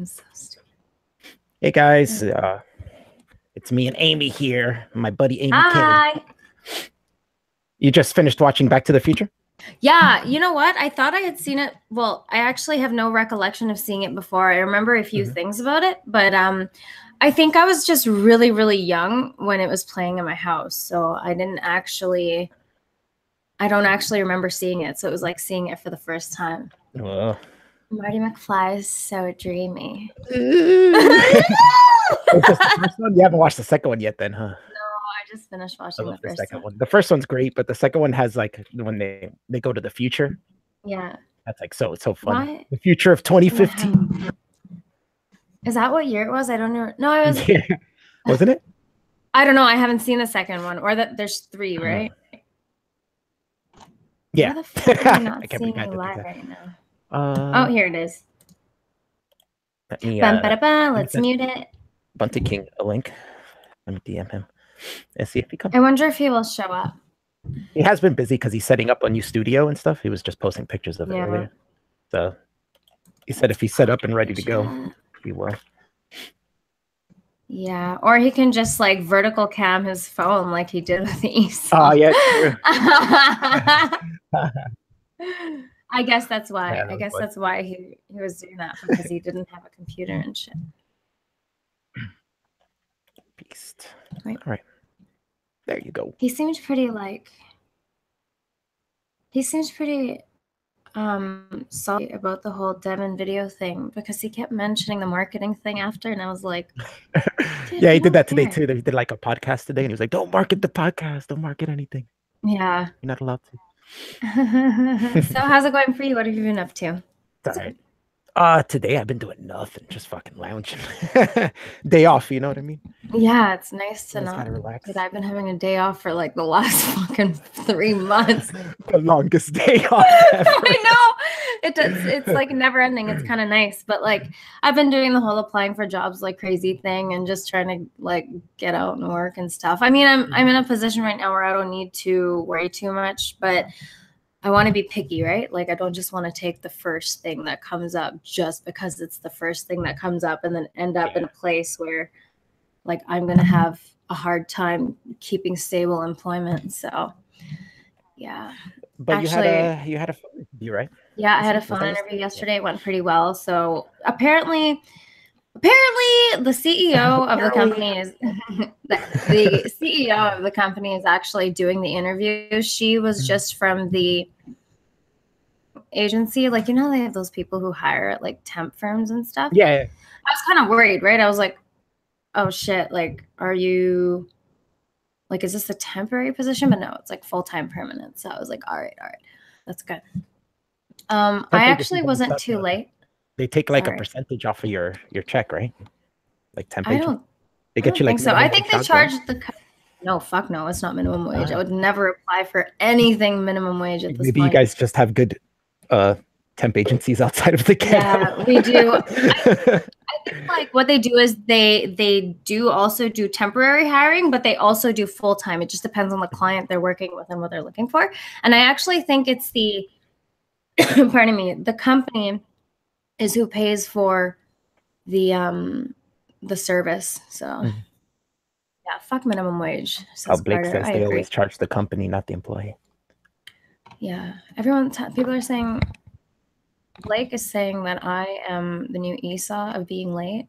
I'm so stupid. Hey guys, it's me and Aimee here. My buddy Aimee K. Hi. You just finished watching Back to the Future? Yeah, you know what? I thought I had seen it. Well, I actually have no recollection of seeing it before. I remember a few things about it, but I think I was just really, really young when it was playing in my house. So I don't actually remember seeing it. So it was like seeing it for the first time. Marty McFly is so dreamy. It's just the first one? You haven't watched the second one yet then, huh? No, I just finished watching the first second one. The first one's great, but the second one has like when they go to the future. Yeah. That's like so fun. What? The future of 2015. Is that what year it was? I don't know. No, it was. Yeah. Wasn't it? I don't know. I haven't seen the second one, or that there's 3, right? Yeah. Why the fuck am I not seeing it live right now? Oh, here it is. Let me, let's mute it. Bunty King a link. Let me DM him and see if he comes. I wonder if he will show up. He has been busy because he's setting up a new studio and stuff. He was just posting pictures of it earlier. So he said if he's set up and ready to go, he will. Yeah, or he can just like vertical cam his phone like he did with Esau. Oh, yeah, true. I guess that's why. Yeah, I guess that's why he was doing that, because he didn't have a computer and shit. Beast. Right. All right. There you go. He seems pretty salty about the whole Devin video thing, because he kept mentioning the marketing thing after, and I was like, yeah, he did that today too. He did like a podcast today, and he was like, don't market the podcast, don't market anything. Yeah. You're not allowed to. So how's it going for you? What have you been up to? Sorry. Today I've been doing nothing, just fucking lounging. Day off, you know what I mean? Yeah, it's nice to not relax. But I've been having a day off for like the last fucking 3 months. The longest day off ever. I know. It's like never ending. It's kind of nice, but like I've been doing the whole applying for jobs like crazy thing and just trying to like get out and work and stuff. I mean, I'm in a position right now where I don't need to worry too much, but I want to be picky, right? Like I don't just want to take the first thing that comes up just because it's the first thing that comes up, and then end up in a place where like I'm going to have a hard time keeping stable employment. So yeah. But actually, you had a phone interview, right? Yeah, I had a phone interview yesterday. It went pretty well. So apparently the CEO of the company is the CEO of the company is actually doing the interview. She was just from the agency, like, you know, they have those people who hire at like temp firms and stuff. Yeah. I was kind of worried, right? I was like, oh shit, like, are you like, is this a temporary position? But no, it's like full-time permanent. So I was like, all right, that's good. I actually wasn't too late. They take like a percentage off of your check, right? Like 10%. They get you like. So I think they charge the. No, fuck no, it's not minimum wage. I would never apply for anything minimum wage at this point. Maybe you guys just have good temp agencies outside of the ghetto. Yeah, we do. I think like what they do is they do also do temporary hiring, but they also do full time. It just depends on the client they're working with and what they're looking for. And I actually think it's the pardon me, the company is who pays for the service. So yeah, fuck minimum wage. How Blake says they always charge the company, not the employee. Yeah, people are saying, Blake is saying that I am the new Esau of being late.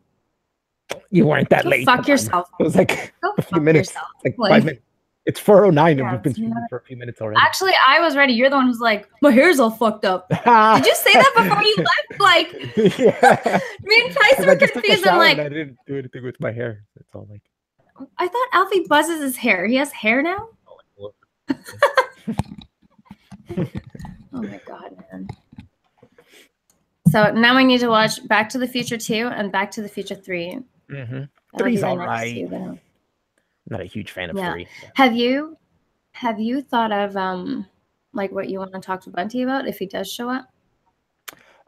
You weren't that late. Fuck yourself. It was like a few minutes. Like 5 minutes. It's 4:09 and we've been speaking for a few minutes already. Actually, I was ready. You're the one who's like, my hair's all fucked up. Did you say that before you left? Like, yeah. Me and Tyson were confused. I'm like, I didn't do anything with my hair. It's all like. I thought Alfie buzzes his hair. He has hair now? Oh my God, man. So now I need to watch Back to the Future 2 and Back to the Future 3. 3's all right. Not a huge fan of 3. So. Have you thought of like what you want to talk to Bunty about if he does show up?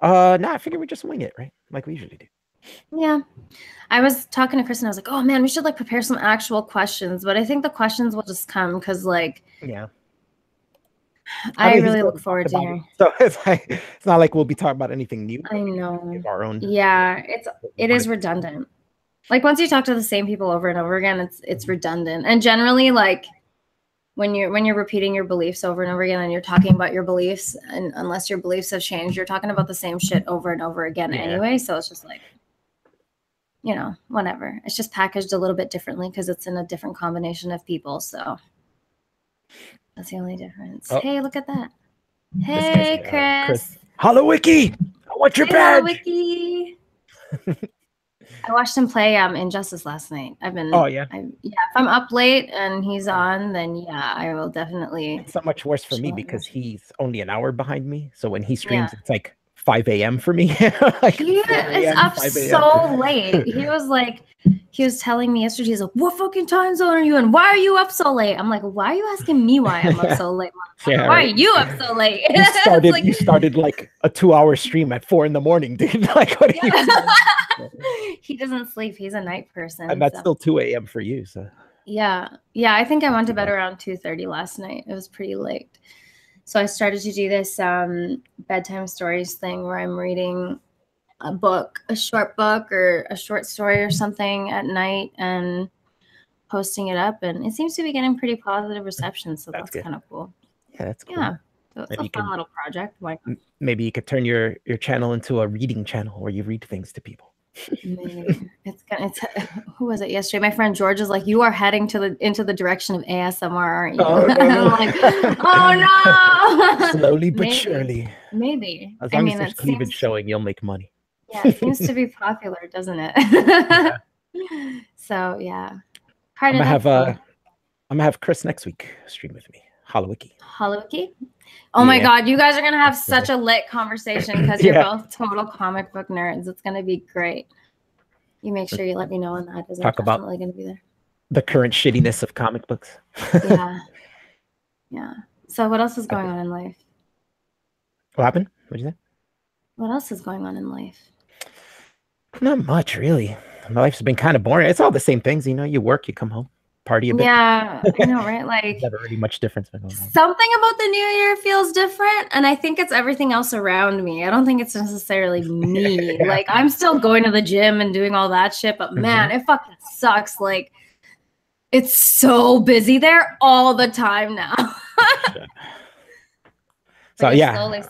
No, I figure we just wing it, right? Like we usually do. Yeah. I was talking to Chris and I was like, oh man, we should like prepare some actual questions, but I think the questions will just come because like I mean, really look forward to hearing. So it's not like we'll be talking about anything new. I know. Our own. Yeah, it is redundant. Like once you talk to the same people over and over again, it's redundant. And generally, like when you're repeating your beliefs over and over again, and you're talking about your beliefs, and unless your beliefs have changed, you're talking about the same shit over and over again anyway. So it's just like, you know, whatever. It's just packaged a little bit differently because it's in a different combination of people. So that's the only difference. Oh. Hey, look at that. Hey, Chris. Holowiki, I want your badge. Holowiki. I watched him play Injustice last night. If I'm up late and he's on, then yeah, I will definitely. It's not much worse for me because he's only an hour behind me. So when he streams, it's like 5 a.m. for me. Like he is up so late. He was telling me yesterday, he's like, what fucking time zone are you in? Why are you up so late? I'm like, why are you asking me why I'm up so late? Why are you up so late? You started like a 2-hour stream at 4 a.m, dude. Like, what are you doing? He doesn't sleep. He's a night person. And that's still 2 a.m. for you. So yeah. I think I went to bed around 2:30 last night. It was pretty late. So I started to do this bedtime stories thing where I'm reading a short book or a short story or something at night and posting it up. And it seems to be getting pretty positive reception. So that's kind of cool. Yeah, that's cool. Yeah. So it's a fun little project. Maybe you could turn your channel into a reading channel where you read things to people. Maybe. Who was it yesterday? My friend George is like, you are heading into the direction of ASMR, aren't you? Oh, no. I'm like, oh no. Slowly but surely. Maybe. As long as there's cleavage showing, you'll make money. Yeah, it seems to be popular, doesn't it? Yeah. So yeah. I'm gonna have Chris next week stream with me. Holowiki. Oh my God, you guys are gonna have such a lit conversation because you're both total comic book nerds. It's gonna be great. You make sure you let me know when that is. Talk about gonna be there. The current shittiness of comic books. Yeah. So what else is going on in life? What happened? What'd you say? What else is going on in life? Not much, really. My life's been kind of boring. It's all the same things, you know. You work, you come home, party a bit. Yeah, I know, right? Like never really much difference. Something about the new year feels different, and I think it's everything else around me. I don't think it's necessarily me. Like I'm still going to the gym and doing all that shit, but man, it fucking sucks. Like it's so busy there all the time now. So yeah.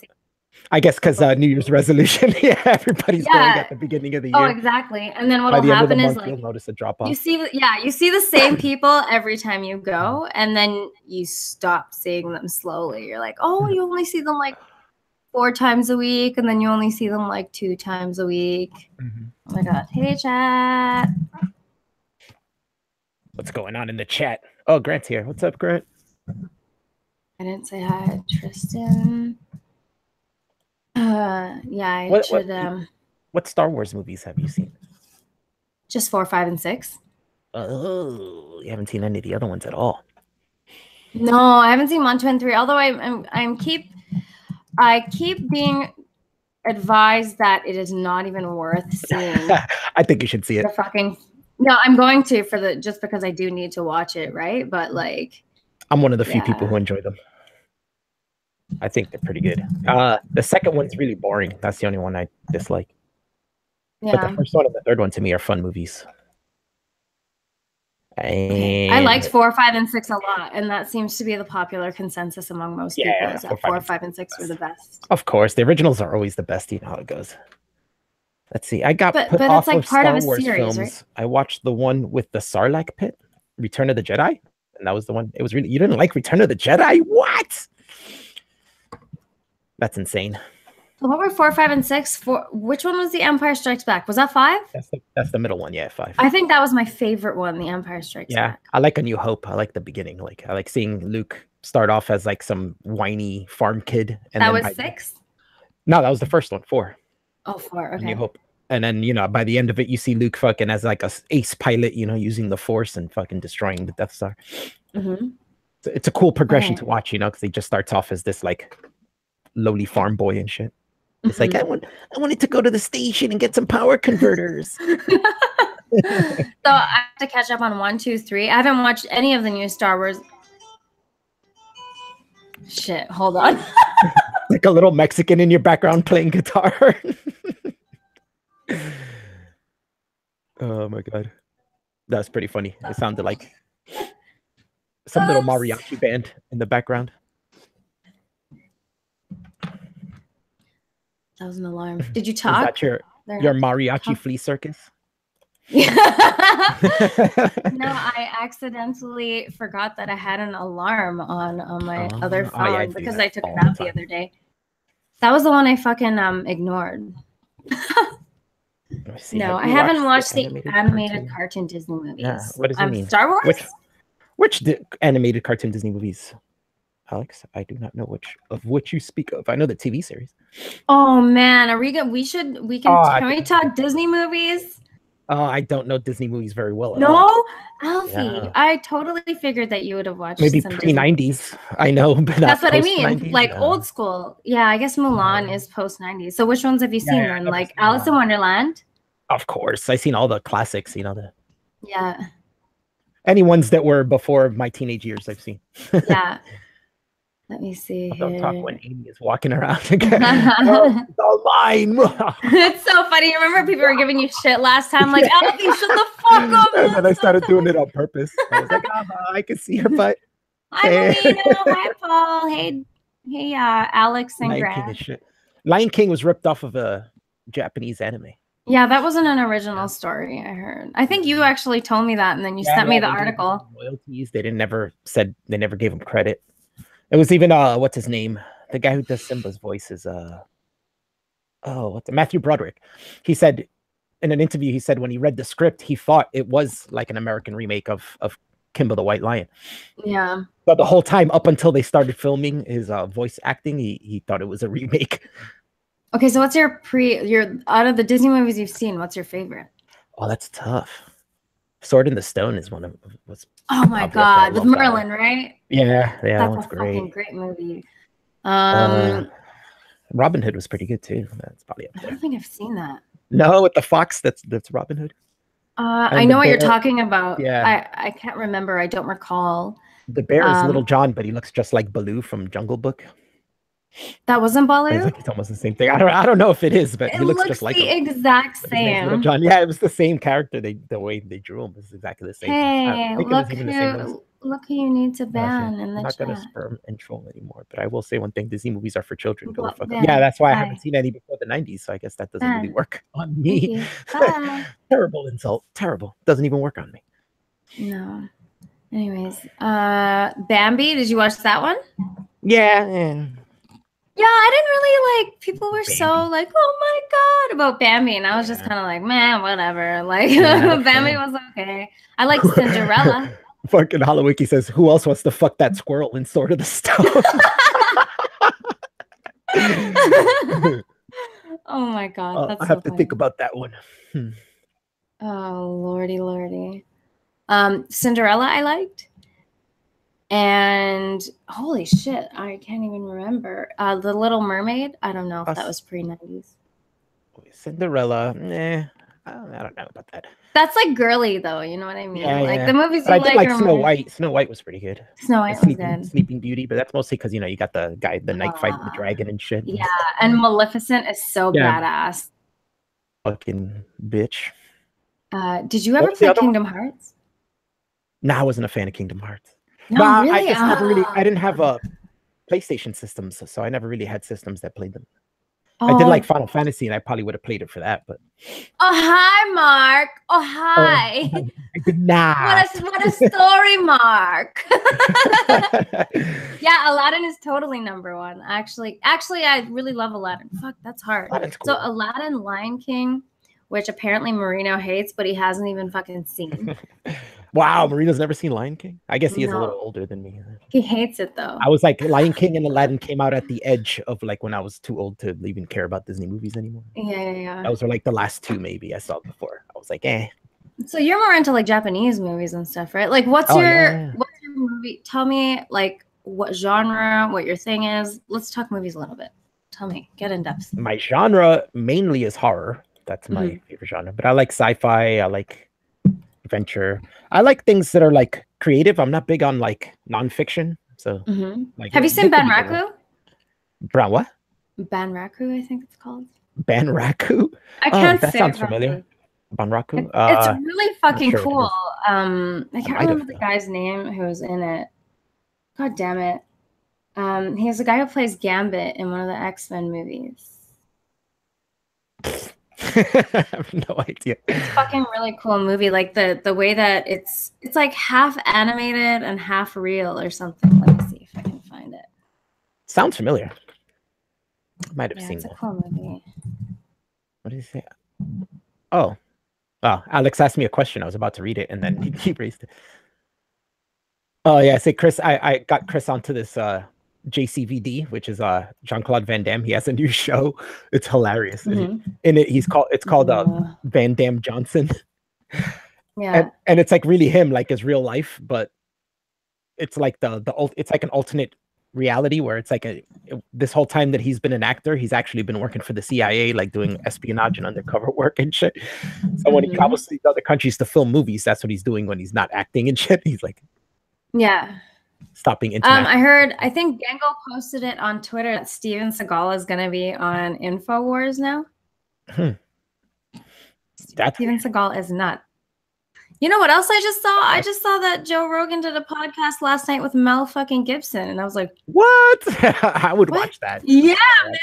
I guess because New Year's resolution, everybody's going at the beginning of the year. Oh, exactly. And then what'll happen is like you'll notice a drop off. You see the same people every time you go, and then you stop seeing them slowly. You're like, oh, you only see them like 4 times a week, and then you only see them like 2 times a week. Oh my God. Hey, chat. What's going on in the chat? Oh, Grant's here. What's up, Grant? I didn't say hi, Tristan. What Star Wars movies have you seen? Just 4, 5, and 6. Oh, you haven't seen any of the other ones at all. No, I haven't seen 1, 2, and 3. Although I keep being advised that it is not even worth seeing. I think you should see it. No, I'm going to just because I do need to watch it, right? But like, I'm one of the few people who enjoy them. I think they're pretty good. The second one's really boring. That's the only one I dislike. Yeah. But the first one and the third one to me are fun movies. And I liked 4, 5, and 6 a lot, and that seems to be the popular consensus among most people. Is that 4, 5, and 6 were the best. Of course, the originals are always the best. You know how it goes. Let's see. I got put it's off like of part Star of a Wars series, films. right? I watched the one with the Sarlacc pit, Return of the Jedi, and that was the one. It was really. You didn't like Return of the Jedi? What? That's insane. What were 4, 5, and 6? Which one was The Empire Strikes Back? Was that 5? That's the middle one. Yeah, 5. I think that was my favorite one, The Empire Strikes Back. I like A New Hope. I like the beginning. Like I like seeing Luke start off as like some whiny farm kid. And that was 6? No, that was the first one. 4. Oh, 4. Okay. A New Hope. And then, you know, by the end of it, you see Luke fucking as like a ace pilot, you know, using the Force and fucking destroying the Death Star. It's a cool progression to watch, you know, because he just starts off as this like lowly farm boy and shit. It's like, I wanted to go to the station and get some power converters. So I have to catch up on 1, 2, 3. I haven't watched any of the new Star Wars. Shit, hold on. Like a little Mexican in your background playing guitar. Oh my god. That's pretty funny. It sounded like some little mariachi band in the background. That was an alarm. Did you talk? Is that your mariachi flea circus? No, I accidentally forgot that I had an alarm on my other phone because I took it out the other day. That was the one I fucking ignored. No, I haven't watched the animated cartoon Disney movies. Yeah, what does it mean? Star Wars? Which animated cartoon Disney movies? Alex, I do not know which you speak of. I know the TV series. Oh man, can we talk Disney movies? Oh, I don't know Disney movies very well at all. Alfie, yeah. I totally figured that you would have watched maybe pre-90s. I know, but that's what I mean. Like old school. Yeah, I guess Mulan is post-90s. So which ones have you seen then? Like Alice in Wonderland? Of course. I've seen all the classics, Yeah. Any ones that were before my teenage years I've seen. Yeah. Let me see. Don't talk when Aimee is walking around again. It's all mine. It's so funny. Remember people were giving you shit last time, like, Alfie, shut the fuck up. And then I started doing it on purpose. I was like, I can see her butt. Hi, Melina. Hi, Paul. Hey, Alex and Grant. Lion King was ripped off of a Japanese anime. Yeah, that wasn't an original story, I heard. I think you actually told me that, and then you sent me the article. Royalties. They never gave him credit. It was even what's his name? The guy who does Simba's voice is Matthew Broderick. He said in an interview, he said when he read the script, he thought it was like an American remake of Kimba the White Lion. Yeah. But the whole time up until they started filming his voice acting, he thought it was a remake. Okay, so what's your out of the Disney movies you've seen, what's your favorite? Oh, that's tough. Sword in the Stone is one of what's. Oh my god, with Merlin, right? Yeah, that's a fucking great movie. Robin Hood was pretty good too. That's probably up there. I don't think I've seen that. No, with the fox, that's Robin Hood. I know what you're talking about. Yeah, I can't remember. I don't recall. The bear is Little John, but he looks just like Baloo from Jungle Book. That wasn't Baloo? It's almost the same thing. I don't know if it is, but he looks just like the exact same. Little John. Yeah, it was the same character. The way they drew him was exactly the same. Hey, look who you need to ban in the chat. I'm not gonna spurm and troll anymore, but I will say one thing: Disney movies are for children. Go fuck up. Yeah, that's why I haven't seen any before the 90s. So I guess that doesn't really work on me. Terrible insult. Terrible. Doesn't even work on me. No. Anyways, Bambi. Did you watch that one? Yeah. Yeah, I didn't really like. People were so like, "Oh my god," about Bambi, and I was just kind of like, "Man, whatever." Like, Bambi was okay. I like Cinderella. Fucking Holowiki says, "Who else wants to fuck that squirrel in Sword of the Stone?" Oh my god, that's I have to think about that one. Oh lordy. Cinderella, I liked. And holy shit, I can't even remember. The Little Mermaid. I don't know if that was pre-90s. Cinderella, I don't know about that. That's like girly though, you know what I mean? Yeah. The movies I did like Snow White. Snow White was pretty good. Snow White was good. Sleeping Beauty, but that's mostly because you got the guy, the night fight with the dragon and shit. Yeah, and Maleficent is so badass. Fucking bitch. Did you ever play Kingdom Hearts? No, I wasn't a fan of Kingdom Hearts. No, really? I didn't have a PlayStation systems, so I never really had systems that played them. I did like Final Fantasy, and I probably would have played it for that. But hi, Mark. Hi. I did not. What a story, Mark. Yeah, Aladdin is totally number one. Actually, I really love Aladdin. Fuck, that's hard. Aladdin's cool. So Aladdin, Lion King, which apparently Marino hates, but he hasn't even fucking seen. Wow, Marino's never seen Lion King? I guess he is a little older than me. He hates it though. I was like, Lion King and Aladdin came out at the edge of like when I was too old to even care about Disney movies anymore. Yeah. Those were like the last two maybe I saw before. I was like, eh. So you're more into like Japanese movies and stuff, right? Like what's your movie? Tell me like what genre, what your thing is. Let's talk movies a little bit. Tell me, get in depth. My genre mainly is horror. That's my favorite genre. But I like sci-fi. I like adventure. I like things that are like creative. I'm not big on like nonfiction. So, like, have you seen Ban Raku? Brown what? Ban Raku, I think it's called. Ban Raku? I can't that say sounds it familiar. Ban Raku? It's really fucking sure cool. I can't remember the though. guy's name who was in it. God damn it. He's the guy who plays Gambit in one of the X-Men movies. I have no idea. It's fucking really cool movie. Like the way that it's like half animated and half real or something. Let me see if I can find it. Sounds familiar. Might have seen it's that. a cool movie. What did he say? Oh, Alex asked me a question. I was about to read it, and then he raised it. Oh yeah, say Chris. I got Chris onto this JCVD, which is Jean-Claude Van Damme. He has a new show. It's hilarious. In it, it's called Van Damme Johnson. Yeah, and it's like really him, like his real life, but it's like it's like an alternate reality where it's like this whole time that he's been an actor, he's actually been working for the CIA, like doing espionage and undercover work and shit. So when he travels to these other countries to film movies, that's what he's doing when he's not acting and shit. He's like, stopping international. I think Gango posted it on Twitter that Steven Seagal is going to be on InfoWars now. Steven Seagal is nuts. You know what else I just saw? I just saw that Joe Rogan did a podcast last night with Mel fucking Gibson, and I was like, what? I would watch that. Yeah,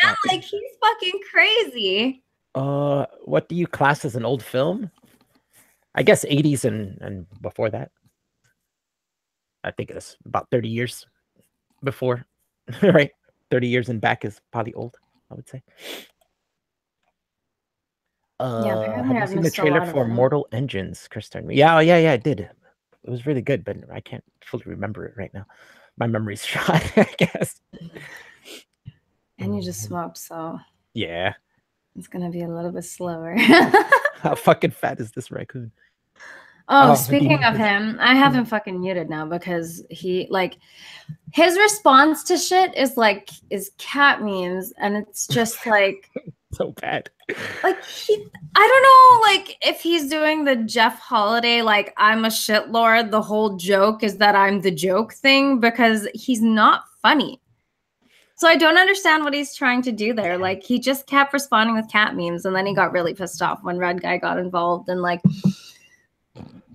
man, like he's fucking crazy. What do you class as an old film? I guess 80s and before that. I think it's about 30 years before, right? 30 years and back is probably old, I would say. Have you seen the trailer for Mortal Engines? Chris told me. Yeah, I did. It was really good, but I can't fully remember it right now. My memory's shot, I guess. And you just smoked, so yeah, it's gonna be a little bit slower. How fucking fat is this raccoon? Oh, speaking of him, I have him fucking muted now because his response to shit is cat memes, and it's just like so bad. Like I don't know, like if he's doing the Jeff Holiday, like I'm a shitlord, the whole joke is that I'm the joke thing, because he's not funny. So I don't understand what he's trying to do there. Like he just kept responding with cat memes, and then he got really pissed off when Red Guy got involved, and like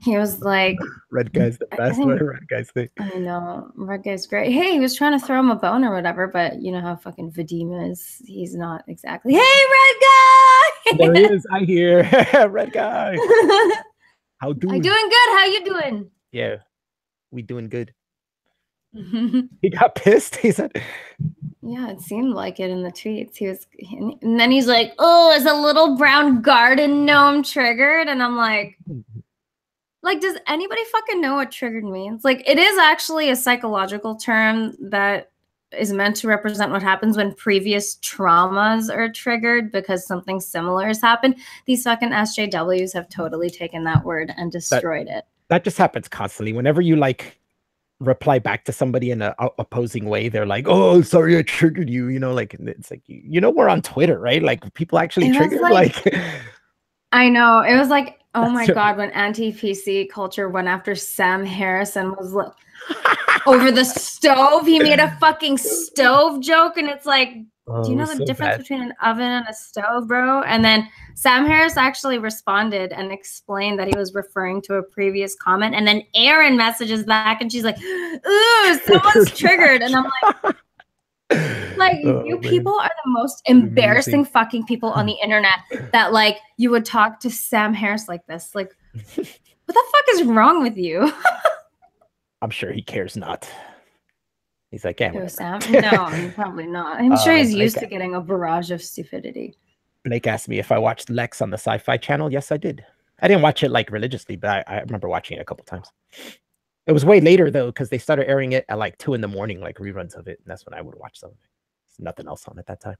he was like, Red Guy's the best. What do Red Guys think? I know, Red Guy's great. Hey, he was trying to throw him a bone or whatever, but you know how fucking Vadim is. He's not exactly, hey, Red Guy! There he is. I hear. Red Guy. How doing? I'm doing good. How you doing? Yeah, we doing good. He got pissed. He said, yeah, it seemed like it in the tweets. And then he's like, oh, is a little brown garden gnome triggered? And I'm like, does anybody fucking know what triggered means? Like, it is actually a psychological term that is meant to represent what happens when previous traumas are triggered because something similar has happened. These fucking SJWs have totally taken that word and destroyed it. That just happens constantly. Whenever you like reply back to somebody in an opposing way, they're like, oh, sorry, I triggered you. You know, like, it's like, you know, we're on Twitter, right? Like, people actually trigger. Like I know. It was like, oh my God, when anti-PC culture went after Sam Harris and was like, over the stove, he made a fucking stove joke, and it's like, do you know the difference between an oven and a stove, bro? And then Sam Harris actually responded and explained that he was referring to a previous comment, and then Erin messages back, and she's like, ooh, someone's triggered, and I'm like, you people are the most embarrassing fucking people on the internet that like you would talk to Sam Harris like this. Like, what the fuck is wrong with you? I'm sure he cares not. He's like, yeah, Sam? No, probably not. I'm sure he's used to getting a barrage of stupidity. Blake asked me if I watched Lex on the Sci-Fi Channel. Yes, I did. I didn't watch it like religiously, but I remember watching it a couple times. It was way later though, because they started airing it at like 2 in the morning, like reruns of it, and that's when I would watch some of it. There's nothing else on at that time.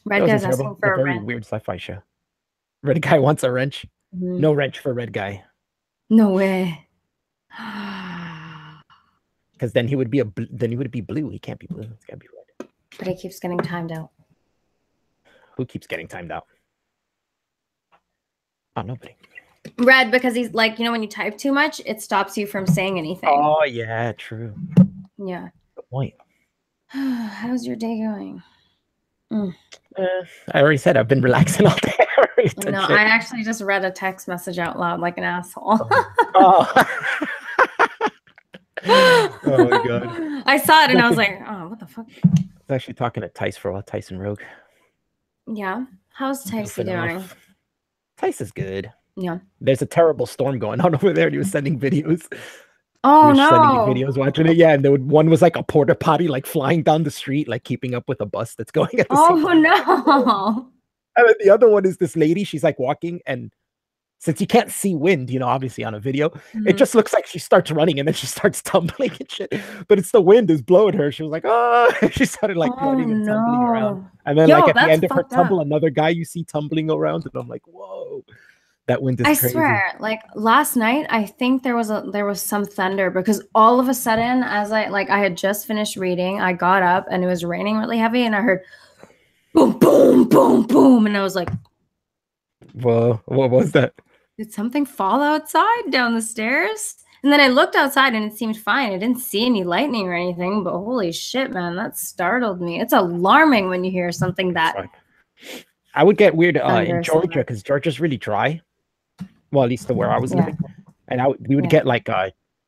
Red Guy's asking for a wrench. Weird sci-fi show. Red Guy wants a wrench. No wrench for Red Guy. No way. Because then he would be blue. He can't be blue. It's gotta be red. But he keeps getting timed out. Who keeps getting timed out? Oh, nobody. Red because he's like, you know, when you type too much, it stops you from saying anything. Oh yeah, true. Yeah. Good point. How's your day going? I already said I've been relaxing all day. No, I actually just read a text message out loud like an asshole. Oh. Oh my god. I saw it and I was like, oh, what the fuck? I was actually talking to Tice for a while, Tyson Rogue. Yeah. How's Tyson doing? Tice is good. Yeah. There's a terrible storm going on over there, and he was sending videos. Oh no! Sending me videos watching it, yeah. And one was like a porta potty, like flying down the street, like keeping up with a bus that's going at the same time. No! And then the other one is this lady. She's like walking, and since you can't see wind, you know, obviously on a video, it just looks like she starts running and then she starts tumbling and shit. But it's the wind is blowing her. She was like, oh, she started like running and tumbling around. And then like at the end of her tumble, another guy you see tumbling around, and I'm like, whoa. That wind is crazy. I swear, like last night, I think there was some thunder because all of a sudden, as I had just finished reading, I got up and it was raining really heavy, and I heard boom, boom, boom, boom, and I was like, "Whoa, what was that? Did something fall outside down the stairs?" And then I looked outside and it seemed fine. I didn't see any lightning or anything, but holy shit, man, that startled me. It's alarming when you hear something that. I would get weird in Georgia because Georgia's really dry. Well, at least to where I was living. And we would get like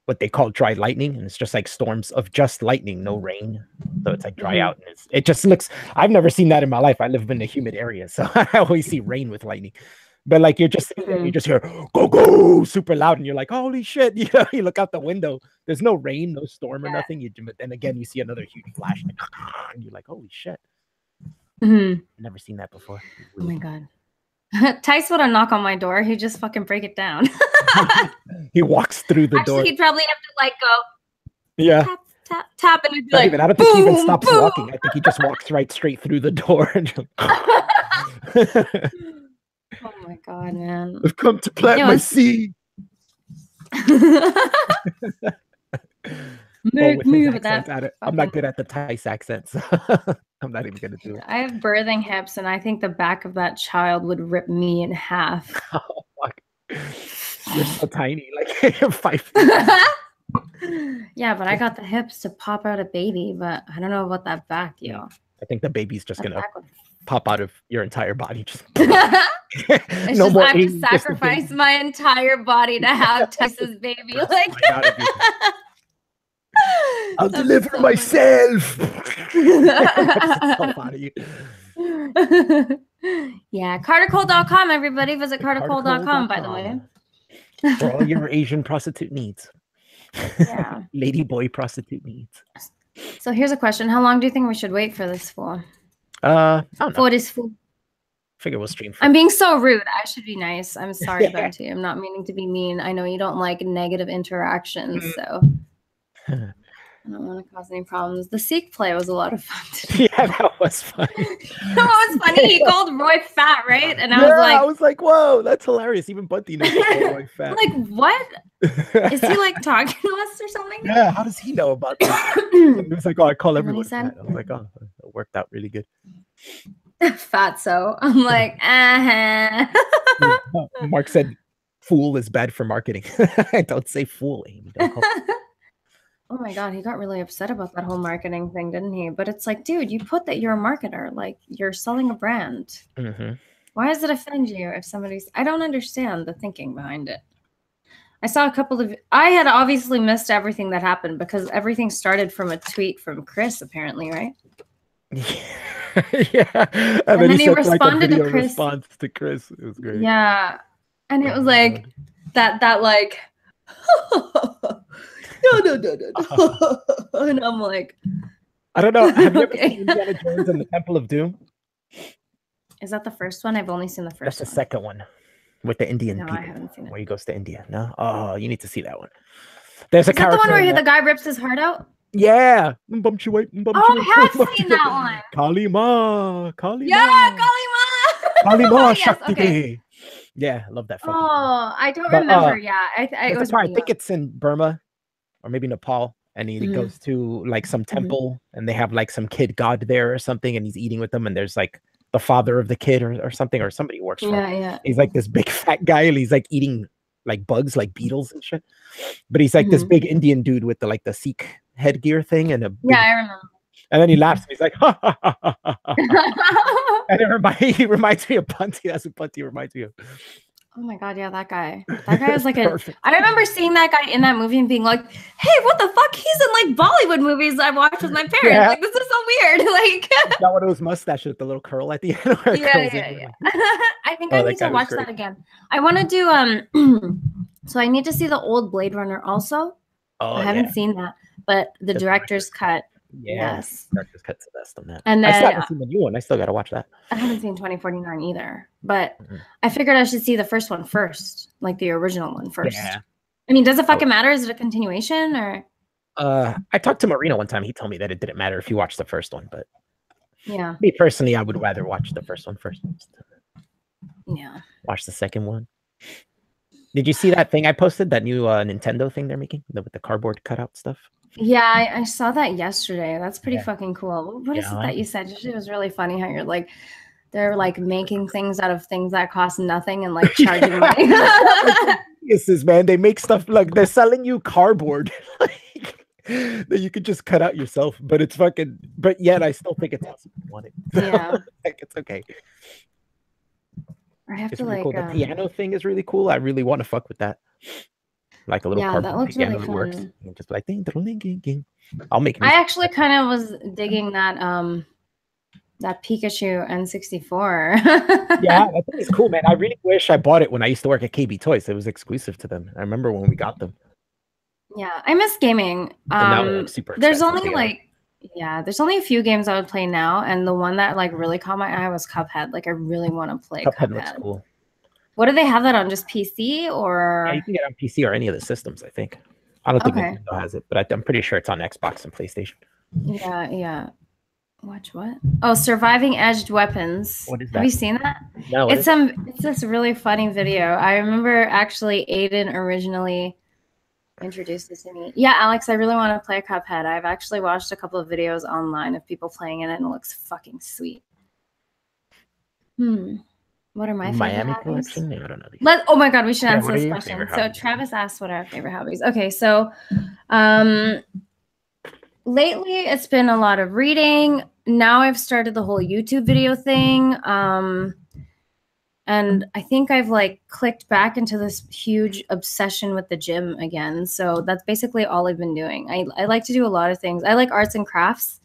what they call dry lightning. And it's just like storms of just lightning, no rain. So it's like dry out. And it just looks, I've never seen that in my life. I live in a humid area. So I always see rain with lightning. But like you just hear go, go super loud. And you're like, holy shit. You know, you look out the window. There's no rain, no storm or nothing. But then again, you see another huge flash. And you're like, holy shit. Never seen that before. Oh my God. Tice would knock on my door. He'd just fucking break it down. He walks through the door. He'd probably have to like go. Yeah. Tap, tap, tap, and he'd be like, I don't think he even stops walking. I think he just walks right straight through the door. Oh my God, man! I've come to plant my seed. Make me with that. I'm not good at the Tice accent, so I'm not even gonna do it. I have birthing hips, and I think the back of that child would rip me in half. Oh, fuck. You're so tiny, like you're 5 feet. Yeah, but I got the hips to pop out a baby, but I don't know about that back, yo. I think the baby's just gonna pop out of your entire body. Just I have to sacrifice my entire body to have Tice's baby. Like. I'll deliver myself. Yeah, CarterCole.com, everybody. Visit CarterCole.com, by the way. For all your Asian prostitute needs. Yeah. Ladyboy prostitute needs. So here's a question. How long do you think we should wait for this for? I don't know. For this fool. Figure we'll stream. I'm being so rude. I should be nice. I'm sorry, Benty. I'm not meaning to be mean. I know you don't like negative interactions, so... I don't want to cause any problems. The Seek play was a lot of fun today. Yeah, that was funny. That was funny. He called Roy fat, right? And I was like, whoa, that's hilarious. Even Bunty knows Roy fat. Like, what? Is he like talking to us or something? Yeah, how does he know about that? He was like, oh, I call everyone fat. I was like, oh, it worked out really good. Fatso. I'm like, Mark said, fool is bad for marketing. Don't say fool, Amy. Don't call Oh my God, he got really upset about that whole marketing thing, didn't he? But it's like, dude, you put that you're a marketer, like you're selling a brand. Why does it offend you if somebody's, I don't understand the thinking behind it. I saw a couple of, I had obviously missed everything that happened because everything started from a tweet from Chris, apparently, right? Yeah. And then he responded like to Chris. Response to Chris. It was great. Yeah. And it was like, that like, no. And I'm like, I don't know. Have you ever seen Indiana Jones and the Temple of Doom? Is that the first one? I've only seen the first one. That's the second one with the Indian people. I haven't seen it. Where he goes to India. No? Oh, you need to see that one. There's a character. Is that the one where the guy rips his heart out? Yeah. Oh, I have seen that one. Kalima. Yeah, Kalima. Kalima Shakti. Okay. Yeah, I love that. Oh, I don't remember. Yeah, I think it's in Burma. Or maybe Nepal, and he goes to like some temple, and they have like some kid god there or something, and he's eating with them, and there's like the father of the kid or something, or somebody works for him. Yeah. He's like this big fat guy, and he's like eating like bugs, like beetles and shit. But he's like this big Indian dude with the Sikh headgear thing and a big, I remember. And then he laughs. And he's like, ha, ha, ha, ha, ha. And he reminds me of Bunty. That's what Bunty reminds me of. Oh my god, yeah, that guy. That guy is like I remember seeing that guy in that movie and being like, hey, what the fuck? He's in like Bollywood movies I watched with my parents. Yeah. Like, this is so weird. Like, got one of those mustaches with the little curl at the end. Yeah. I think I need to watch that again. I want to do so I need to see the old Blade Runner also. I haven't seen that, but the director's cut. Yes, director's cut's the best on that. And then I still haven't seen the new one. I still got to watch that. I haven't seen 2049 either, but I figured I should see the first one first, like the original one first. Yeah. I mean, does it fucking matter? Is it a continuation or? I talked to Marino one time. He told me that it didn't matter if you watched the first one, but yeah, me personally, I would rather watch the first one first. Yeah. Watch the second one. Did you see that thing I posted? That new Nintendo thing they're making with the cardboard cutout stuff? Yeah, I saw that yesterday. That's pretty fucking cool. What is it that you said? It was really funny how you're like, they're like making things out of things that cost nothing and like charging money. Yes, man. They make stuff like they're selling you cardboard that you could just cut out yourself, but it's fucking. But yet, I still think it's awesome. You want it? Yeah, like it's okay. I have it's to really like cool. The piano thing is really cool. I really want to fuck with that. Like a little cardboard piano that works. And just like ding, ding, ding, ding. I'll make. I actually kind of was digging that that Pikachu N64. Yeah, that thing is cool, man. I really wish I bought it when I used to work at KB Toys. It was exclusive to them. I remember when we got them. Yeah, I miss gaming. Now they're like super there's only like there's only a few games I would play now, and the one that like really caught my eye was Cuphead. Like I really want to play Cuphead. Looks cool. What do they have that on? Just PC or? Yeah, you can get it on PC or any of the systems, I think. I don't think Nintendo has it, but I'm pretty sure it's on Xbox and PlayStation. Yeah. Watch what? Oh, Surviving Edged Weapons. What is that? Have you seen that? No. It's this really funny video. I remember actually Aiden originally introduced it to me. Yeah, Alex, I really want to play Cuphead. I've actually watched a couple of videos online of people playing it, and it looks fucking sweet. What are my favorite Miami hobbies? collection? I don't know. Oh my god, we should answer this question. So Travis asked what are our favorite hobbies. Okay, so lately it's been a lot of reading. Now I've started the whole YouTube video thing. And I think I've like clicked back into this huge obsession with the gym again. So that's basically all I've been doing. I like to do a lot of things. I like arts and crafts.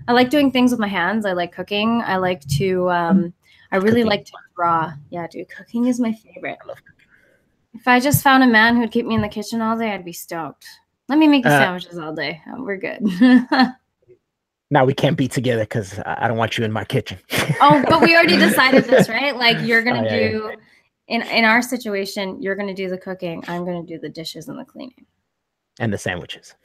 I like doing things with my hands. I like cooking. I like to I really like to draw. Yeah, dude, cooking is my favorite. I love cooking. If I just found a man who'd keep me in the kitchen all day, I'd be stoked. Let me make the sandwiches all day. We're good. Now we can't be together because I don't want you in my kitchen. Oh, but we already decided this, right? Like you're gonna do in our situation, you're gonna do the cooking. I'm gonna do the dishes and the cleaning. And the sandwiches.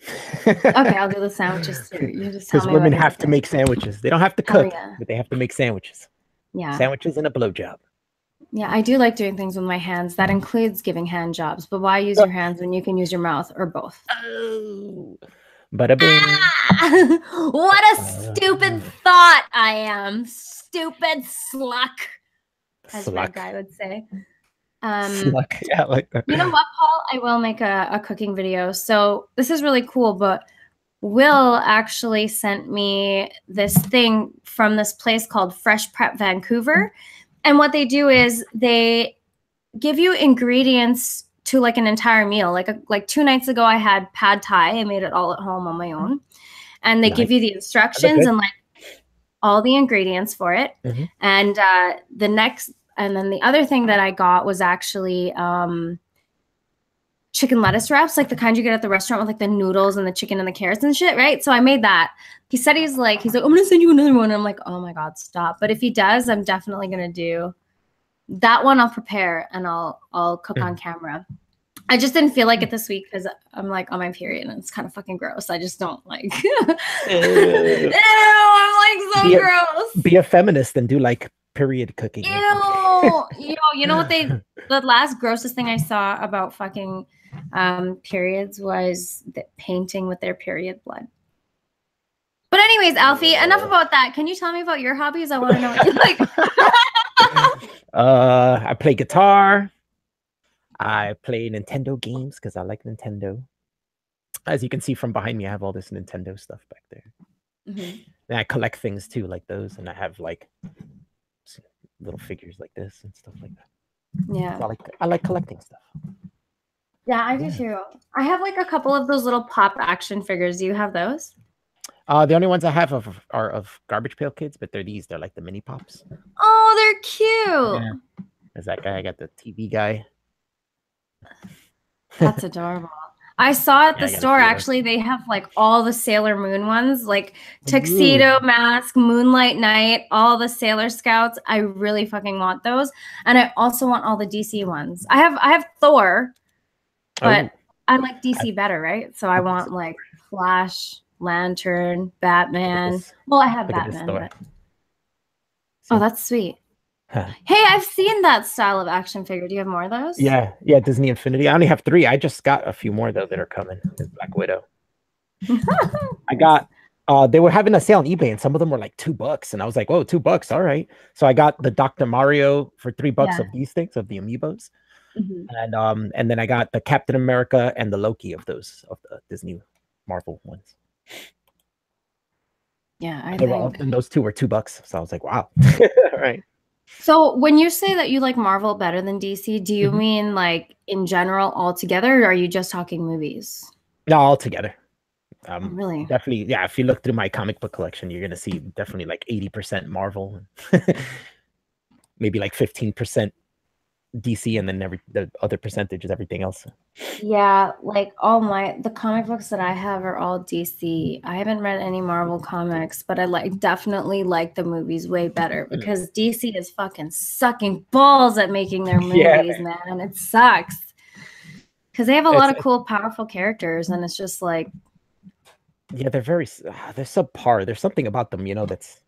Okay, I'll do the sandwiches too. You just tell me. Because women have to make sandwiches. They don't have to cook, but they have to make sandwiches. Yeah. Sandwiches and a blowjob. Yeah, I do like doing things with my hands. That includes giving hand jobs. But why use your hands when you can use your mouth or both? Oh. Bada bing. What a stupid thought I am. Stupid sluck, as my guy would say. Sluck. Yeah, I like that. You know what, Paul? I will make a cooking video. So this is really cool, but Will actually sent me this thing from this place called Fresh Prep Vancouver. And what they do is they give you ingredients to like an entire meal. Like 2 nights ago, I had pad thai. I made it all at home on my own. And they give you the instructions and like all the ingredients for it. And then the other thing that I got was actually chicken lettuce wraps, like the kind you get at the restaurant with like the noodles and the chicken and the carrots and shit, right? So I made that. He said he's like, I'm gonna send you another one. And I'm like, oh my God, stop. But if he does, I'm definitely gonna do that one. I'll prepare and I'll cook on camera. I just didn't feel like it this week because I'm like on my period and it's kind of fucking gross. I just don't like Ew, I'm like so gross. Be a feminist and do like period cooking. Ew. You know what the last grossest thing I saw about fucking periods was the painting with their period blood. But anyways, Alfie, enough about that. Can you tell me about your hobbies? I want to know what you like. I play guitar. I play Nintendo games because I like Nintendo. As you can see from behind me, I have all this Nintendo stuff back there. And I collect things too, like those, and I have like little figures like this and stuff like that. Yeah. So I like collecting stuff. Yeah, I do too. I have like a couple of those little pop action figures. Do you have those? The only ones I have are of Garbage Pail Kids, but they're like the mini pops. Oh, they're cute. Yeah. There's that guy. I got the TV guy. That's adorable. I saw at the store, actually, they have like all the Sailor Moon ones, like Tuxedo Mask, Moonlight Night, all the Sailor Scouts. I really fucking want those. And I also want all the DC ones. I have Thor, but I like DC better, right? So I want like Flash, Lantern, Batman. Well, I have Batman. But... Oh, that's sweet. Huh. Hey, I've seen that style of action figure. Do you have more of those? Yeah, Disney Infinity. I only have 3. I just got a few more though that are coming. There's Black Widow. I got. They were having a sale on eBay, and some of them were like $2, and I was like, "Oh, $2, all right." So I got the Dr. Mario for $3 of these things of the amiibos, and then I got the Captain America and the Loki of the Disney Marvel ones. Yeah, I think and those 2 were $2. So I was like, "Wow, all right." So when you say that you like Marvel better than DC, do you mean like in general altogether, or are you just talking movies? No, altogether. Really? Definitely, yeah. If you look through my comic book collection, you're gonna see definitely like 80% Marvel, maybe like 15% DC, and then the other percentage is everything else. Yeah, like the comic books that I have are all DC. I haven't read any Marvel comics, but I definitely like the movies way better because DC is fucking sucking balls at making their movies, man, and it sucks because they have a lot of cool, powerful characters, and it's just like, yeah, they're subpar. There's something about them, that's.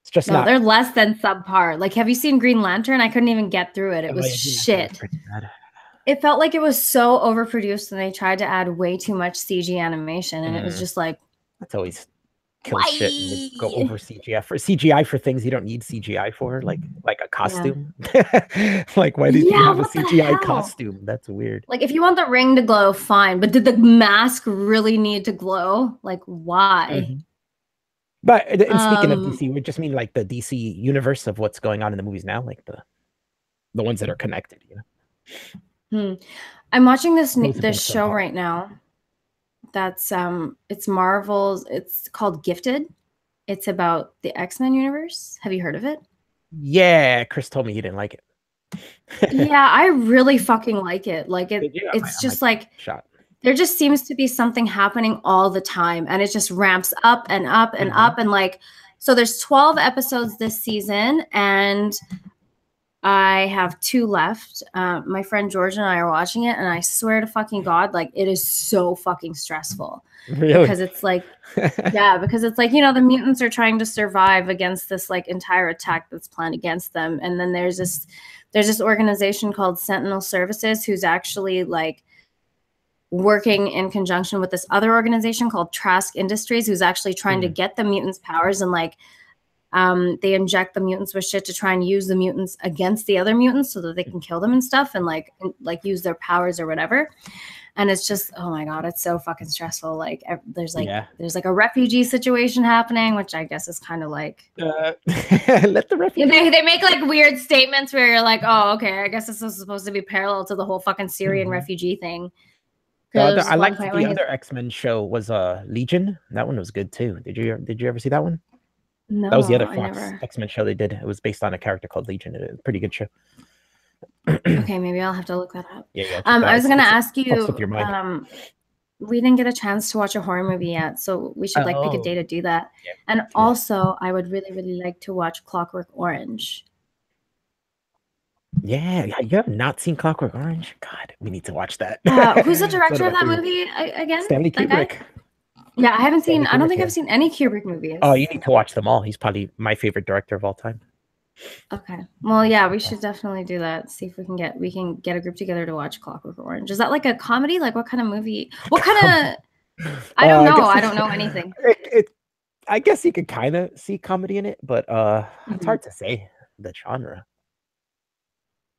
It's just no, they're less than subpar. Like, have you seen Green Lantern? I couldn't even get through it. It was shit. It felt like it was so overproduced, and they tried to add way too much CG animation, and it was just like, that's always kill shit and they go over CGI for things you don't need CGI for, like a costume. Like, why did you have a CGI costume? That's weird. Like, if you want the ring to glow, fine, but did the mask really need to glow? Like, why? But and speaking of DC, we just mean like the DC universe of what's going on in the movies now, like the ones that are connected, I'm watching this show right now. That's it's Marvel's. It's called Gifted. It's about the X-Men universe. Have you heard of it? Yeah, Chris told me he didn't like it. Yeah, I really fucking like it. Like it's just like there just seems to be something happening all the time, and it just ramps up and up and up, and like, so there's 12 episodes this season, and I have 2 left. My friend George and I are watching it, and I swear to fucking God, like, it is so fucking stressful. Really? Because it's like, because it's like, the mutants are trying to survive against this like entire attack that's planned against them, and then there's this organization called Sentinel Services who's actually like working in conjunction with this other organization called Trask Industries, who's actually trying to get the mutants' powers, and like they inject the mutants with shit to try and use the mutants against the other mutants so that they can kill them and stuff, and like use their powers or whatever. And it's just, oh my God, it's so fucking stressful. Like there's like a refugee situation happening, which I guess is kind of like let the refugee. They make like weird statements where you're like, oh, okay, I guess this is supposed to be parallel to the whole fucking Syrian refugee thing. I liked the other X-Men show was Legion. That one was good too. Did you ever see that one? No, that was the other Fox X-Men show they did. It was based on a character called Legion. It was a pretty good show. Okay, maybe I'll have to look that up. Yeah. I was gonna ask you. We didn't get a chance to watch a horror movie yet, so we should pick a day to do that. Yeah. And also, I would really, really like to watch Clockwork Orange. Yeah, you have not seen Clockwork Orange? God, we need to watch that. Who's the director of that movie again? Stanley Kubrick. Yeah, I haven't seen. I don't think I've seen any Kubrick movies. Oh, you need to watch them all. He's probably my favorite director of all time. Okay. Well, yeah, we should definitely do that. See if we can get a group together to watch Clockwork Orange. Is that like a comedy? Like what kind of movie? What kind of? I don't know. I don't know anything. I guess you could kind of see comedy in it, but it's hard to say the genre.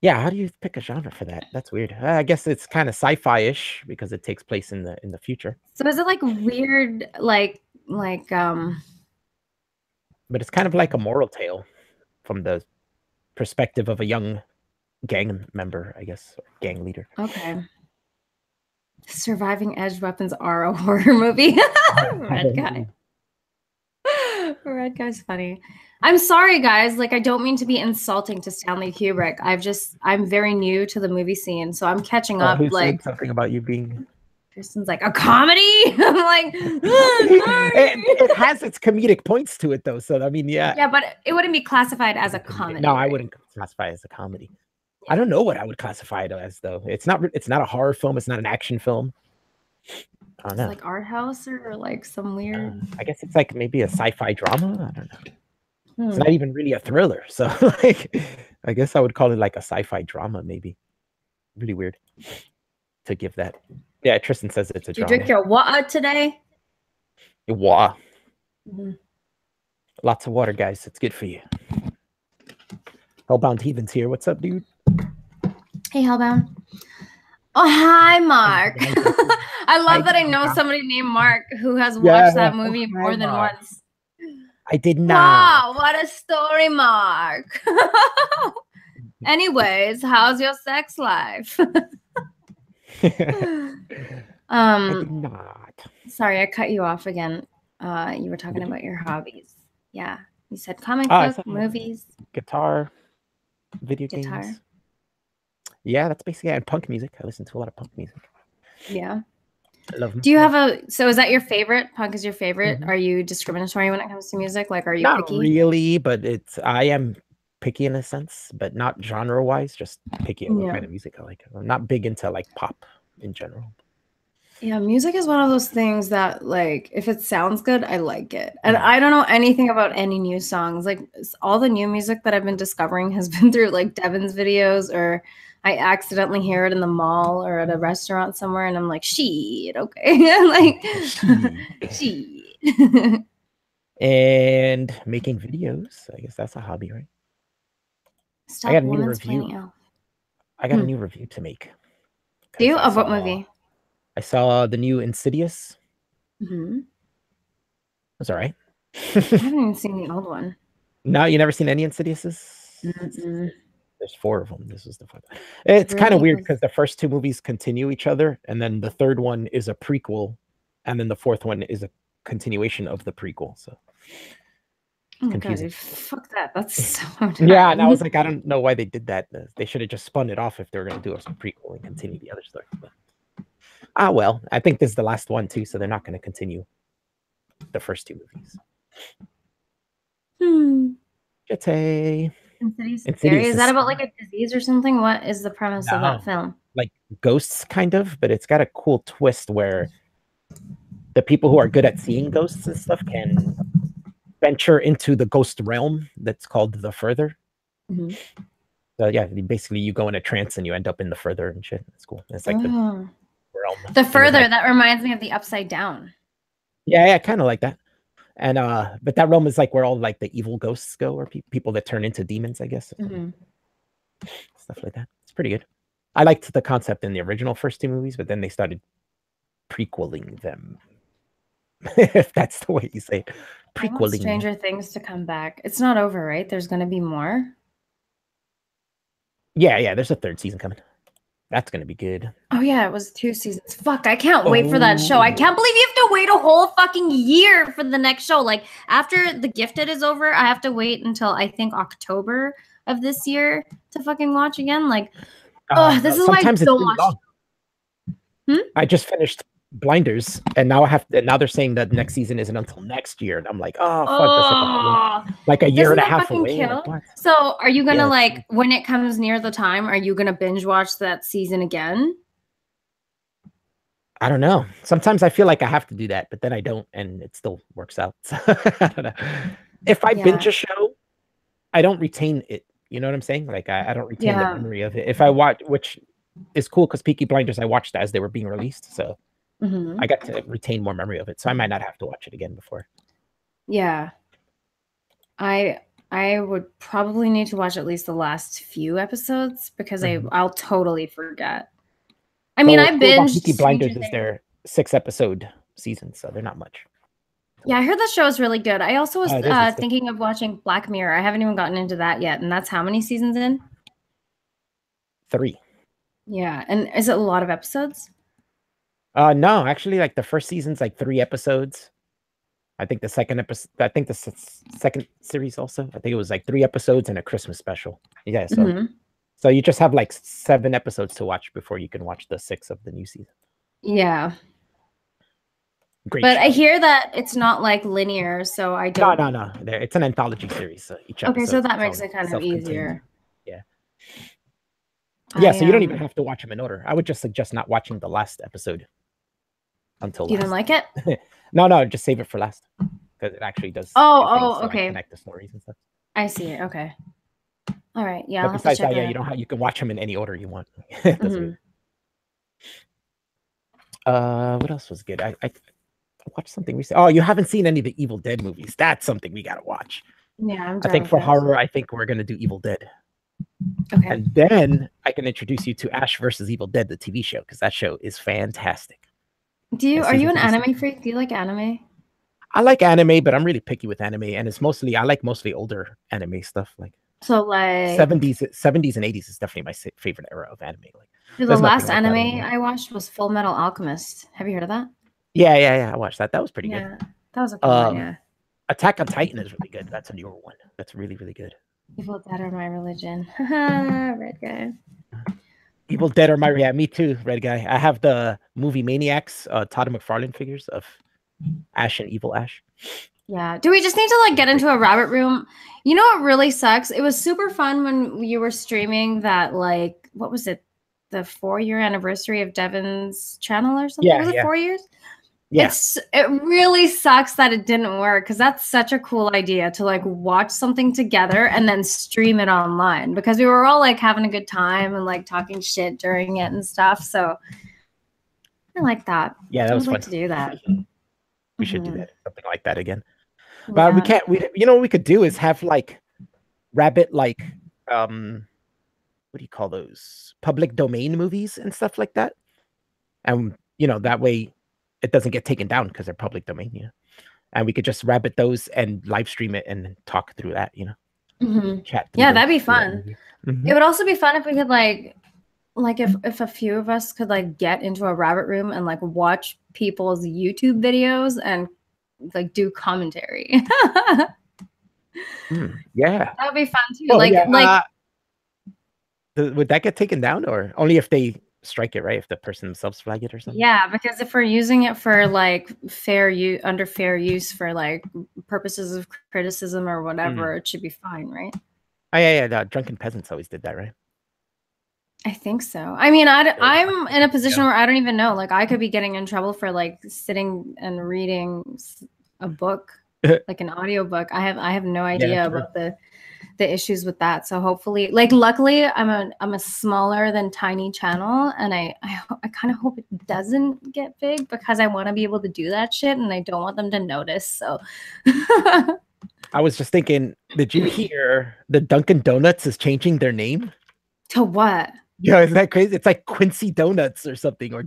Yeah, how do you pick a genre for that? That's weird. I guess it's kind of sci-fi-ish because it takes place in the future. So is it like weird, like But it's kind of like a moral tale from the perspective of a young gang member, I guess, or gang leader. Okay. Surviving Edge weapons are a horror movie. Red guy. Red guy's funny. I'm sorry, guys. Like, I don't mean to be insulting to Stanley Kubrick. I'm very new to the movie scene, so I'm catching up. Who like said something about you being? Kristen's like, a comedy? I'm like, it has its comedic points to it, though. So I mean, yeah. Yeah, but it wouldn't be classified as a comedy. No, I wouldn't classify it as a comedy. I don't know what I would classify it as, though. It's not a horror film. It's not an action film. I don't know. It's like art house or like some weird. I guess it's like maybe a sci-fi drama. I don't know. It's not even really a thriller. So like, I guess I would call it like a sci-fi drama, maybe. Really weird to give that. Yeah, Tristan says it's a drama. You drink your water today? Water. Lots of water, guys. It's good for you. Hellbound Heathen's here. What's up, dude? Hey, Hellbound. Oh, hi, Mark. I love that I know somebody named Mark who has watched that movie more than once. I did not. Wow, what a story, Mark. Anyways, how's your sex life? I did not. Sorry, I cut you off again. You were talking about your hobbies. Yeah. You said comic book, movies. Guitar, video games. Yeah, that's basically it. And punk music. I listen to a lot of punk music. Yeah. I love. Do you have so is that your favorite? Punk is your favorite? Are you discriminatory when it comes to music? Like, are you not picky? really, but I am picky in a sense, but not genre wise, just picky on what kind of music I like. I'm not big into like pop in general. Yeah, music is one of those things that, like, if it sounds good, I like it. And I don't know anything about any new songs. Like, all the new music that I've been discovering has been through like Devin's videos, or I accidentally hear it in the mall or at a restaurant somewhere, and I'm like, shit, okay. Like, shit. And making videos, I guess that's a hobby, right? Stop, I got a new review. I got a new review to make. Do you? Of what movie? I saw the new Insidious. It was all right. I haven't even seen the old one. No, you never seen any Insidiouses? There's 4 of them. This is the 4th. It's kind of weird because the first 2 movies continue each other, and then the 3rd one is a prequel, and then the 4th one is a continuation of the prequel. So oh my God, fuck that. That's so hard. Yeah, and I was like, I don't know why they did that. They should have just spun it off if they were going to do a prequel and continue the other story. But, well, I think this is the last one too, so they're not going to continue the first 2 movies. Insidious is that about like a disease or something? What is the premise of that film? Like ghosts, kind of, but it's got a cool twist where the people who are good at seeing ghosts and stuff can venture into the ghost realm that's called the Further. So yeah, basically you go in a trance and you end up in the Further and shit. It's cool. It's like the realm. The Further, that reminds me of the Upside Down. Yeah, kind of like that. And but that realm is like where all like the evil ghosts go, or people that turn into demons, I guess. Stuff like that. It's pretty good. I liked the concept in the original first 2 movies, but then they started prequeling them. If that's the way you say it. Prequeling. I want Stranger Things to come back. It's not over, right? There's going to be more. Yeah. There's a 3rd season coming. That's going to be good. Oh, yeah. It was 2 seasons. Fuck. I can't wait for that show. I can't believe you have to wait a whole fucking year for the next show. Like, after The Gifted is over, I have to wait until, I think, October of this year to fucking watch again. Like, this is why I don't watch. I just finished Blinders, and now now they're saying that next season isn't until next year, and I'm like, oh fuck, that's like a year and a half away. Like, so are you gonna like, when it comes near the time, are you gonna binge watch that season again? I don't know. Sometimes I feel like I have to do that, but then I don't, and it still works out. I don't know. If I binge a show, I don't retain it. You know what I'm saying? Like I don't retain the memory of it. If I watch, which is cool because Peaky Blinders, I watched as they were being released, so I got to retain more memory of it. So I might not have to watch it again before. Yeah. I would probably need to watch at least the last few episodes because I'll totally forget. I mean, I So cool about binged Peaky Stranger Blinders is Things. their 6-episode season, so they're not much. Yeah, I heard the show is really good. I also was It is. It's good. thinking of watching Black Mirror. I haven't even gotten into that yet, and that's how many seasons in? 3. Yeah, and is it a lot of episodes? No, actually, like the first season's like 3 episodes. I think the second episode, I think the second series also, I think it was like 3 episodes and a Christmas special. Yeah, so you just have like 7 episodes to watch before you can watch the 6 of the new season. Yeah. Great but show. I hear that it's not like linear, so I don't. No. It's an anthology series. So each episode. Okay, so that makes it kind of easier. Yeah. Yeah, so you don't even have to watch them in order. I would just suggest not watching the last episode until. You didn't like it? No, just save it for last because it actually does. Okay. Connect the stories and stuff. I see it. Okay. All right. Yeah. But besides that, you can watch them in any order you want. What else was good? I watched something recently. Oh, you haven't seen any of the Evil Dead movies? That's something we gotta watch. Yeah, I think for horror, I think we're gonna do Evil Dead. Okay. And then I can introduce you to Ash versus Evil Dead, the TV show, because that show is fantastic. Are you an anime freak? Do you like anime? I like anime, but I'm really picky with anime, and I like mostly older anime stuff. Like 70s and 80s is definitely my favorite era of anime. Like the last anime I watched was Full Metal Alchemist. Have you heard of that? Yeah. I watched that. That was pretty good. Yeah, that was a cool one. Yeah. Attack on Titan is really good. That's a newer one. That's really, really good. Evil Dead or My Religion. Red guy. Evil Dead or My me too, Red guy. I have the movie Maniacs, Todd McFarlane figures of Ash and Evil Ash. Yeah. Do we just need to like get into a rabbit room? You know what really sucks? It was super fun when you were streaming that, like, what was it? The 4-year anniversary of Devin's channel or something? Was it 4 years? Yeah. It really sucks that it didn't work because that's such a cool idea to like watch something together and then stream it online because we were all like having a good time and like talking shit during it and stuff. So I like that. Yeah, that was fun. Like to do that. We should do that, something like that again. But we can't. You know what we could do is have like rabbit like what do you call those, public domain movies and stuff like that, and that way it doesn't get taken down because they're public domain, and we could just rabbit those and live stream it and talk through that, chat. Yeah, that'd be fun. It would also be fun if we could like if a few of us could like get into a rabbit room and like watch people's YouTube videos and like do commentary. Yeah, that would be fun too. Would that get taken down, or only if they strike it, right? If the person themselves flag it or something? Yeah, because if we're using it for like fair use for like purposes of criticism or whatever, it should be fine, right? Oh yeah. The Drunken Peasants always did that, right? I think so. I mean, I'm in a position where I don't even know. Like, I could be getting in trouble for like sitting and reading a book, like an audiobook. I have no idea about the issues with that. So hopefully, like, luckily, I'm a smaller than tiny channel, and I kind of hope it doesn't get big because I want to be able to do that shit, and I don't want them to notice. So. I was just thinking, did you hear the Dunkin' Donuts is changing their name? To what? Yeah, isn't that crazy? It's like Quincy Donuts or something, or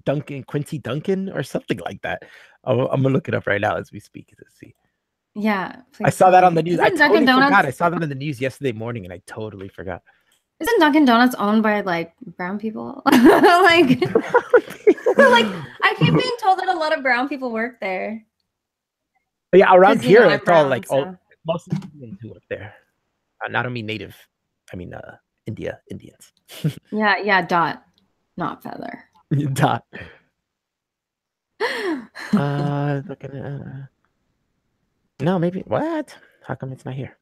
Quincy Dunkin or something like that. I'm gonna look it up right now as we speak. Let's see. Yeah, I saw that on the news. I totally forgot. I saw that in the news yesterday morning, and I totally forgot. Isn't Dunkin' Donuts owned by like brown people? like I keep being told that a lot of brown people work there. But yeah, around here, it's all like most of the Indians who work there. Not only native, I mean Indians. yeah, dot, not feather. Dot. Looking at. No, maybe what? How come it's not here?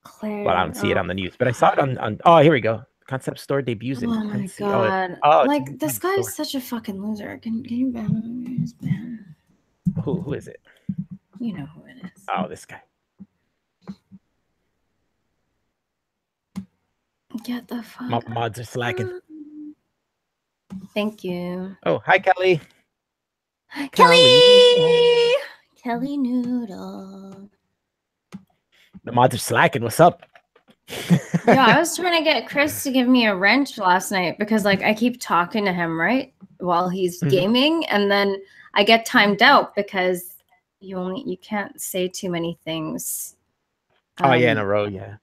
Claire. Well, I don't see it on the news, but I saw it on. Oh, here we go. Concept store debuts in. Oh my god! Like, this guy is such a fucking loser. Can you ban him? Who is it? You know who it is. Oh, this guy. Get the fuck. My mods are slacking. Thank you. Oh, hi, Kelly. Kelly. Kelly Noodle. The mods are slacking. What's up? Yeah, I was trying to get Chris to give me a wrench last night because like I keep talking to him right while he's gaming, and then I get timed out because you can't say too many things. Oh yeah, in a row, yeah.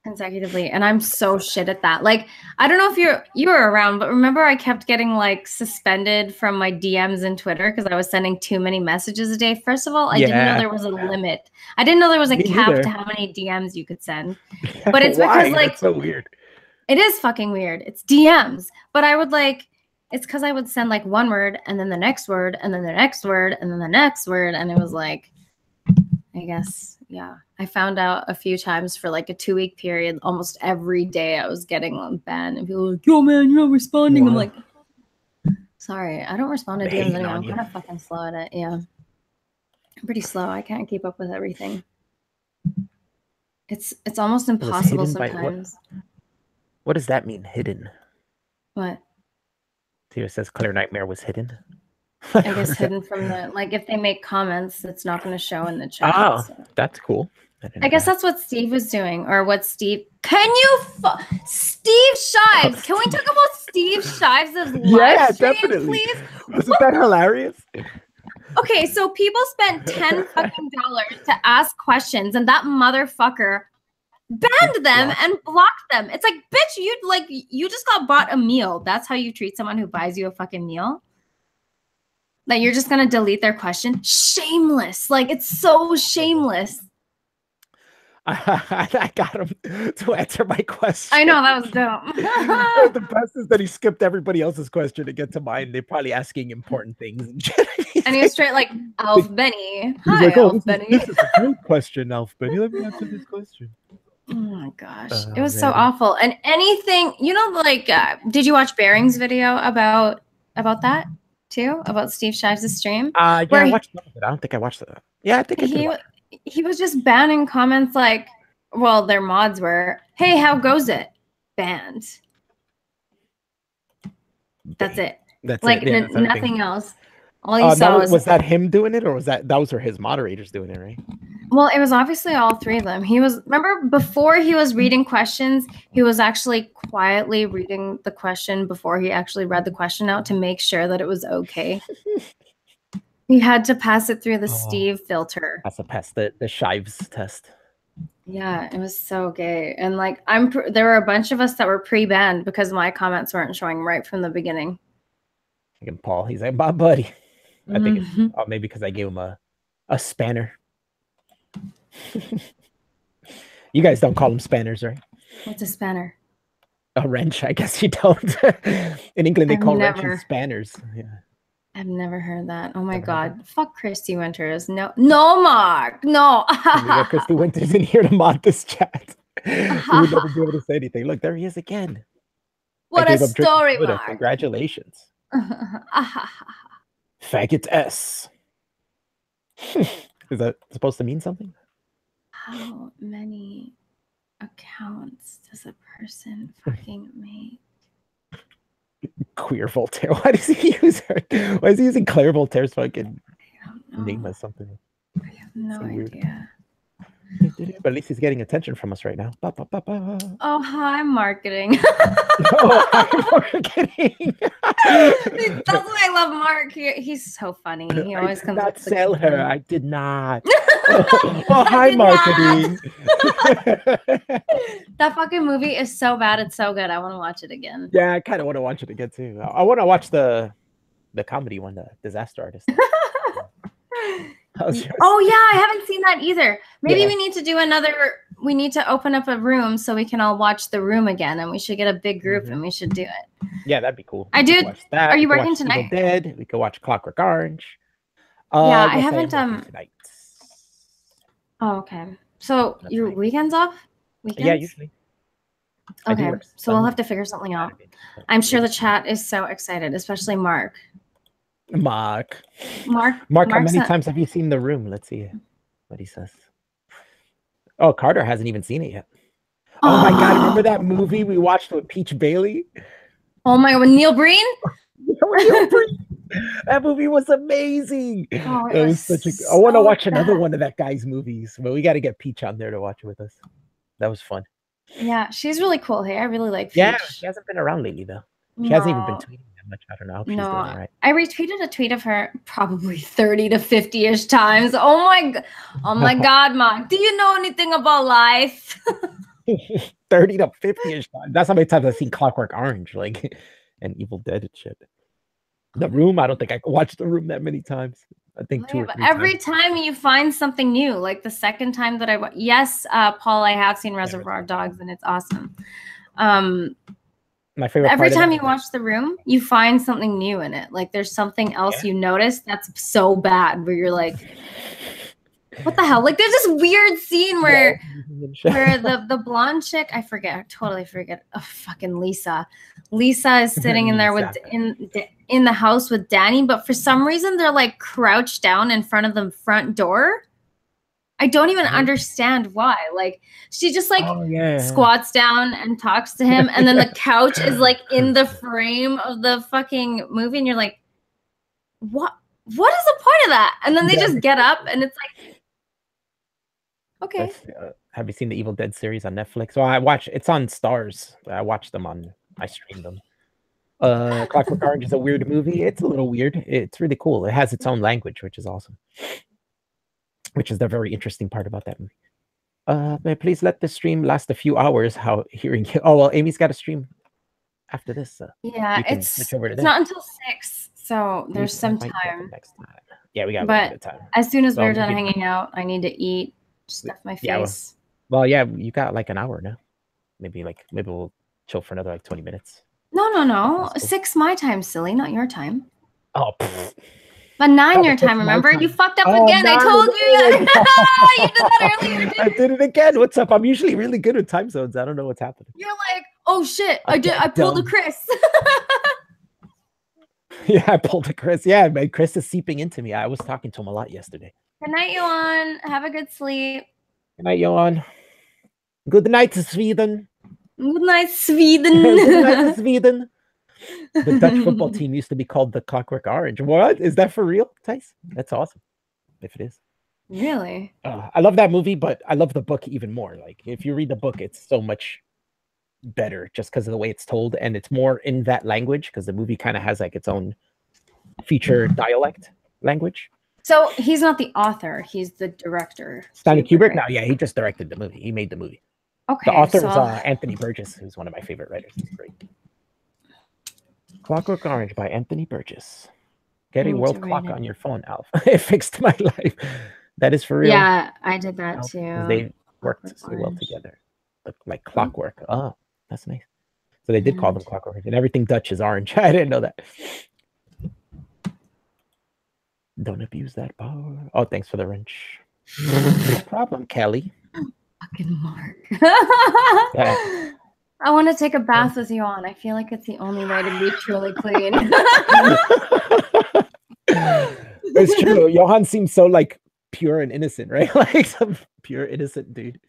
Consecutively, and I'm so shit at that. Like, I don't know if you were around, but remember I kept getting like suspended from my DMs in Twitter because I was sending too many messages a day. First of all, I didn't know there was a limit. I didn't know there was a cap to how many DMs you could send. But it's because like that's so weird. It is fucking weird. It's DMs, but I would like. It's because I would send like one word and then the next word and then the next word and then the next word, and it was like, I guess. Yeah, I found out a few times for like a 2-week period, almost every day I was getting banned, and people were like, yo, man, you're not responding. Wow. I'm like, sorry, I don't respond to DMs anymore. I'm kind of fucking slow at it. Yeah, I'm pretty slow. I can't keep up with everything. It's almost impossible sometimes. What does that mean, hidden? What? Here it says Clear Nightmare was hidden. I guess hidden from the, like, if they make comments, it's not going to show in the chat. Oh, so. That's cool. I guess that's what Steve was doing, or what Steve. Can you, Steve Shives? Can we talk about Steve Shives' live stream, definitely. Please? Wasn't that hilarious? Okay, so people spent $10 fucking to ask questions, and that motherfucker banned them and blocked them. It's like, bitch, you just got bought a meal. That's how you treat someone who buys you a fucking meal? That you're just gonna delete their question? Shameless. Like, it's so shameless. I got him to answer my question. I know, that was dumb. The best is that he skipped everybody else's question to get to mine. They're probably asking important things. And he was straight like, Alf Benny. Hi, like, Alf Benny. This is a great question, Alf Benny. Let me answer this question. Oh my gosh. It was so awful. And anything, like, did you watch Bearing's video about that? Too, about Steve Shives' stream? Yeah, I watched some of it. I don't think I watched that. Yeah, I think he was just banning comments like, well, their mods were, hey, how goes it? Banned. That's it. That's like it. Yeah, nothing else. All you saw was that him doing it, or was those were his moderators doing it, right? Well, it was obviously all three of them. Remember before he was reading questions, he was actually quietly reading the question before he actually read the question out to make sure that it was okay. He had to pass it through the Steve filter. That's a pass the Shives test. Yeah, it was so gay. And like, there were a bunch of us that were pre-banned because my comments weren't showing right from the beginning. And Paul, he's like, my buddy. I think it's maybe because I gave him a spanner. You guys don't call them spanners, right? What's a spanner? A wrench, I guess you don't. In England, they call wrenches spanners. Yeah. I've never heard that. Oh my God. Fuck Christy Winters. No, Mark. No. Christy Winters in here to mod this chat. We would never be able to say anything. Look, there he is again. What a story, Mark. Congratulations. Faggot S. Is that supposed to mean something? How many accounts does a person fucking make? Queer Voltaire. Why does he use her? Why is he using Claire Voltaire's fucking name as something? I have no idea. But at least he's getting attention from us right now. Oh, hi, marketing. Hi, marketing. That's why I love Mark. He's so funny. He always comes up. Sell her. I did not. Hi, marketing. That fucking movie is so bad. It's so good. I want to watch it again. Yeah, I kind of want to watch it again too. I want to watch the comedy one, the Disaster Artist. Oh yeah, I haven't seen that either. Maybe we need to do we need to open up a room so we can all watch The Room again, and we should get a big group and we should do it. Yeah, that'd be cool. I do. Are you working tonight? Dead. We could watch Clockwork Orange. Yeah, I haven't Oh, okay. So your weekends off? Weekends? Yeah, usually. Okay, so we'll have to figure something out. I'm sure the chat is so excited, especially Mark. Mark, how many times have you seen The Room? Let's see what he says. Oh, Carter hasn't even seen it yet. Oh my God, remember that movie we watched with Peach Bailey? Oh my God, with Neil Breen? Neil Breen. That movie was amazing. Oh, it It was was such a. I want to so watch another bad. one of that guy's movies, but we got to get Peach on there to watch it with us. That was fun. Yeah, she's really cool. Hey, I really like Yeah, Peach. she hasn't been around lately though. She hasn't even been No, tweeting that much. I don't know. I hope she's doing no. all right. I retweeted a tweet of her probably 30 to 50-ish times. Oh my God, Mom. Do you know anything about life? 30 to 50-ish times. That's how many times I've seen Clockwork Orange, like, and Evil Dead and shit. The Room, I don't think I could watch The Room that many times. I think Oh, two yeah, or but three every times. time you find something new, like the second time that yes, Paul, I have seen Reservoir Dogs and it's awesome. My favorite Every part of time that you watch The Room, you find something new in it. Like there's something else you notice that's so bad where you're like, what the hell? Like there's this weird scene where the blonde chick, I totally forget. Oh, fucking Lisa. Lisa is sitting in there in the house with Danny, but for some reason they're like crouched down in front of the front door. I don't even understand why. Like she just like squats down and talks to him, and then the couch is like in the frame of the fucking movie, and you're like, what is the point of that? And then they just get up and it's like, okay. Have you seen the Evil Dead series on Netflix? Well, it's on Stars. I streamed them. Clockwork Orange is a weird movie. It's a little weird. It's really cool. It has its own language, which is awesome. Which is the very interesting part about that movie. May I please let the stream last a few hours? How hearing you? Oh well, Amy's got a stream after this. Yeah, it's not until 6, so there's some time. Next time. Yeah, we got a little bit of time. As soon as we're done hanging out, I need to eat, stuff my face. Well, yeah, you got like an hour now. Maybe we'll chill for another like 20 minutes. No. 6 my time, silly, not your time. Oh. But 9 your time, remember? You fucked up again. I told you. You did that earlier. I did it again. What's up? I'm usually really good with time zones. I don't know what's happening. You're like, oh shit, I pulled a Chris. Yeah, I pulled a Chris. Yeah, man, Chris is seeping into me. I was talking to him a lot yesterday. Good night, Johan. Have a good sleep. Good night, Johan. Good night, Sweden. Good night, Sweden. Good night, Sweden. The Dutch football team used to be called the Clockwork Orange. What? Is that for real, Tice? That's awesome. If it is. Really? I love that movie, but I love the book even more. Like, if you read the book, it's so much better just because of the way it's told, and it's more in that language because the movie kind of has like its own feature dialect language. So he's not the author; he's the director. Stanley Kubrick? No, yeah, he just directed the movie. He made the movie. Okay. The author is Anthony Burgess, who's one of my favorite writers. He's great. Clockwork Orange by Anthony Burgess. Get a world clock on your phone, Alf. It fixed my life. That is for real. Yeah, I did that too. They worked so well together. Like clockwork. Oh, that's nice. So they did call them Clockwork, and everything Dutch is orange. I didn't know that. Don't abuse that power. Oh, thanks for the wrench. No problem, Kelly. Fucking Mark. I want to take a bath with you on. I feel like it's the only way to be truly clean. It's true. Johan seems so like pure and innocent, right? Like some pure innocent dude.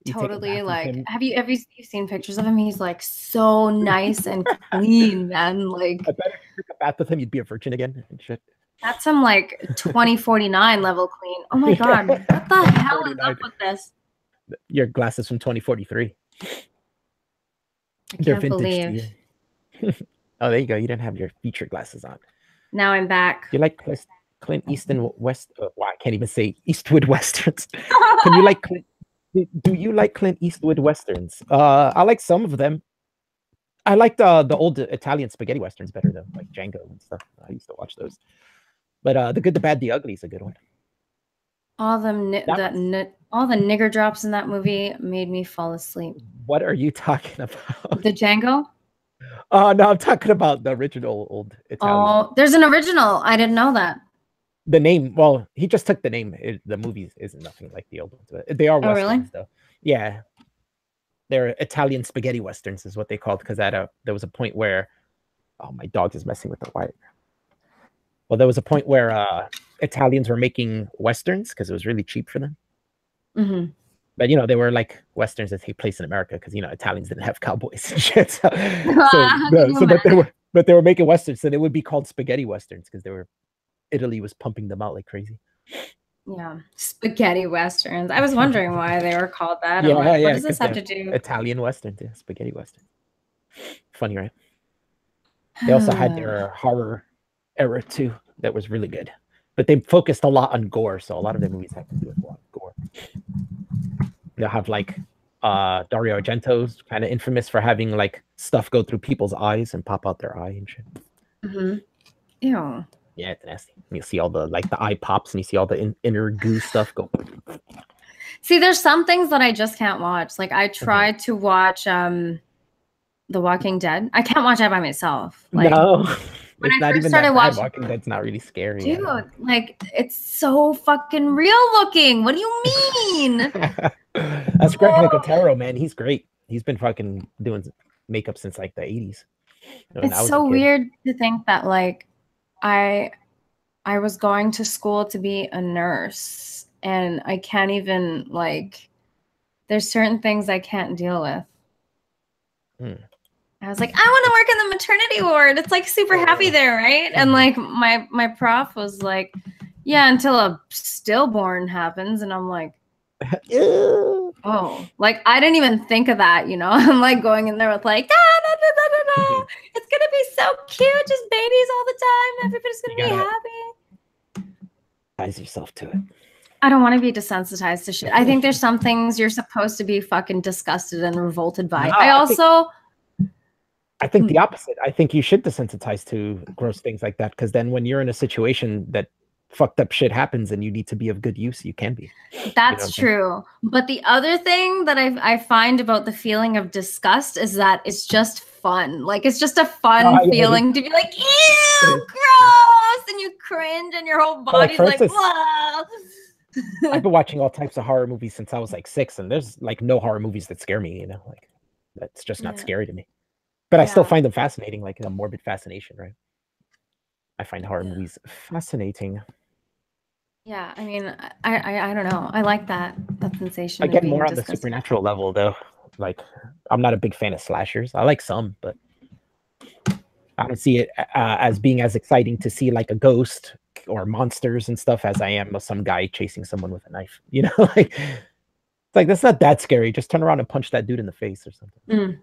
Totally. Like, have you seen pictures of him? He's like so nice and clean, man. Like, I bet if you took a bath with him, you'd be a virgin again and shit. That's some like 2049 level clean. Oh my god, what the hell is up with this? Your glasses from 2043. I can't believe. Oh, there you go. You didn't have your feature glasses on. Now I'm back. You like Clint Eastwood West? Wow, I can't even say Eastwood Westerns. Can you like Clint? Do you like Clint Eastwood Westerns? I like some of them. I like the old Italian spaghetti Westerns better though, like Django and stuff. I used to watch those. But The Good, the Bad, the Ugly is a good one. All the nigger drops in that movie made me fall asleep. What are you talking about? The Django? Oh, no, I'm talking about the original old Italian. Oh, there's an original. I didn't know that. The name, well, he just took the name. The movie isn't nothing like the old ones. But they are Westerns, really? though. Yeah. They're Italian spaghetti Westerns is what they called, because there was a point where, oh, my dog is messing with the wire. Well, there was a point where Italians were making Westerns because it was really cheap for them. Mm-hmm. But, they were like Westerns that take place in America because, Italians didn't have cowboys and shit. So But they were making westerns, so they would be called spaghetti westerns because Italy was pumping them out like crazy. Yeah, spaghetti westerns. I was wondering why they were called that. Yeah, Like, yeah. what does this have to do? Italian westerns, yeah, spaghetti western. Funny, right? They also had their horror era too. That was really good, but they focused a lot on gore. So a lot of their movies have to do with a lot of gore. They'll have like Dario Argento's kind of infamous for having like stuff go through people's eyes and pop out their eye and shit. Ew. Yeah, it's nasty. You see all the eye pops and you see all the inner goo stuff go. See, there's some things that I just can't watch. Like I tried to watch The Walking Dead. I can't watch that by myself. Like, no, when it's I not first even started that bad. watching, Walking Dead's not really scary. dude. Like it's so fucking real looking. What do you mean? That's Greg Nicotero, man. He's great. He's been fucking doing makeup since like the 80s. It's so weird to think that like I was going to school to be a nurse and I can't even like there's certain things I can't deal with. I was like, I want to work in the maternity ward. It's like super happy there, right? And like my prof was like, yeah, until a stillborn happens. And I'm like, oh, like I didn't even think of that, you know. I'm like going in there with like, it's gonna be so cute, just babies all the time. Everybody's gonna be happy. Ties yourself to it. I don't want to be desensitized to shit. I think there's some things you're supposed to be fucking disgusted and revolted by. No, I think the opposite. I think you should desensitize to gross things like that because then when you're in a situation that fucked up shit happens and you need to be of good use, you can be. That's true. But the other thing that I find about the feeling of disgust is that it's just fun. Like it's just a fun feeling to be like, ew, gross, and you cringe and your whole body's like, whoa. I've been watching all types of horror movies since I was like 6, and there's like no horror movies that scare me, you know, like that's just not scary to me. But I still find them fascinating, like a morbid fascination, right? I find horror movies fascinating. Yeah, I mean, I don't know. I like that sensation. I get more on the supernatural level, though. Like, I'm not a big fan of slashers. I like some, but I don't see it as being as exciting to see like a ghost or monsters and stuff as I am some guy chasing someone with a knife. You know, like it's like that's not that scary. Just turn around and punch that dude in the face or something.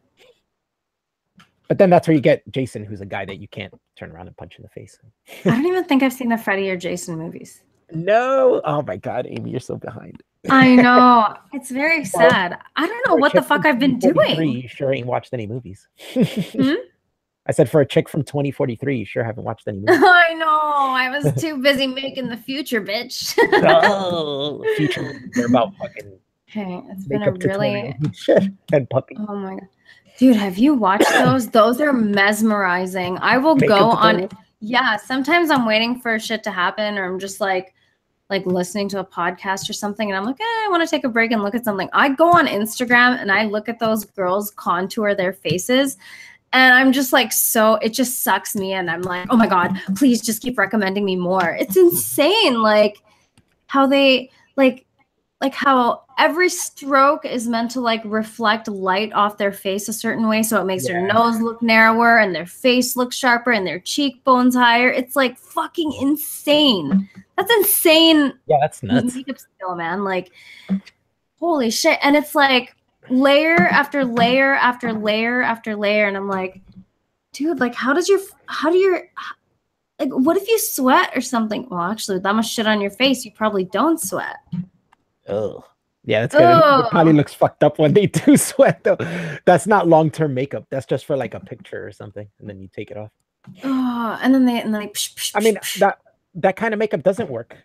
But then that's where you get Jason, who's a guy that you can't turn around and punch in the face. I don't even think I've seen the Freddy or Jason movies. No. Oh my God, Amy, you're so behind. I know. It's very sad. I don't know what the fuck I've been doing. You sure ain't watched any movies. I said for a chick from 2043, you sure haven't watched any movies. I know. I was too busy making the future, bitch. Future. They're about fucking. Hey, it's been a really and puppy. Oh my God. Dude, have you watched those? Those are mesmerizing. I will go on. Yeah, sometimes I'm waiting for shit to happen, or I'm just like listening to a podcast or something, and I'm like, I want to take a break and look at something. I go on Instagram and I look at those girls contour their faces, and I'm just like, so it just sucks me in. I'm like, oh my God, please just keep recommending me more. It's insane, like how they like how every stroke is meant to like reflect light off their face a certain way, so it makes their nose look narrower and their face look sharper and their cheekbones higher. It's like fucking insane. That's insane. Yeah, that's nuts. Makeup skill, man. Like, holy shit. And it's like layer after layer after layer after layer, and I'm like, dude, like how do your like what if you sweat or something? Well, actually, with that much shit on your face, you probably don't sweat. Oh, yeah, that's good. It probably looks fucked up when they do sweat, though. That's not long-term makeup. That's just for like a picture or something, and then you take it off. Oh, and then they I mean, that kind of makeup doesn't work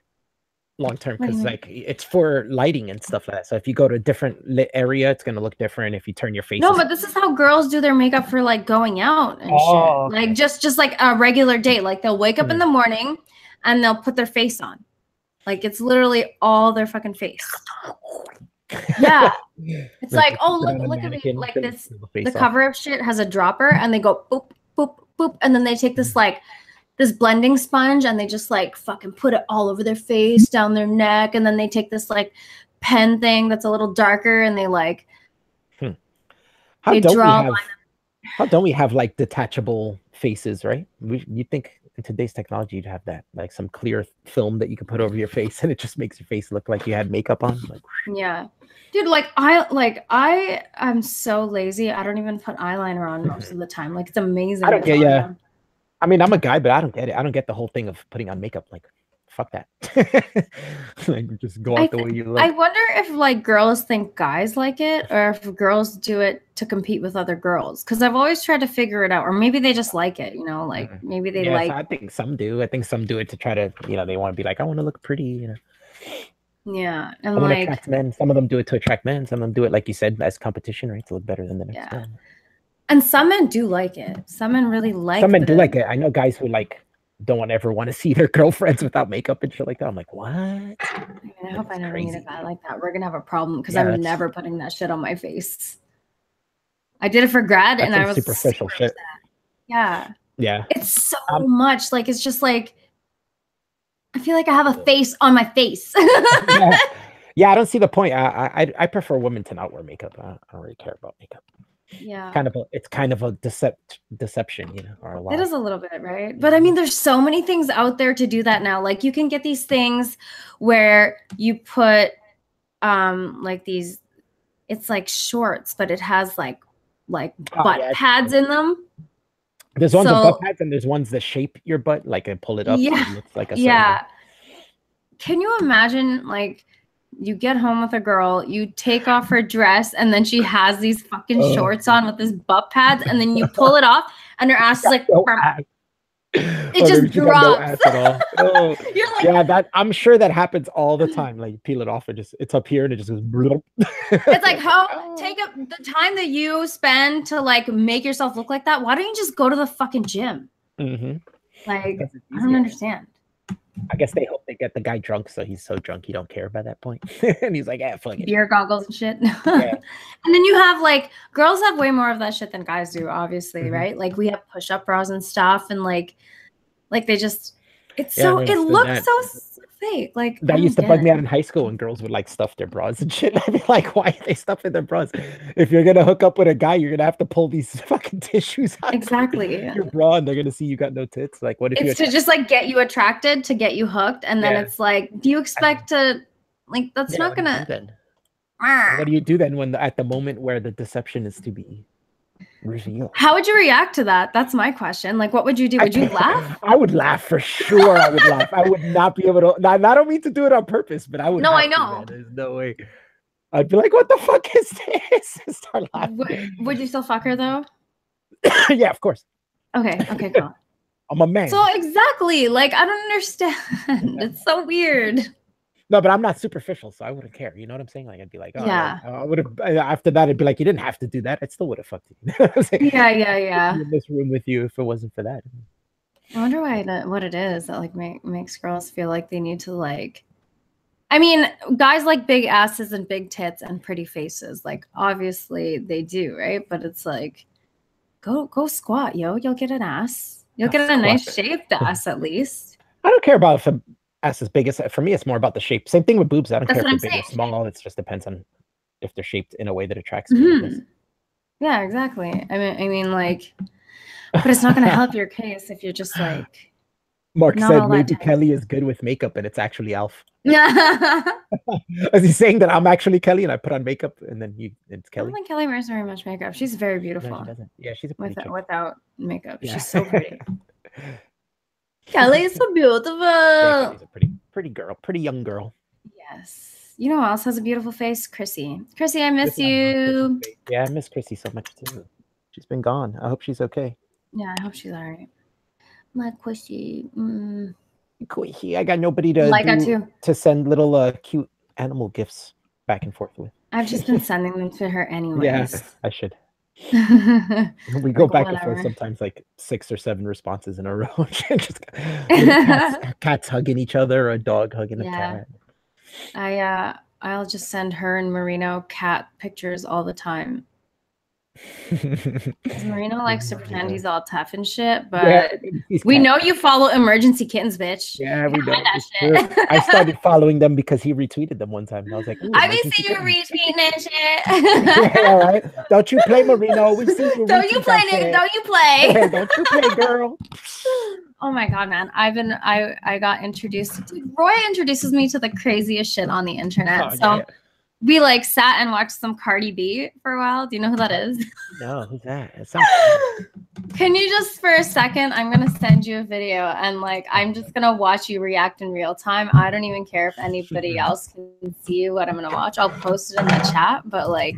long-term because like it's for lighting and stuff like that. So if you go to a different lit area, it's gonna look different. If you turn your face. No, but this is how girls do their makeup for like going out and shit. Like just like a regular day. Like they'll wake up in the morning and they'll put their face on. Like it's literally all their fucking face. Yeah. It's like, oh look at me. Like this the cover-up shit has a dropper and they go boop, boop, boop. And then they take this like this blending sponge and they just like fucking put it all over their face, down their neck, and then they take this like pen thing that's a little darker and they like they draw How don't we have like detachable faces, right? You'd think in today's technology you'd have that, like some clear film that you can put over your face and it just makes your face look like you had makeup on. Like, yeah. Dude, I'm so lazy. I don't even put eyeliner on most of the time. Like, it's amazing. I don't get, yeah. I mean, I'm a guy, but I don't get it. I don't get the whole thing of putting on makeup. Like, fuck that. Like, just go out the way you look. I wonder if like girls think guys like it, or if girls do it to compete with other girls. Because I've always tried to figure it out, or maybe they just like it. You know, like maybe they like. So I think some do. I think some do it to try to, they want to be like, I want to look pretty. Yeah, and I want to attract men. Some of them do it to attract men. Some of them do it, like you said, as competition, right, to look better than the next guy. And some men do like it. Some men really like it. Some men do like it. I know guys who like don't ever want to see their girlfriends without makeup and shit like that. I'm like, what? I hope I never meet a guy like that. We're gonna have a problem because I'm never putting that shit on my face. I did it for grad and I was superficial shit. Yeah. Yeah. It's so much. Like, it's just like I feel like I have a face on my face. Yeah, I don't see the point. I prefer women to not wear makeup. I don't really care about makeup. Yeah, it's kind of a deception, or a lie. It is a little bit, right? But I mean, there's so many things out there to do that now. Like, you can get these things where you put like these, it's like shorts, but it has like butt pads in them. There's ones with butt pads and there's ones that shape your butt, like and pull it up. Yeah, so it looks like a certain... Can you imagine, like, you get home with a girl, you take off her dress, and then she has these fucking shorts on with this butt pads, and then you pull it off, and her ass is like, it just drops. No ass at all. You're like, yeah, that I'm sure that happens all the time. Like, you peel it off, and it's up here, and it just goes. It's like, take up the time that you spend to like make yourself look like that. Why don't you just go to the fucking gym? Like, I don't understand. I guess they hope they get the guy drunk, so he's so drunk he don't care by that point. And he's like, yeah, fuck it. Beer goggles and shit. And then you have like, girls have way more of that shit than guys do, obviously, right? Like, we have push-up bras and stuff, and like they just, it looks so fake. Like, that used to bug me out in high school when girls would like stuff their bras and shit. I'd be like, why are they stuffing their bras? If you're gonna hook up with a guy, you're gonna have to pull these fucking tissues out. Exactly. Your bra, and they're gonna see you got no tits. Like, what if it's to just like get you attracted, to get you hooked, and then it's like, do you expect to like, that's not gonna. What do you do then when at the moment where the deception is to be revealed? How would you react to that? That's my question. Like, what would you do? Would you laugh? I would laugh for sure. I would laugh. I would not be able to. I don't mean to do it on purpose, but I would. No, I know. There's no way. I'd be like, "What the fuck is this?" And start laughing. Would you still fuck her though? Yeah, of course. Okay, cool. I'm a man. So exactly, like, I don't understand. It's so weird. No, but I'm not superficial, so I wouldn't care. You know what I'm saying? Like, I'd be like, oh, yeah. I would have. After that, I'd be like, you didn't have to do that. I still would have fucked you. Yeah. In this room with you if it wasn't for that. I wonder what it is that like makes girls feel like they need to like. I mean, guys like big asses and big tits and pretty faces. Like, obviously they do, right? But it's like, go squat, yo. You'll get an ass. You'll get a nice shaped ass at least. I don't care about if ass is big. For me, it's more about the shape. Same thing with boobs. I don't care if they're big or small. It just depends on if they're shaped in a way that attracts me. Yeah, exactly. I mean, like, but it's not going to help your case if you're just like. Mark said maybe Kelly is good with makeup, and it's actually Alf. Is he saying that I'm actually Kelly and I put on makeup and then it's Kelly? I don't think Kelly wears very much makeup. She's very beautiful. No, she doesn't. Yeah, she's a pretty chick. Without makeup. Yeah. She's so pretty. Kelly is so beautiful. Yeah, Kelly's a pretty girl, pretty young girl. Yes. You know who else has a beautiful face? Chrissy. Chrissy, I miss you. Yeah, I miss Chrissy so much too. She's been gone. I hope she's okay. Yeah, I hope she's all right. My Chrissy. Chrissy. I got nobody to send little cute animal gifts back and forth with. I've just been sending them to her anyways. Yeah, I should. We go back and forth sometimes, like 6 or 7 responses in a row. Just cats hugging each other, or a dog hugging a cat. I'll just send her and Marino cat pictures all the time. Marino likes to pretend he's all tough and shit, but Yeah, we know you follow Emergency Kittens, bitch. Yeah, we know. That shit. I started following them because he retweeted them one time. And I was like, I be seeing you retweeting and shit. Yeah, all right. Don't you play, Marino? We see you. Don't you play, nigga. Don't you play. Don't you play, girl. Oh my god, man. I got introduced. Roy introduces me to the craziest shit on the internet. We like sat and watched some Cardi B for a while. Do you know who that is? No, who's that? It sounds Can you just for a second, I'm gonna send you a video and like I'm just gonna watch you react in real time. I don't even care if anybody else can see what I'm gonna watch. I'll post it in the chat, but like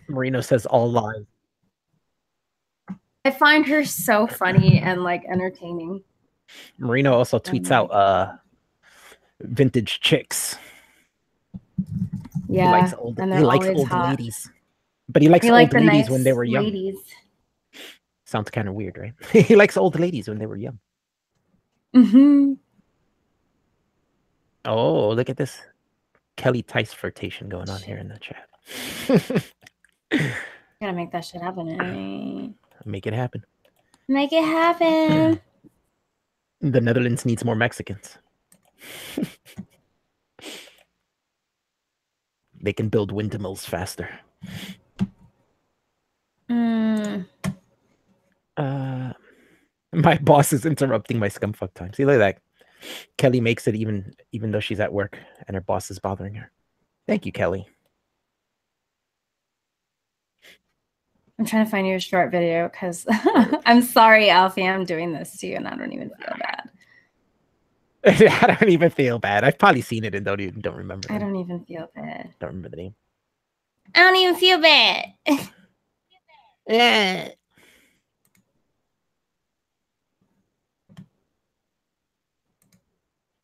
Marino says all lies. I find her so funny and like entertaining. Marino also tweets out vintage chicks. Yeah, he likes old ladies. But he likes old ladies when they were young. Ladies. Sounds kind of weird, right? He likes old ladies when they were young. Mm-hmm. Oh, look at this Kelly Tice flirtation going on here in the chat. Gotta make that shit happen. Make it happen. Make it happen. The Netherlands needs more Mexicans. They can build windmills faster. My boss is interrupting my scumfuck time. See, look at that. Kelly makes it even though she's at work and her boss is bothering her. Thank you, Kelly. I'm trying to find you a short video because I'm sorry, Alfie, I'm doing this to you and I don't even feel bad. I don't even feel bad. I've probably seen it and don't remember. I don't even feel bad. Don't remember the name. I don't even feel bad. Yeah.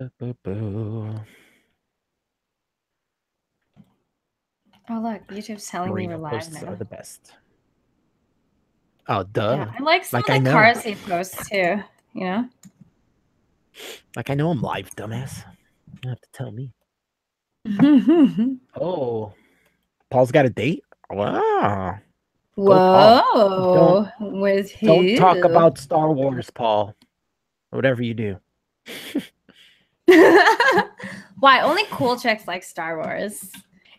Oh look, YouTube's telling me we're live now. Are the best. Oh, duh. Yeah, I like some of the cars he posts too, you know? Like I know I'm live, dumbass. You don't have to tell me. Oh. Paul's got a date? Wow. Whoa. With who? Don't talk about Star Wars, Paul. Whatever you do. Why? Only cool chicks like Star Wars.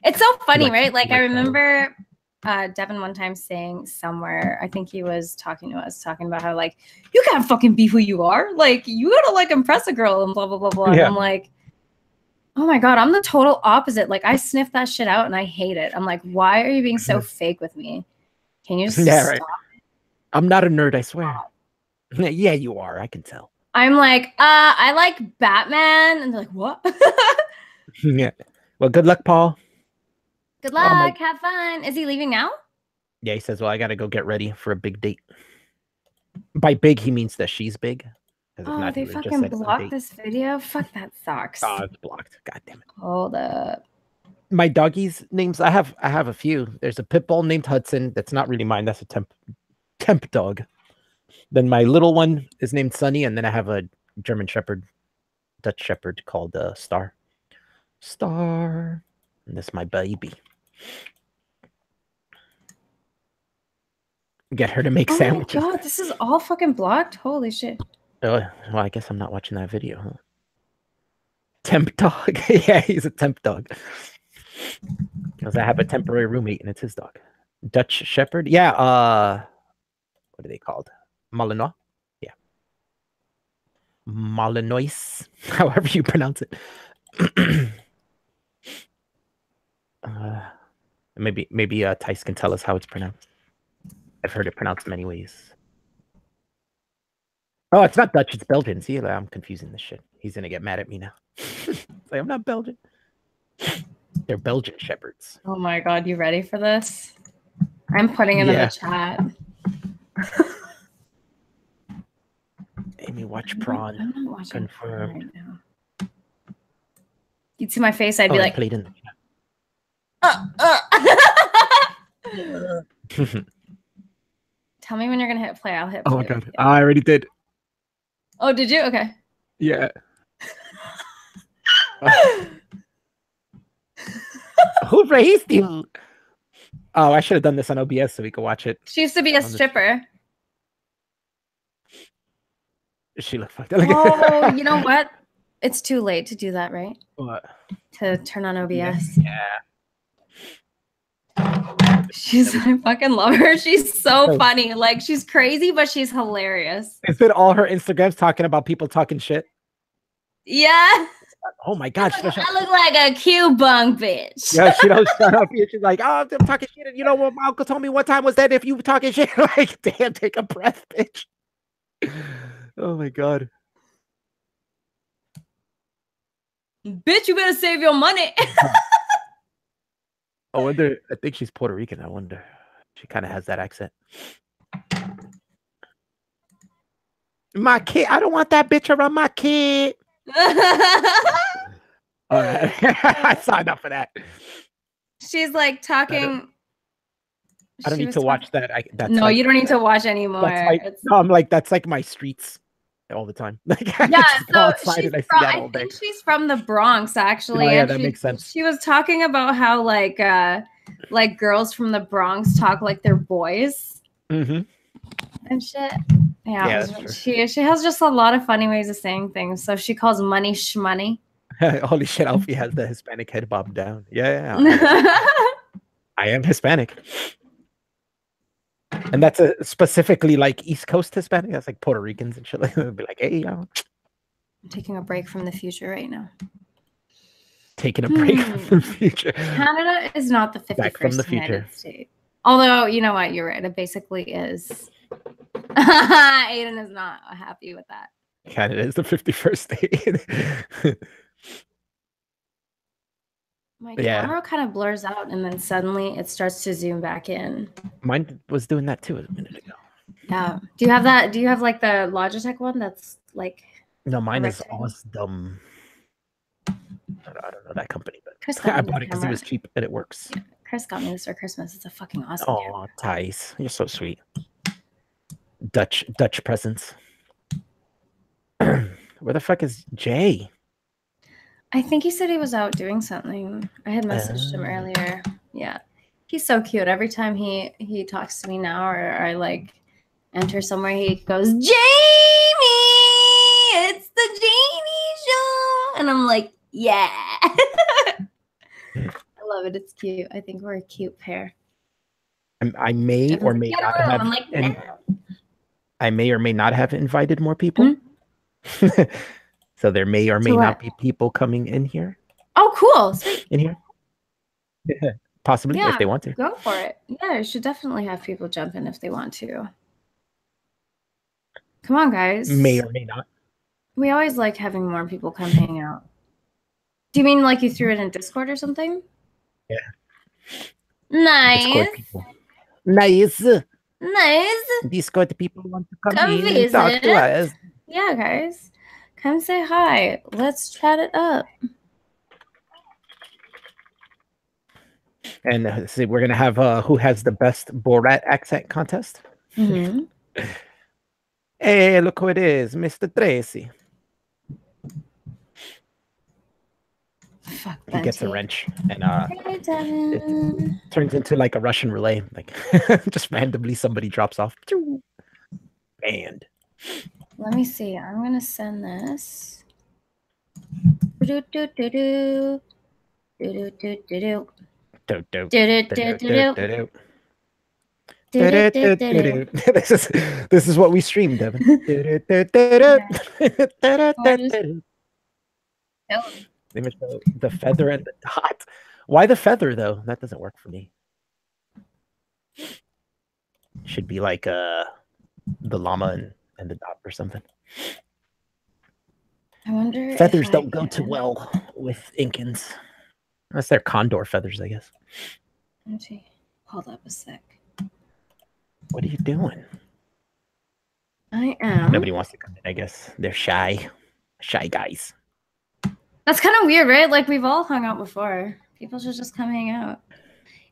It's so funny, right? Like I remember Devin one time saying somewhere, I think he was talking to us, talking about how like, you can't fucking be who you are. Like you gotta like impress a girl and blah, blah, blah, blah. Yeah. And I'm like, oh my God, I'm the total opposite. Like I sniff that shit out and I hate it. I'm like, why are you being so fake with me? Can you just stop? Right. I'm not a nerd, I swear. Yeah, you are. I can tell. I'm like, I like Batman. And they're like, what? Yeah. Well, good luck, Paul. Good luck. Have fun. Is he leaving now? Yeah, he says, well, I got to go get ready for a big date. By big, he means that she's big. Oh, they fucking blocked this video? Fuck, that sucks. Oh, it's blocked. God damn it. Hold up. My doggies' names, I have a few. There's a pit bull named Hudson. That's not really mine. That's a temp dog. Then my little one is named Sunny. And then I have a German Shepherd, Dutch Shepherd called Star. Star. And this is my baby. Get her to make sandwiches. Oh my God, this is all fucking blocked? Holy shit. Oh, well, I guess I'm not watching that video, huh? Temp dog. Yeah, he's a temp dog. Because I have a temporary roommate and it's his dog. Dutch Shepherd. Yeah, what are they called? Malinois? Yeah. Malinois, however you pronounce it. Maybe Tice can tell us how it's pronounced. I've heard it pronounced many ways. Oh, it's not Dutch, it's Belgian. See, I'm confusing this shit. He's gonna get mad at me now. Like, I'm not Belgian. They're Belgian shepherds. Oh my God, you ready for this? I'm putting it in the chat. Aimee, watch Prawn. I'm not watching Prawn right now. You'd see my face, I'd be like, played in. Tell me when you're gonna hit play. I'll hit play. Oh my God. I already did. Oh, did you? Okay. Yeah. Who raised you? Oh, I should have done this on OBS so we could watch it. She used to be a stripper. She looked fucked up. Oh, you know what? It's too late to do that, right? What? To turn on OBS. Yeah. I fucking love her. She's so funny. Like, she's crazy, but she's hilarious. Is it all her Instagrams talking about people talking shit? Yeah. Oh my god. I look like a cute bunk bitch. Yeah, she don't shut up. She's like, oh, I'm talking shit. And you know what my uncle told me one time was that if you talking shit, like, damn, take a breath, bitch. Oh my god. Bitch, you better save your money. I wonder, I think she's Puerto Rican. I wonder. She kind of has that accent. My kid, I don't want that bitch around my kid. All right. I signed up for that. She's like talking. I don't need to watch that. No, you don't need to watch anymore. No, I'm like, that's like my streets all the time. Like, yeah, so I think she's from the Bronx, actually. Oh, yeah, that makes sense. She was talking about how like girls from the Bronx talk like they're boys and shit. Yeah, she has just a lot of funny ways of saying things. So she calls money shmoney. Holy shit, Alfie has the Hispanic head bob down. Yeah. I am Hispanic. And that's specifically like East Coast Hispanic. That's like Puerto Ricans and shit. Like, they'll be like, hey, yo. I'm taking a break from the future right now. Taking a break from the future. Canada is not the 51st Back from the future. United States. Although, you know what? You're right. It basically is. Aiden is not happy with that. Canada is the 51st state. My camera kind of blurs out and then suddenly it starts to zoom back in. Mine was doing that too a minute ago. Yeah. Do you have that? Do you have like the Logitech one that's like... No, mine is awesome. I don't know that company, but I bought it because it was cheap and it works. Yeah. Chris got me this for Christmas. It's a fucking awesome camera. Thais. You're so sweet. Dutch presents. Where the fuck is Jay? I think he said he was out doing something. I had messaged him earlier. Yeah. He's so cute. Every time he talks to me now or I like enter somewhere, he goes, Jamie! It's the Jamie show! And I'm like, yeah. I love it. It's cute. I think we're a cute pair. I may or may not have. I'm like, no. I may or may not have invited more people. So there may or may not be people coming in here. Oh, cool. Sweet. In here. Possibly, if they want to. Go for it. Yeah, you should definitely have people jump in if they want to. Come on, guys. May or may not. We always like having more people come hang out. Do you mean like you threw it in Discord or something? Yeah. Nice. Discord people. Nice. Nice. Discord people want to come in and talk to us. Yeah, guys. Come say hi. Let's chat it up. And see, we're gonna have who has the best Borat accent contest. Hey, look who it is, Mr. Tracy. Fuck, he gets a wrench and it turns into like a Russian relay. Like just randomly somebody drops off. Banned. Let me see. I'm gonna send this. This is what we streamed, Devin. The feather and the dot. Why the feather though? That doesn't work for me. Should be like the llama and the dot or something. I wonder. Feathers don't go too well with Incans. Unless they're condor feathers, I guess. Let me hold up a sec. What are you doing? I am. Nobody wants to come in, I guess. They're shy. Shy guys. That's kind of weird, right? Like, we've all hung out before. People should just come hang out.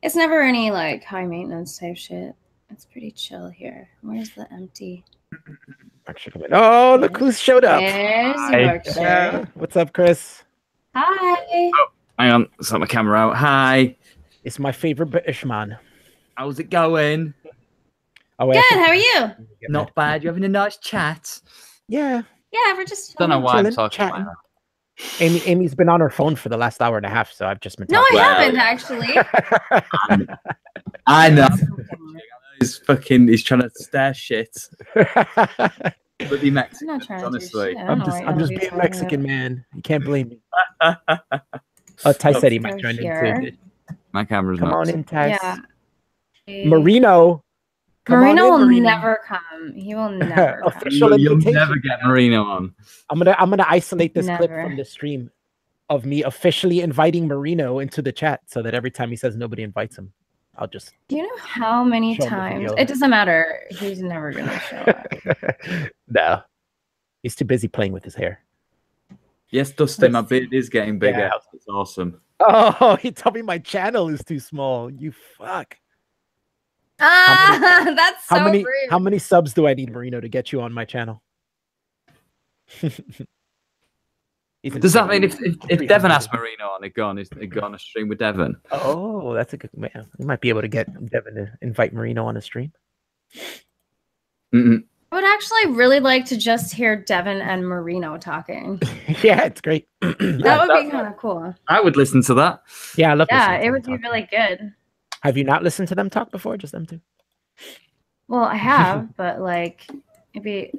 It's never any, like, high maintenance type shit. It's pretty chill here. Where's the empty? Oh, look who showed up. Hi. What's up, Chris? Hi. Oh, hang on. Set my camera out. Hi. It's my favorite British man. How's it going? Oh, Good. How are you? Not bad. You having a nice chat? Yeah. Yeah, we're just. Don't know why chilling, I'm talking chatting. like Amy's been on her phone for the last hour and a half, so I've just been No, talking. I haven't actually. that. I know. He's trying to stare shit. But the Mexican, I'm not trying honestly. to do shit. I'm just being Mexican, man. You can't blame me. Oh, Ty said he might join in too. My camera's Come nuts. on in, Ty. Yeah. Marino. Marino will Marino. never come. He will never come. Official You'll invitation. never get Marino on. I'm gonna isolate this clip Never. from the stream of me officially inviting Marino into the chat so that every time he says nobody invites him, I'll just. Do you know how many show him the times? video. It doesn't matter. He's never gonna show up. No, he's too busy playing with his hair. Yes, Dustin, my beard is getting bigger. Yeah. It's awesome. Oh, he told me my channel is too small. You fuck. That's so rude. How many subs do I need, Marino, to get you on my channel? Does that mean if Devon asked Marino on, he'd go on a stream with Devon? Oh, that's a good man. We might be able to get Devon to invite Marino on a stream. Mm-mm. I would actually really like to just hear Devon and Marino talking. Yeah, it's great. That would be kind of cool. I would listen to that. Yeah, I love. Yeah, it would be really good. Have you not listened to them talk before? Just them two? Well, I have, but like, maybe.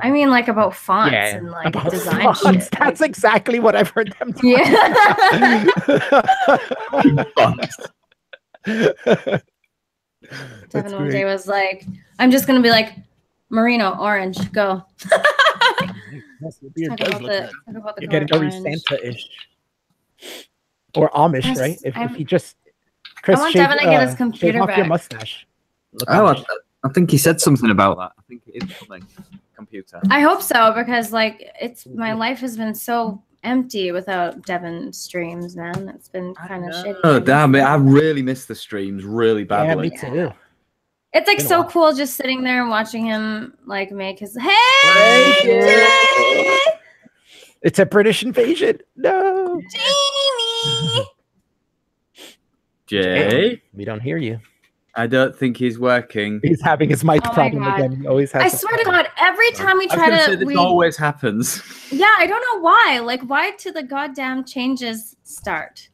I mean, like about fonts and like about design fonts. shit. That's like, exactly what I've heard them talk. Yeah. Devin one day was like, "I'm just gonna be like, Merino orange, go." Yes, your beard Talk does about look the, good. talk about the You're getting color very orange. Santa-ish. Or Amish, Yes, right? If I'm- you just Chris, I want shave, Devin to get his shave computer off your back. mustache. Look Oh, Amish. I think he said something about that. I think it is coming. Computer. I hope so, because like my life has been so empty without Devin streams, man. It's been kind of shitty. Oh damn it! I really miss the streams really Yeah, badly. me too. It's like Been a so while. cool just sitting there and watching him like make his hey It's a British invasion. No. Jamie. Jay, We don't hear you. I don't think he's working. He's having his mic Oh my problem God. again. He always has. I swear to God, every time we I was try gonna to, say this always happens. yeah, I don't know why. Like, why do the goddamn changes start?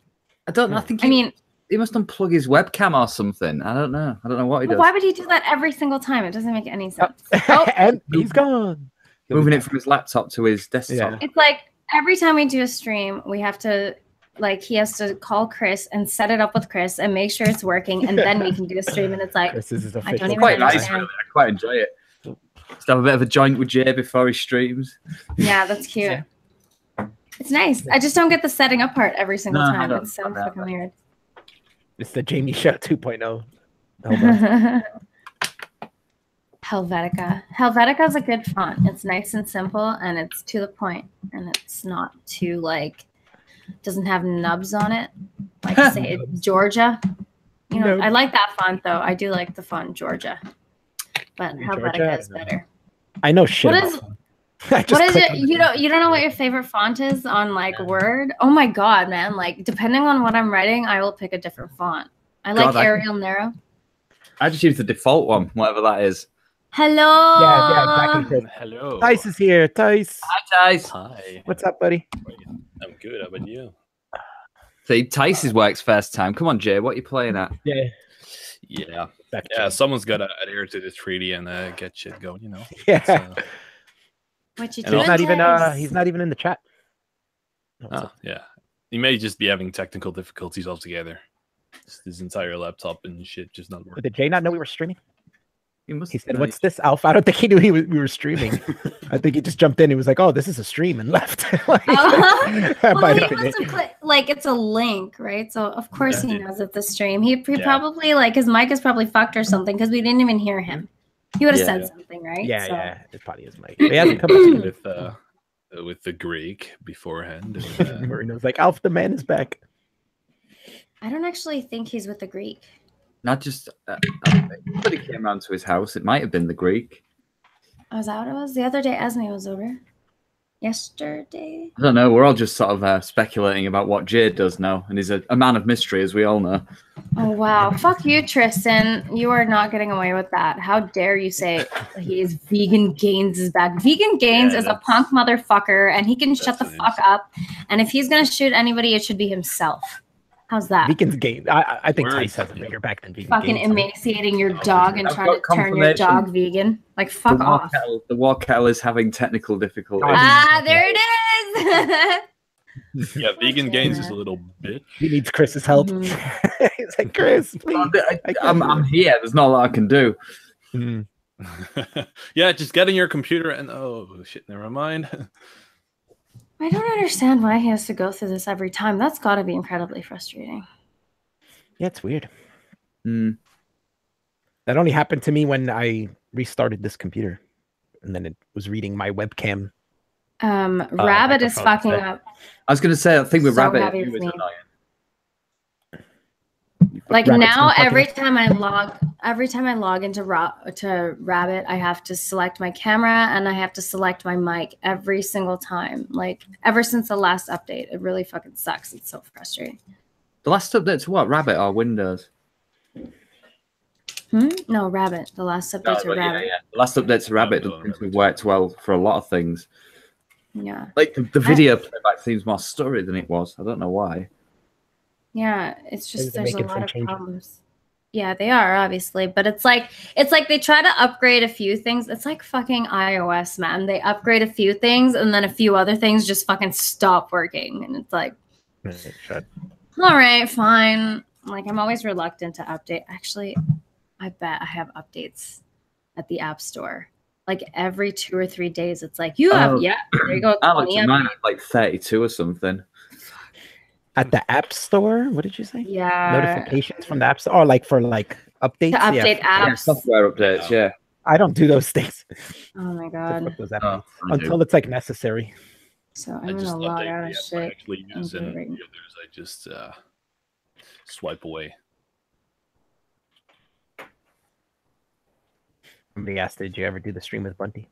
I don't know. I think I mean, he must unplug his webcam or something. I don't know. I don't know what he does. why would he do that every single time? It doesn't make any sense. Oh, And he's gone. Moving it from his laptop to his desktop. Yeah. it's like every time we do a stream, we have to, like, he has to call Chris and set it up with Chris and make sure it's working, and then we can do a stream. And it's like, This is I don't official. even Quite nice, understand. really. I quite enjoy it. Just have a bit of a joint with Jay before he streams. Yeah, that's cute. Yeah. It's nice. I just don't get the setting up part every single No, I time. don't It's so understand fucking weird. It's the Jamie Show 2.0. Hold on. Helvetica is a good font. It's nice and simple, and it's to the point, and it's not too like doesn't have nubs on it. Like say Georgia. You know, Nubs. I like that font though. I do like the font Georgia, but Helvetica Georgia? is better. I know shit. What about is- font. I just What is click it? on the You don't know what your favorite font is on like Word? Oh my God, man! Like depending on what I'm writing, I will pick a different font. I like God, I- Arial Narrow. I just use the default one, whatever that is. Hello. Yeah, exactly. Hello. Tice is here. Tice. Hi, Tice. Hi. What's up, buddy? I'm good. How about you? See, Tice's works first time. Come on, Jay. What are you playing at? Yeah. Yeah. Back Yeah. Someone's got to adhere to the treaty and get shit going. You know. Yeah. What you And doing? He's not even Tice? he's not even in the chat. Oh, what's Oh, up? yeah. He may just be having technical difficulties altogether. Just his entire laptop and shit just not working. Did Jay not know we were streaming? He He said, "What's this, Alf?" I don't think he knew we were streaming. I think he just jumped in. He was like, "Oh, this is a stream," and left. Like, Well, might he have been must it. have like it's a link, right? So of course he Yeah. knows it's the stream. He Yeah. probably like his mic is probably fucked or something because we didn't even hear him. He would have Yeah. said Yeah. something, right? Yeah, So- yeah. It probably is Mike. He hasn't come up with the Greek beforehand. to me. Marino's like, "Alf, the man is back." I don't actually think he's with the Greek. Not just. Somebody came round to his house. It might have been the Greek. Oh, is that what it was? The other day Esme was over. Yesterday. I don't know. We're all just sort of speculating about what Jade does now, and he's a man of mystery, as we all know. Oh wow! Fuck you, Tristan. You are not getting away with that. How dare you say he is Vegan Gains is back? Vegan Gains is a punk motherfucker, and he can shut the fuck up. And if he's gonna shoot anybody, it should be himself. How's that? Vegan's Gains. I think Tice has a bigger back than Vegan fucking Gains. emaciating your dog and trying to turn your dog vegan. Like, fuck off. The war kettle is having technical difficulties. Ah, there it is. Yeah, Vegan Gains is a little bitch. He needs Chris's help. He's like, Chris, please. I'm here. There's not a lot I can do. Yeah, just get in your computer and oh shit, never mind. I don't understand why he has to go through this every time. That's got to be incredibly frustrating. Yeah, it's weird. That only happened to me when I restarted this computer, and then it was reading my webcam. Rabbit is fucking up. I was going to say, I think with Rabbit, it was annoying. Like now, every time I log into Rabbit, I have to select my camera and I have to select my mic every single time. Like ever since the last update, it really fucking sucks. It's so frustrating. The last update to what? Rabbit or Windows? No, Rabbit. The last update to Rabbit. Yeah. The last update to Rabbit doesn't seem to have worked well for a lot of things. Yeah. Like the video playback seems more story than it was. I don't know why. Yeah, it's just there's a lot of problems. Yeah, they are obviously, but it's like they try to upgrade a few things. It's like fucking iOS, man. They upgrade a few things and then a few other things just fucking stop working, and it's like, all right, fine. Like I'm always reluctant to update. Actually, I bet I have updates at the App Store. Like every 2 or 3 days, it's like you have there you go. Alex, mine at like 32 or something. At the App Store? What did you say? Yeah. Notifications from the App Store? Or like for like updates? To update apps. Yeah, software updates, yeah. I don't do those things. Oh my god. Until it's like necessary. So I'm gonna log out of shit. I actually use and the others I just swipe away. Somebody asked, did you ever do the stream with Bunty?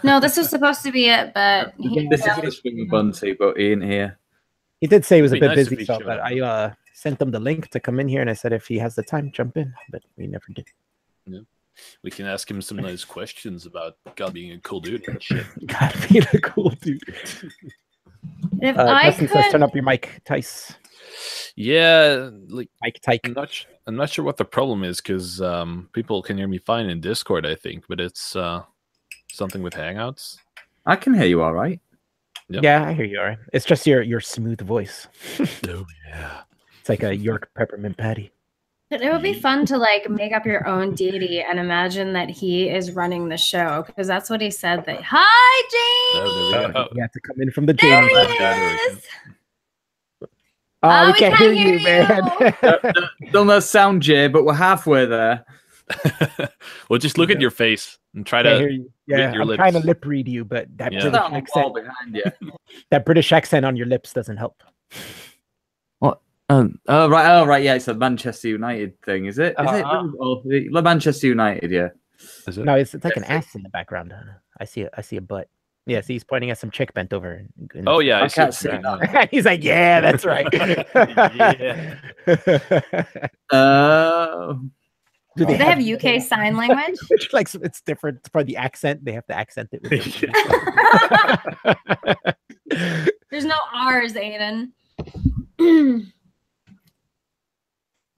No, this was supposed to be it, but this is the stream with Bunty, but he ain't here. He did say he was a bit busy, so but I sent him the link to come in here, and I said if he has the time, jump in, but we never did. Yeah. We can ask him some nice questions about God being a cool dude and shit. God being a cool dude. If I Dustin says turn up your mic, Tice. Yeah, like Mike Tyke. I'm not sure what the problem is because people can hear me fine in Discord, I think, but it's something with Hangouts. I can hear you all right. Yep. Yeah, I hear you all right. It's just your smooth voice. Oh yeah, it's like a York peppermint patty. But it would be fun to like make up your own deity and imagine that he is running the show because that's what he said. That hi, Jamie. You have to come in from the there Jamie. He is. Oh, we can't hear you, man. Don't know sound, Jay, but we're halfway there. Well, just look at your face and try to hear you. Yeah, I'm trying to lip read you, but that British accent behind you. That British accent on your lips doesn't help. What? Oh right, yeah, it's a Manchester United thing, is it? Is it Manchester United? Yeah. Is it? No, it's like an ass in the background. I see a butt. Yeah, see, he's pointing at some chick bent over. Oh yeah, I can't see it. He's like, yeah, that's right. Yeah. Do they have UK sign language? It's like it's different for the accent. They have to accent it. There's no R's, Aiden.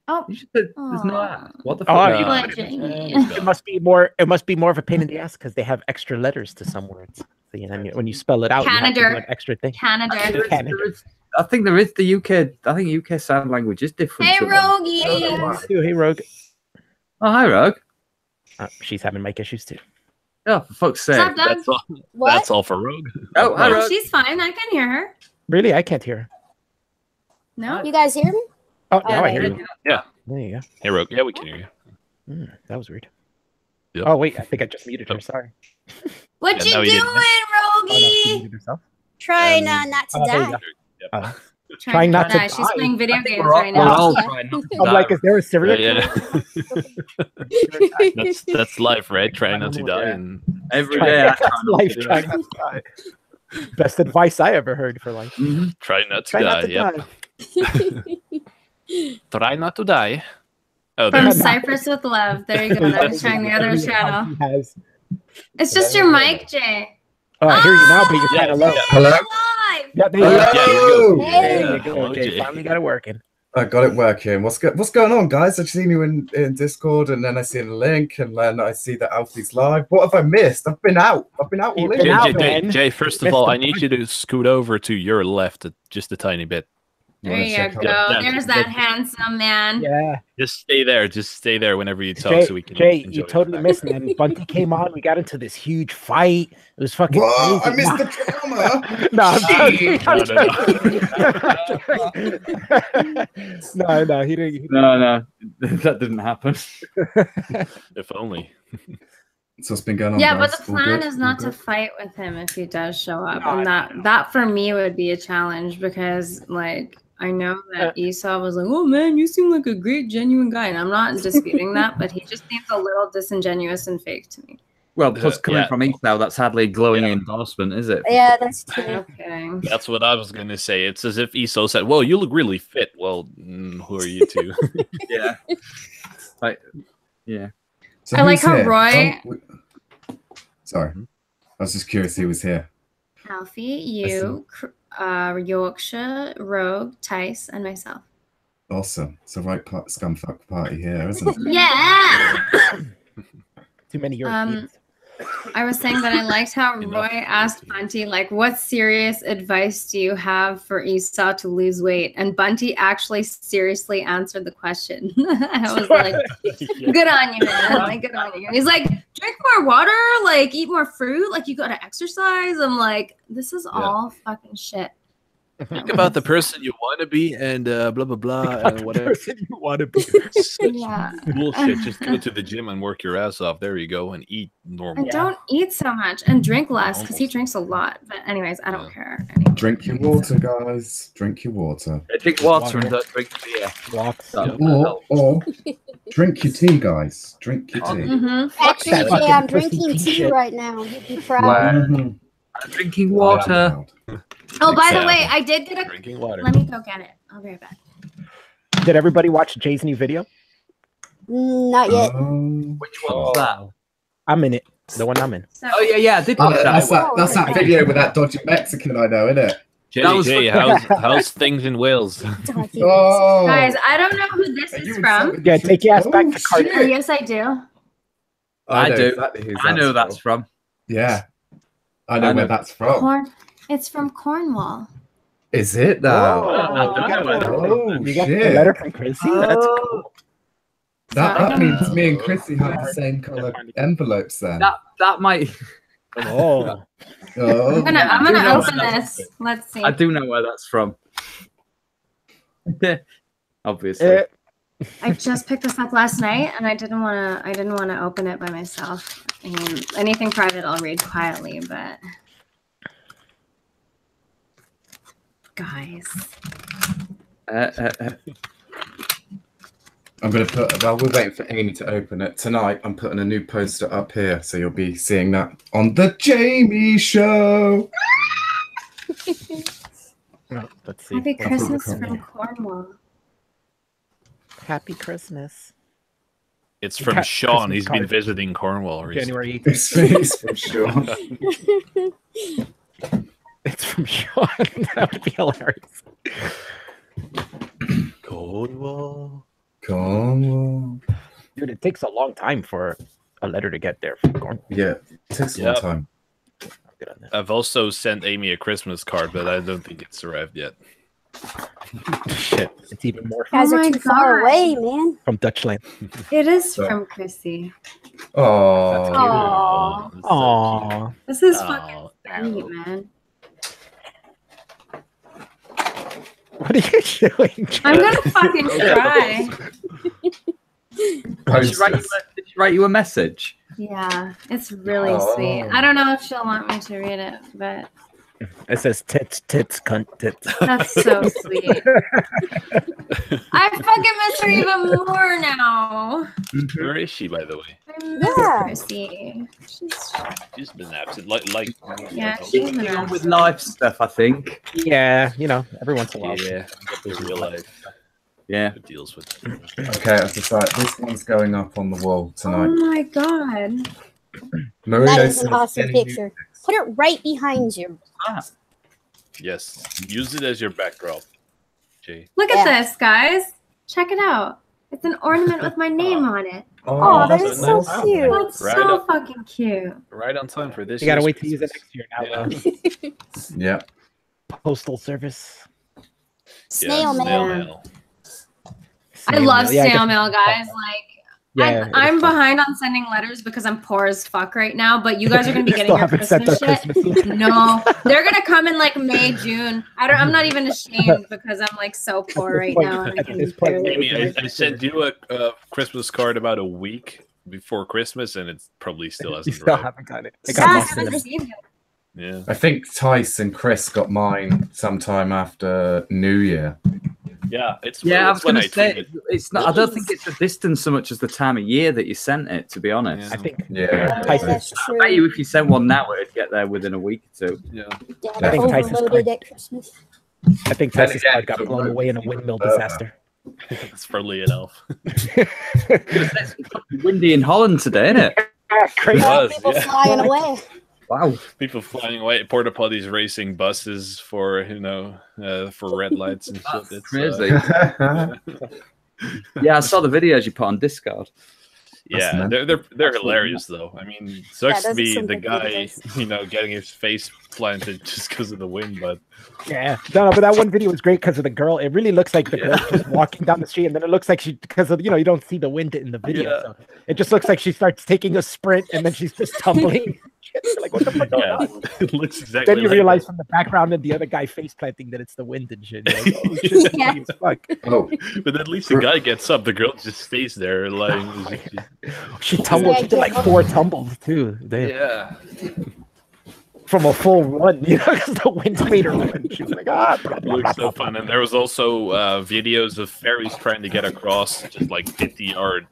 Oh, there's no R. What the fuck? It must be more. It must be more of a pain in the ass because they have extra letters to some words. So, you know, when you spell it out, you have to do an extra thing. Canada. I think there is the UK. I think UK sign language is different. Hey, Rogie. Hey, Rogue. Oh, hi, Rogue. She's having mic issues too. Oh, for fuck's sake! That's all for Rogue. Oh, hi, Rogue. She's fine. I can hear her. Really, I can't hear her. No, you guys hear me? Oh, now I hear you. Yeah. There you go. Hey, Rogue. Yeah, we can hear you. That was weird. Yep. Oh wait, I think I just muted her. Sorry. What you doing, Rogie? Trying not to die. Yep. Trying not to die. She's playing video games right now. I'm like, is there a serial killer? That's life, right? Trying not to die. And Every day I try not life to do trying it. not to die. Best advice I ever heard for life. Try not to Try die. not to Yep. die. Try not to die. Oh, From there. Cypress with Love. There you go. I was trying the other channel. He has. It's just your mic, Jay. Oh, I hear you now, but you're kind of low. Hello? Live. Yeah, there you Hello? go. Hey. There you go. Hello, Jay. Jay. Finally got it working. I got it working. What's going on, guys? I've seen you in Discord, and then I see the link, and then I see that Alfie's live. What have I missed? I've been out You've all been evening. out, Jay, man. Jay, first of Missed all, the I need you to scoot over to your left just a tiny bit. There wanna you check go. out- Yeah, There's that handsome man. Yeah. Just stay there. Just stay there whenever you talk, Jay, so we can. Jay, enjoy you the totally fact. missed, man. Bunty came on. We got into this huge fight. It was fucking What? I crazy. missed the drama. No, I'm Shit. no, he didn't. No, that didn't happen. If only. So what's been going on? Yeah, but guys? the All plan good? is All not to good? fight with him if he does show up, No, and that for me would be a challenge because like I know that Esau was like, "Oh man, you seem like a great, genuine guy," and I'm not disputing that, but he just seems a little disingenuous and fake to me. Well, plus coming Yeah. from Esau, that's hardly a glowing endorsement, is it? Yeah, that's true. Okay. That's what I was gonna say. It's as if Esau said, "Well, you look really fit." Well, who are you two? Yeah. Like, yeah. So I like who's how here? Roy- Sorry, I was just curious who was here. Alfie, you, Yorkshire, Rogue, Tice, and myself. Awesome. It's a right scumfuck party here, isn't it? Yeah. Too many Europeans. I was saying that I liked how Enough. Roy asked Bunty, like, what serious advice do you have for Esau to lose weight? And Bunty actually seriously answered the question. I was like, good on you, man. Like, good on you. And he's like, drink more water, like, eat more fruit, like, you got to exercise. I'm like, this is all fucking shit. Think about the person you want to be, and blah blah blah, and whatever. You want to be. Yeah. Bullshit. Just go to the gym and work your ass off. There you go, and eat normal. And don't eat so much and drink less because he drinks a lot. But anyways, I don't Yeah. care. Anymore. Drink your water, guys. Drink your water. Drink water and don't drink beer. Walks. Or drink your tea, guys. Drink your tea. Mm-hmm. Actually, that Jay, fucking I'm pussy drinking tea shit. right now. You'd be proud. Mhm. I'm drinking I am water. proud. Oh, by the Yeah. way, I did get a. Drinking water. Let me go get it. I'll be right back. Did everybody watch Jay's new video? Not yet. Which one's that? I'm in it. The one I'm in. So, Oh yeah, I did watch that. That's that video with that dodgy Mexican I know, isn't it? Jay, That was Jay, how's things in Wales? Oh, guys, I don't know who this is from. Yeah, take your ass back to shit. Carter. Yes, I do. I know do. exactly who I know that's from. from. Yeah, I know I know. where that's from. It's from Cornwall. Is it now? Oh, You got the- Oh, you got the shit. letter from Chrissy? That's cool. That means me and Chrissy have the same colour envelopes then. That might. Oh. Oh, I'm gonna I do know open what this. Let's see. I do know where that's from. Obviously. I just picked this up last night, and I didn't want to open it by myself. And anything private, I'll read quietly. But guys, I'm going to put, well, we're waiting for Amy to open it. Tonight, I'm putting a new poster up here, so you'll be seeing that on the Jamie Show. Well, let's see. Happy What's Christmas from from Cornwall. Happy Christmas. It's from Ca- Sean. Christmas He's been card. visiting Cornwall recently. January 18th. His face, for sure. It's from Sean. That would be hilarious. Cornwall. Cornwall. Dude, it takes a long time for a letter to get there from Cornwall. Yeah, it takes a long Yep. time. I'm good on that. I've also sent Amy a Christmas card, but I don't think it's arrived yet. Shit, it's even more You guys Oh are my too far God. away, man. from Dutchland. It is So- from Chrissy. Oh, Aw. That's so Aww. This is cute. fucking Aw, sweet, man. What are you doing? I'm gonna fucking cry. Did she write you a message? Yeah, it's really Oh. sweet. I don't know if she'll want me to read it, but It says tits, cunt, tits. That's so sweet. I fucking miss her even more now. Where is she, by the way? I miss Yeah. Chrissy. She's been absent. Like Yeah, She's she's been been on with absent. life stuff, I think. Yeah, you know, every once in a while. yeah, there's real life Yeah. deals with. Okay, I've decided this one's going up on the wall Oh tonight. my god. Marino That is an says, awesome "Any new picture. Put it right behind you. Yes, use it as your backdrop, Jay. Look Yeah. at this, guys. Check it out. It's an ornament with my name on it. Oh, that that's is so awesome. cute. That's Right so up. fucking cute. Right on time for this. You gotta year's wait to use it Christmas. next year now. Yeah. Yeah. Postal service. Snail mail. mail. I love Yeah, I snail guess- mail, guys. Like, Yeah, I'm behind on sending letters because I'm poor as fuck right now. But you guys are gonna be You getting still your haven't sent Christmas our shit. Christmas. No, they're gonna come in like May, June. I'm not even ashamed because I'm like so poor right now. And I At can this point, barely Amy, afford I it. sent you a Christmas card about a week before Christmas, and it probably still You hasn't still arrived. haven't got it. It Yeah, got I lost in haven't the received it. Yeah. I think Tice and Chris got mine sometime after New Year. Yeah, it's Yeah, I was it's when going to say tweeted. it's not. I don't think it's the distance so much as the time of year that you sent it. To be honest, I think Yeah. Oh, that's I true. bet you if you sent one now, it'd get there within a week or two. Yeah. Dad I think Tyson's overloaded card- at Christmas. I think Then Tyson's again, card got the blown road away in a is windmill further. disaster. It's probably an elf. It's windy in Holland today, isn't it? Crazy. It was, People yeah. flying away. Wow. People flying away, porta potties racing buses for for red lights and shit. That's It's crazy. Yeah. Yeah, I saw the videos you put on Discord. Yeah, mental. they're hilarious though. I mean, sucks those to are be some the good guy, videos. getting his face planted just because of the wind. But Yeah, no, but that one video was great because of the girl. It really looks like the girl just walking down the street, and then it looks like she, because of you don't see the wind in the video, Yeah. so it just looks like she starts taking a sprint, and then she's just tumbling. You're like, what the fuck? yeah, going on? it looks exactly. Then you like realize from the background and the other guy face planting that it's the wind and shit. You're like, oh, shit, Yeah. funny as fuck. Oh, that. But at least the guy gets up. The girl just stays there, like She tumbled. Yeah, She did like 4 tumbles too. yeah. From a full run, because the wind made her run. She was like, blah, blah, It blah, looks so blah, fun. And there was also videos of ferries trying to get across just like 50-yard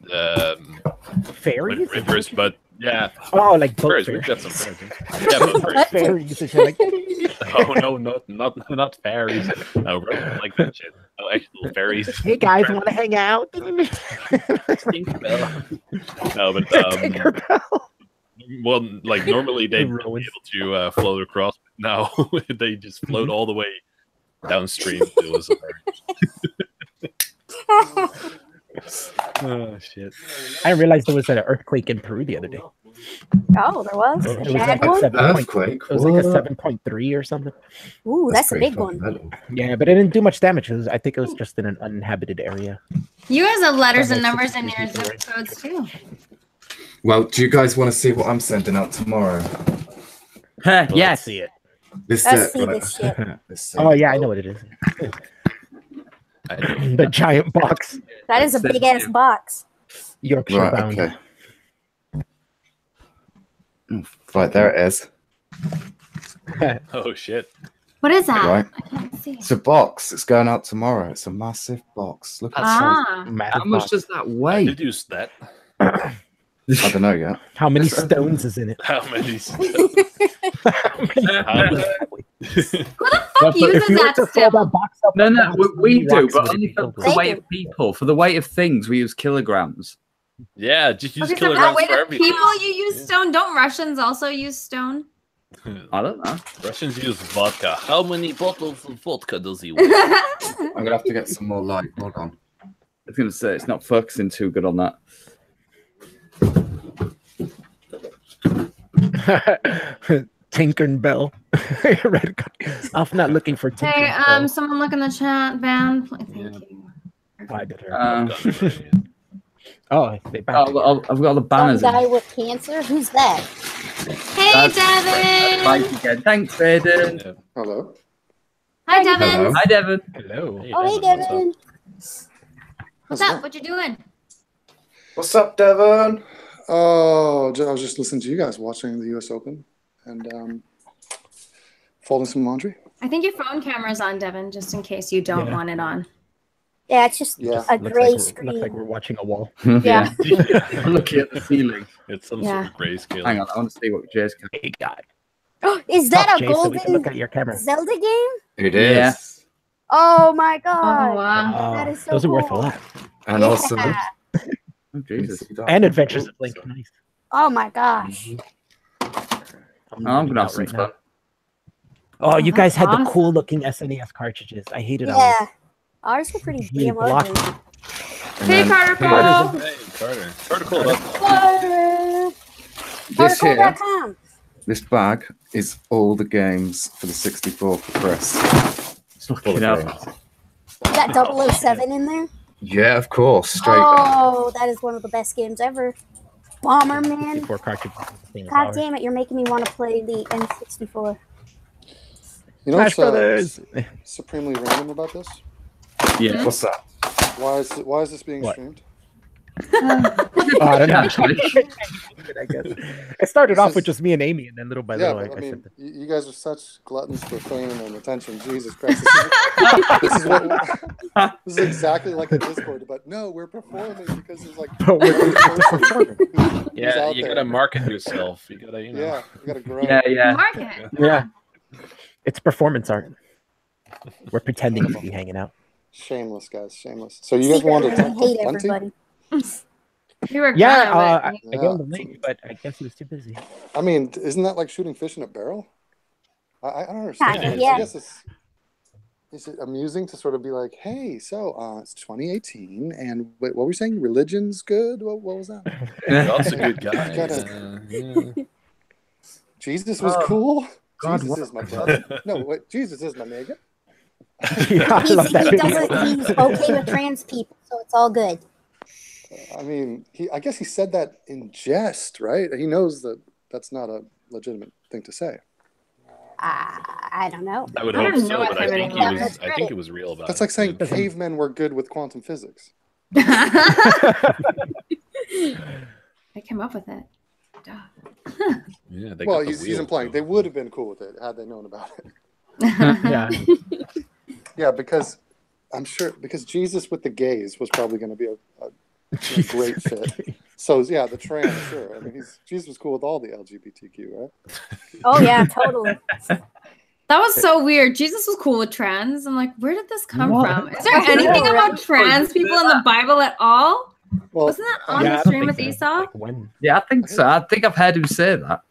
Fairies? rivers. But yeah, Oh, like boat ferries. fairies. We've got some ferries. Yeah, but ferries. Fairies and shit, like, Oh no, not fairies. No, bro, like that shit. No, actual fairies. hey guys, want to hang out? Tinkerbell. No, but Tinkerbell. well, like normally they'd be Ruins. able to float across. But now they just float all the way downstream. It was oh shit. I realized there was an earthquake in Peru the other day. Oh, there was It a was bad like a one. 7 earthquake. It was like a What? 7.3 or something. Ooh, that's a pretty big one. fundamental. Yeah, but it didn't do much damage. I think it was just in an uninhabited area. You guys have letters and That numbers makes in it your easier. zip codes too. Well, do you guys want to see what I'm sending out tomorrow? Let's Yes. see it. This Let's set, see right? this shit. This set. Oh yeah, I know what it is. The giant box, That is a big ass box. Yorkshire Right, bound. okay. Right, there it is. Oh shit. What is that? Right. I can't see. It's a box. It's going out tomorrow. It's a massive box. Look at the size. Ah, Massive How much box. does that I weigh? deduced that. I don't know yet. How many stones is in it? How many? who the fuck If uses you were that to fill still? that box up No, with no, rocks, we how many do, rocks but would it only be for filled with? the weight of people. For the weight of things, we use kilograms. Yeah, just use Okay, so kilograms that way for the everything. people you use stone. Don't Russians also use stone? I don't know. Russians use vodka. How many bottles of vodka does he want? I'm gonna have to get some more light. Hold on. I was going to say it's not focusing too good on that. Tinkerbell. Red card. I'm not looking for Hey, Tinkerbell. someone look in the chat, Van. Thank Yeah. you. I did her. Uh, They back I've got all the Some banners. guy with cancer. Who's that? Hey, That's- Devin. Right again. Thanks, Aiden. Hello. Hi, Devin. Hello. Hi, Devin. Hello. Oh, hey, what's up? Devin. What's up? What you doing? What's up, Devon? Oh, I was just listening to you guys watching the U.S. Open, and Folding some laundry? I think your phone camera's on, Devin, just in case you don't want it on. Yeah, it's just a gray screen. Looks like we're watching a wall. Yeah. I'm looking at the ceiling. It's some sort of grayscale. Hang on, I want to see what Jay's got. Hey, God. Is that a Jay, so we can golden look at your camera. Zelda game? It is. Yeah. Oh my god. Oh, wow. That is so Those are worth a cool. lot. And also, Oh, Jesus. And Adventures of Link. Nice. Oh my gosh. I'm gonna have some fun. Oh, you guys had the awesome. cool looking SNES cartridges. I hated ours. Yeah. Ours were pretty Really damn ugly. blocky. Hey, Carter Cole! Hey, Carter. Carter Cole. That's this here, Cartercole.com. this bag is all the games for the 64 for press. Fucking hell. You got 007 in there? Yeah, of course. Straight. Oh, that is one of the best games ever. Bomberman. 64 cartridges. God damn it, you're making me want to play the N64. You know Smash what's Brothers. supremely random about this? Yeah. What's that? Why is this being What? streamed? Oh, I don't know. Actually. I guess. It started off with just me and Amy, and then little by Yeah, little, but I I said mean, you guys are such gluttons for fame and attention. Jesus Christ. This is exactly like a Discord, but no, we're performing because there's like yeah, you gotta market yourself. You gotta, you know. Yeah, you gotta grow. Yeah. Market. Yeah. It's performance art. We're pretending to be hanging out. Shameless, guys, shameless. So you guys wanted to I hate Dunkin'? everybody. You were Yeah, gonna, I gave him the link, but I guess he was too busy. I mean, isn't that like shooting fish in a barrel? I don't understand. Kinda, I yeah. guess is it amusing to sort of be like, hey, so it's 2018, and wait, what were we saying? Religion's good? What was that? God's a good guy. Gotta- Jesus was cool. Jesus is my brother. No, wait, Jesus is my nigga. Yeah, I love that video. He's okay with trans people, so it's all good. I mean, I guess he said that in jest, right? He knows that that's not a legitimate thing to say. I don't know. I would I hope don't so, know but if I think he everything was. that's I think it was real about That's it. like saying cavemen were good with quantum physics. I came up with it. Duh. Yeah, they Well, got the he's wheel, implying so- they would have been cool with it had they known about it. Yeah. Yeah, because I'm sure Jesus with the gays was probably going to be a great fit. So yeah, the trans, sure. I mean, Jesus was cool with all the LGBTQ, right? Oh yeah, totally. That was so weird. Jesus was cool with trans. I'm like, where did this come What? from? Is there anything about trans people in the Bible at all? Well, Wasn't that on Yeah, I the don't stream think with so. Esau? Like when? Yeah, I think so. I think I've heard him say that.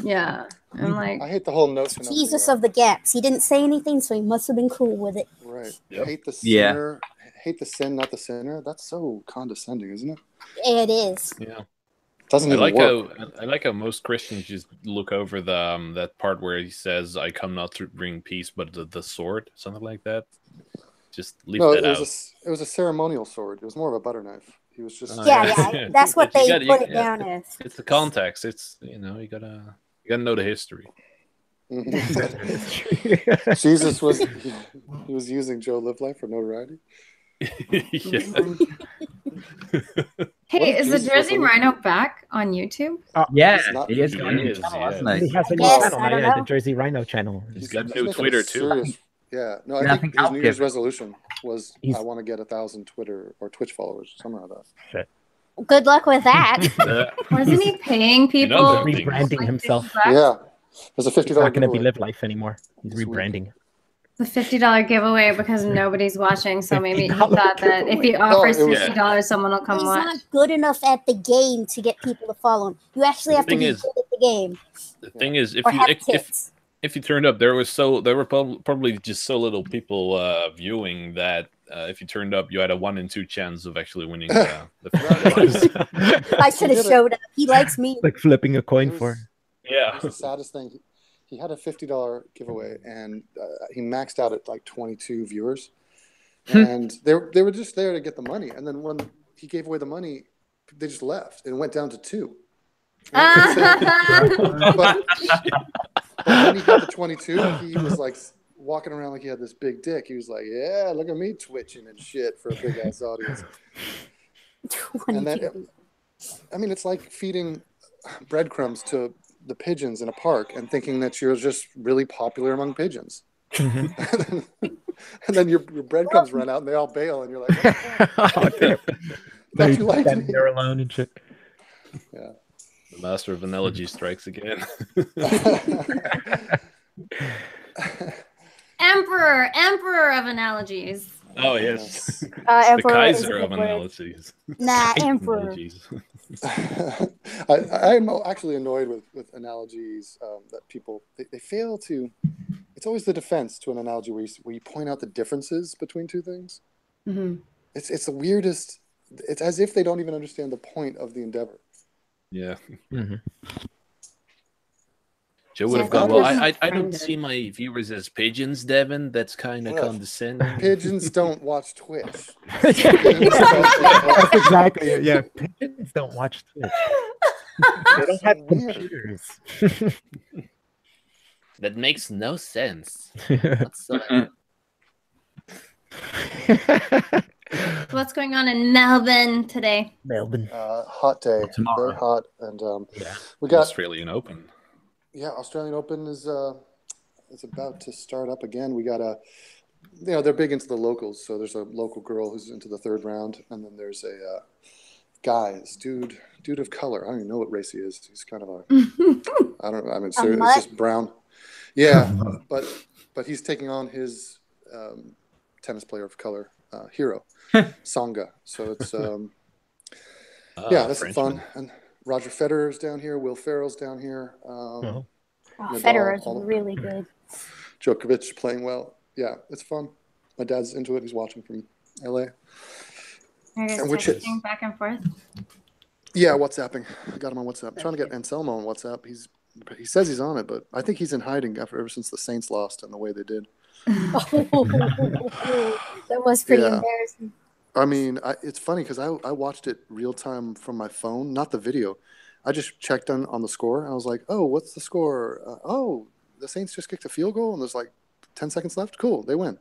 Yeah. I'm like, I hate the whole notion Jesus of of the gaps. He didn't say anything, so he must have been cool with it. right. Yep. Hate the Yeah. sinner, hate the sin, not the sinner. That's so condescending, isn't it? It is. Yeah. Doesn't I even like work. how I like how most Christians just look over the that part where he says, "I come not to bring peace, but the sword," something like that. Just leave No, that it out. was a ceremonial sword. It was more of a butter knife. He was just Oh, Yeah. That's what But they you gotta- put it yeah. down as. It's the context. It's you gotta know the history. Jesus was he was using Joe Live Life for notoriety. Yeah. hey, What if is the Jesus Jersey was Rhino back on YouTube? Yeah, He's not- he is got a new He is, channel, yeah. hasn't He he? has a new Yes, channel I now, don't yeah, know. the Jersey Rhino channel. He's got he's new making a Twitter too. serious- Yeah, no, Yeah, I I think think his I'll New give Year's it. resolution was He's- I want to get 1,000 Twitter or Twitch followers, something like that. Good luck with that. Wasn't he paying people? know, He's things. rebranding himself. Yeah, there's a $50 It's not going to be giveaway. Live Life anymore. He's Sweet. rebranding. The $50 giveaway because nobody's watching. So maybe he thought that if he No, offers it was- $50, someone will come He's watch. not good enough at the game to get people to follow him. You actually have to thing be is- good at the game The thing is, or have kids. if you turned up, there were probably just so little people viewing that if you turned up, you had a 1 in 2 chance of actually winning the $50. I should have did it. showed up. He likes me. Like flipping a coin It was- for. It Yeah. was the saddest thing. He had a $50 giveaway, and he maxed out at like 22 viewers, and they were just there to get the money. And then when he gave away the money, they just left and went down to 2. But when he got the 22, he was like walking around like he had this big dick. He was like, "Yeah, look at me twitching and shit for a big ass audience." And then, I mean, it's like feeding breadcrumbs to the pigeons in a park and thinking that you're just really popular among pigeons. and then your breadcrumbs run out and they all bail and you're like, oh, They're you liked me. there alone and shit. Yeah. The master of analogy strikes again. Emperor of analogies. Oh yes, the Emperor Kaiser is a of good word. analogies. Nah, Emperor. Analogies. I'm actually annoyed with analogies that people they fail to. It's always the defense to an analogy where you point out the differences between two things. Mm-hmm. It's the weirdest. It's as if they don't even understand the point of the endeavor. Yeah. Mm-hmm. Joe would have Yeah, gone, well, that I was don't friended. see my viewers as pigeons, Devin. That's kind of Well, condescending. Pigeons don't watch Twitch. That's exactly it. Yeah, pigeons don't watch Twitch. They don't have Weird. computers. That makes no sense. What's going on in Melbourne today? Melbourne. Hot day. Tomorrow. Very hot. And Yeah. we got Australian Open. Australian Open is about to start up again. We got they're big into the locals. So there's a local girl who's into the third round, and then there's a guy, this dude of color. I don't even know what race he is. He's kind of I don't know. I mean, so it's just brown. Yeah, but he's taking on his tennis player of color hero, Tsonga. So it's that's fun. And Roger Federer's down here. Will Ferrell's down here. Nadal, Federer's really good. Djokovic playing well. Yeah, it's fun. My dad's into it. He's watching from LA. Are you guys And we're texting back and forth? Yeah, WhatsApping. I got him on WhatsApp. I'm trying to get Anselmo on WhatsApp. He says he's on it, but I think he's in hiding ever since the Saints lost and the way they did. That was pretty embarrassing. I mean, it's funny because I watched it real time from my phone, not the video. I just checked on the score. And I was like, oh, what's the score? The Saints just kicked a field goal and there's like 10 seconds left. Cool, they win.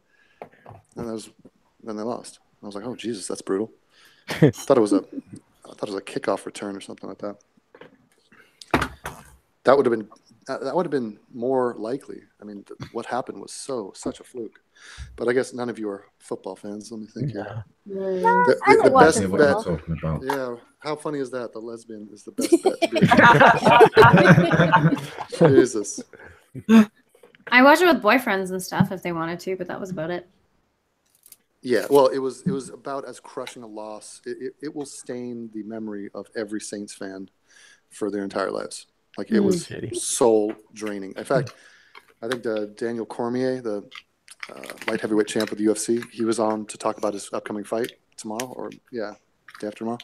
And then they lost. I was like, oh Jesus, that's brutal. I thought it was a kickoff return or something like that. That would have been more likely. I mean, what happened was such a fluke. But I guess none of you are football fans. Let me think here. The best What are you bet. talking about? Yeah, how funny is that? The lesbian is the best bet. Jesus. I watch it with boyfriends and stuff if they wanted to, but that was about it. Yeah, well, it was about as crushing a loss. It will stain the memory of every Saints fan for their entire lives. Like it was soul draining. In fact, I think Daniel Cormier, the light heavyweight champ of the UFC, he was on to talk about his upcoming fight tomorrow, or day after tomorrow,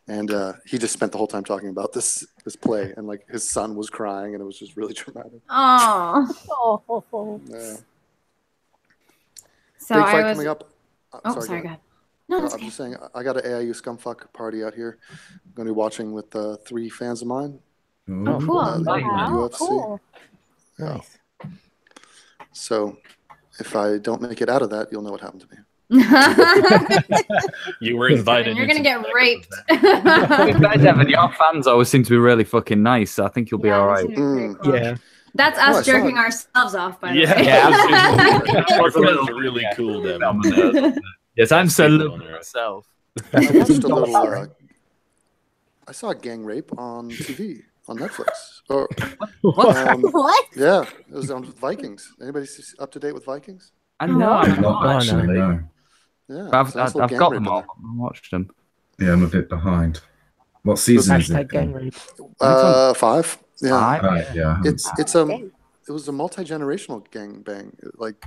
and he just spent the whole time talking about this play, and like his son was crying, and it was just really dramatic. Oh. Yeah. So Big I fight was. coming up. Sorry, go ahead. No, that's I'm okay. just saying, I got an AIU Scumfuck party out here. I'm going to be watching with 3 fans of mine. Oh, cool. UFC. Cool. Nice. So if I don't make it out of that, you'll know what happened to me. You were invited. You're gonna get raped. Devin, your fans always seem to be really fucking nice. So I think you'll be all right. Yeah. That's us jerking ourselves off, by the way. That was really cool, Devin. Yes, I'm so myself. I watched a little. I saw a gang rape on TV on Netflix. Or, What? Yeah, it was on Vikings. Anybody up to date with Vikings? I know. I'm Not not actually, actually. no. Yeah, I've it's a nice little gang got rape them in all. there. I watched them. Yeah, I'm a bit behind. What season is Hashtag it? gang rape. 5. Yeah, Right, yeah. it was a multi-generational gang bang. Like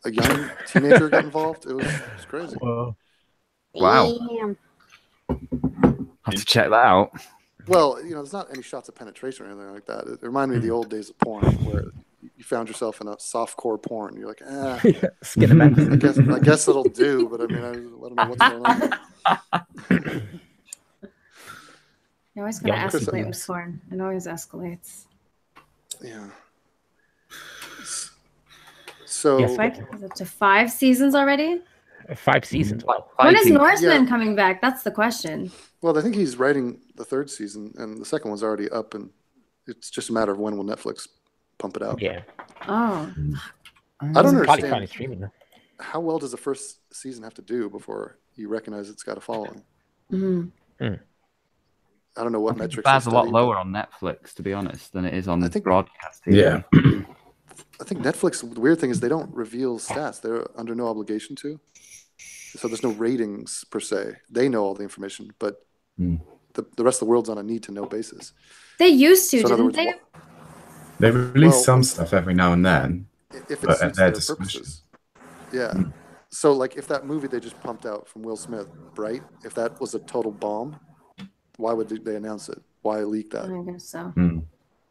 a young teenager got involved. It was crazy. Whoa. Wow. Damn. Have to check that out. Well, there's not any shots of penetration or anything like that. It reminded me of the old days of porn where you found yourself in a softcore porn. You're like, Skin and I guess it'll do, but I mean, I don't know what's going on. You always gotta Yeah, escalate with porn. It always escalates. Yeah. So Yes. Is it to 5 seasons already? 5 seasons. When is Norseman coming back? That's the question. well, I think he's writing the 3rd season, and the second one's already up and It's just a matter of when will Netflix pump it out. Yeah. Oh. I don't Probably understand streaming though. how well does the first season have to do before you recognize it's got a following. Mm-hmm. I don't know what I think the metrics. bar's they a lot study, lower on Netflix, to be honest, than it is on I think- broadcast TV. Yeah. I think Netflix. The weird thing is they don't reveal stats. They're under no obligation to. So there's no ratings per se. They know all the information, but the rest of the world's on a need to know basis. They used to, So in other didn't words, they? They release Well, some stuff every now and then. if it But at suits their their discretion. purposes. Yeah. So like if that movie they just pumped out from Will Smith, Bright, if that was a total bomb, why would they announce it? Why leak that? I guess so.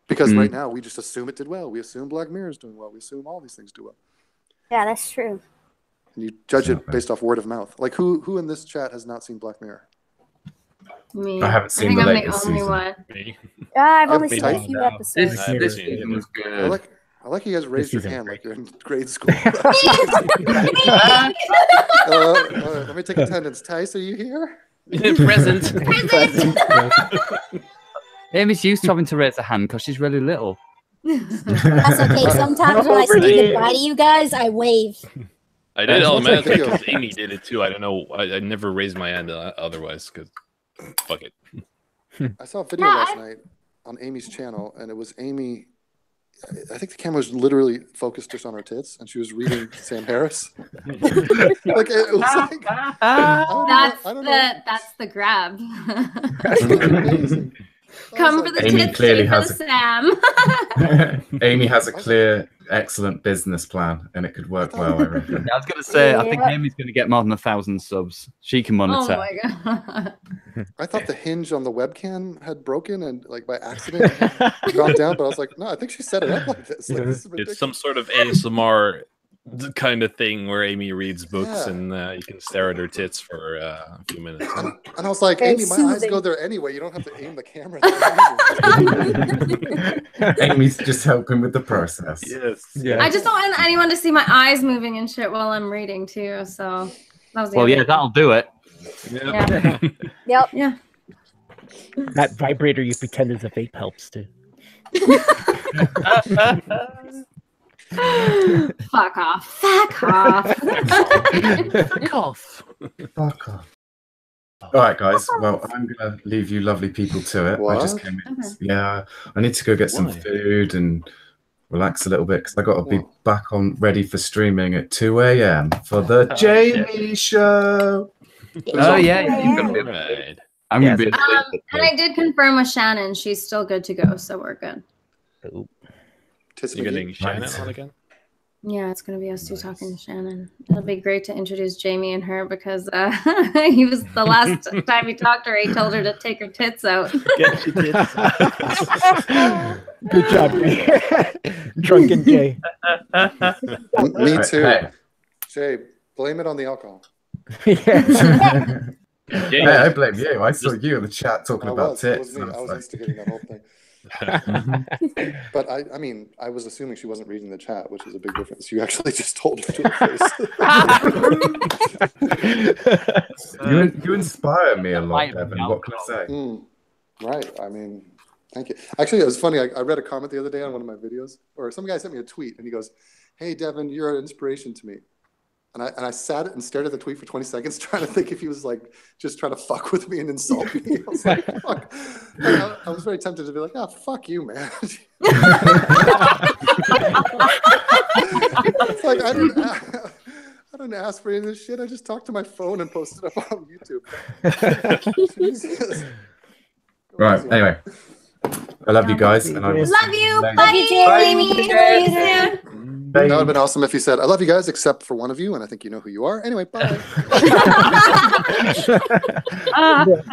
Because right now we just assume it did well. We assume Black Mirror is doing well. We assume all these things do well. Yeah, that's true. And you judge it based off word of mouth. Like who in this chat has not seen Black Mirror? Me. I haven't seen think the I'm latest the only season. one. Me. Yeah, I've I've only seen a been few on episodes. This season was good. I like you guys raised your season's hand great. like you're in grade school. Let me take attendance. Tice, are you here? Present. Amy's used to having to raise a hand because she's really little. That's okay. Sometimes when I say goodbye to you guys, I wave. I did What's that automatically video? because Amy did it too. I don't know. I never raised my hand otherwise because fuck it. I saw a video last night on Amy's channel, and it was Amy. I think the camera was literally focused just on her tits, and she was reading Sam Harris. Like it was like That's the grab. That's amazing. Come for the Amy tits, clearly stay for has the a- Sam. Amy has a clear, excellent business plan, and it could work well, I reckon. I was going to say, I think Amy's going to get more than 1,000 subs. She can Oh monitor. my god. I thought the hinge on the webcam had broken and like by accident had dropped down, but I was like, no, I think she set it up like this. Like, this is ridiculous. It's some sort of ASMR kind of thing where Amy reads books Yeah. and you can stare at her tits for a few minutes. And I was like, Very Amy, my eyes soothing. go there anyway. You don't have to aim the camera. Amy's just helping with the process. Yes. Yeah. I just don't want anyone to see my eyes moving and shit while I'm reading too. So that was the Well, other yeah, that'll do it. Yeah. Yep. Yeah. That vibrator you pretend is a vape helps too. Fuck off. Fuck off. Fuck off. Fuck off. All right, guys. Well, I'm gonna leave you lovely people to it. I just What? came in. Okay. Yeah, I need to go get some Why? food and relax a little bit because I got to be What? back on ready for streaming at 2 a.m. for the Jamie show. Oh, yeah. Yeah. You're gonna be Right. I'm going to be And I did confirm with Shannon. She's still good to go. So we're good. Tits You're McGee. getting Shannon Right. on again? Yeah, it's going to be us two talking to Shannon. It'll be great to introduce Jamie and her because he was the last time he talked to her, he told her to take her tits out. Get your tits. Good job, Jay. Drunken Jay. Me too. Hey. Jay, blame it on the alcohol. Yeah. Hey, I blame you. I saw you in the chat talking I about was. It tits. was me. and I I was was instigating that whole thing. But I mean, I was assuming she wasn't reading the chat, which is a big difference. You actually just told her to her face. you inspire me a lot, Might be Evan. What can I say? Right. I mean, thank you. Actually, it was funny. I read a comment the other day on one of my videos, or some guy sent me a tweet, and he goes, "Hey, Devin, you're an inspiration to me." And I sat and stared at the tweet for 20 seconds, trying to think if he was like just trying to fuck with me and insult me. I was like, fuck. And I was very tempted to be like, "Ah, fuck you, man." It's like I didn't ask for any of this shit. I just talked to my phone and posted it up on YouTube. Jesus. Right. Anyway, I love you guys, and I will see Love you. later. Bye, Jamie. See you soon. That would have been awesome if you said, "I love you guys, except for one of you," and I think you know who you are. Anyway, bye.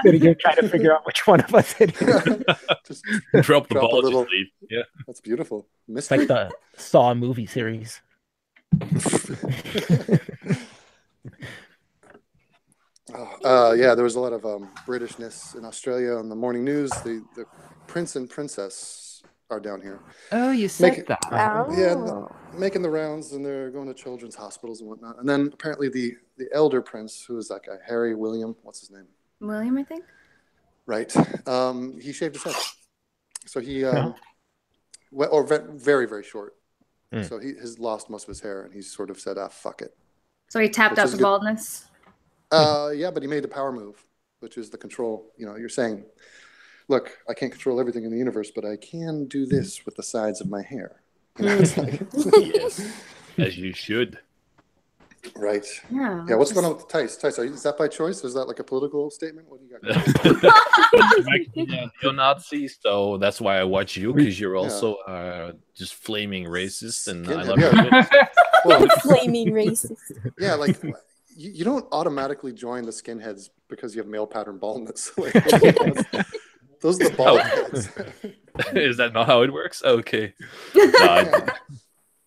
You're trying to figure out which one of us it is. Just Drop the Drop a ball, little- just leave. Yeah. that's beautiful. It's Mystery. like the Saw movie series. Yeah, there was a lot of Britishness in Australia on the morning news. The prince and princess are down here. Oh, you said Make it- that. Oh. Yeah, making the rounds, and they're going to children's hospitals and whatnot. And then apparently the elder prince, who is that guy, Harry William, what's his name? William, I think. Right. He shaved his head. So he or very, very short. So he has lost most of his hair, and he's sort of said, fuck it. So he tapped out the baldness? Yeah, but he made the power move, which is the control. You know, you're saying, look, I can't control everything in the universe, but I can do this with the sides of my hair. You know, it's like, Yes, as you should. Right. Yeah. Yeah. What's going on with Tice? Tice, is that by choice? Is that like a political statement? What do you got? Yeah, neo-Nazi, so that's why I watch you, because you're also just flaming racist, and I love it. Well, flaming racist. Yeah, like you don't automatically join the skinheads because you have male pattern baldness. Like, those are the bald heads. Is that not how it works? Okay. No,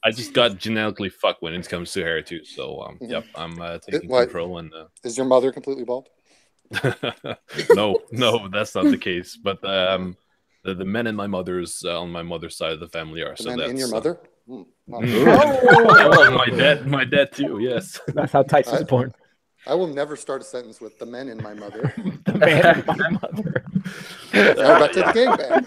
I just got genetically fucked when it comes to hair too. So yep, I'm taking control. And is your mother completely bald? No, that's not the case. But the men in my mother's on my mother's side of the family are. The so men that's in your mother? my dad too. Yes, that's how Tice was born. I will never start a sentence with the men in my mother. The man in my mother. Back to the gangbang.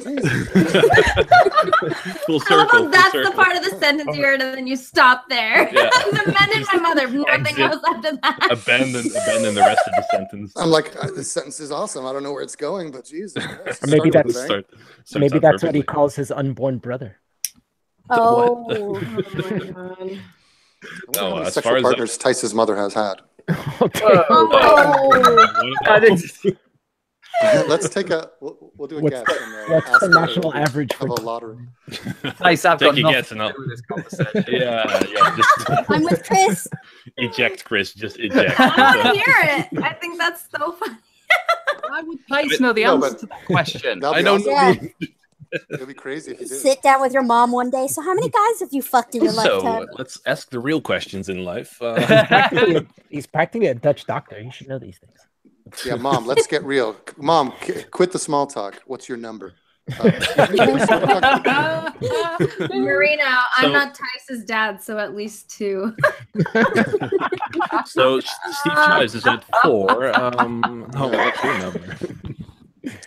Full circle. That's the part of the sentence you heard, and then you stop there. Yeah. The men in my mother. Nothing else after that. Abandon the rest of the sentence. I'm like, this sentence is awesome. I don't know where it's going, but Jesus. Or maybe that's what he calls his unborn brother. Oh. Oh my God. No, as sexual partners Tice's mother has had. Let's take we'll do a guess. What's the national average for a lottery? Nice, I've got nothing to do with this conversation. Yeah. Just I'm with Chris. Eject, Chris. Just eject. I want to hear it. I think that's so funny. I would Tice know the answer to that question. I don't know. Yeah. It'd be crazy if you did. Sit down with your mom one day. So how many guys have you fucked in your lifetime? Let's ask the real questions in life. He's practically a Dutch doctor. You should know these things. Yeah, Mom, let's get real. Mom, quit the small talk. What's your number? Marina, I'm not Tice's dad, so at least 2. So Steve Chives is at 4. What's your number?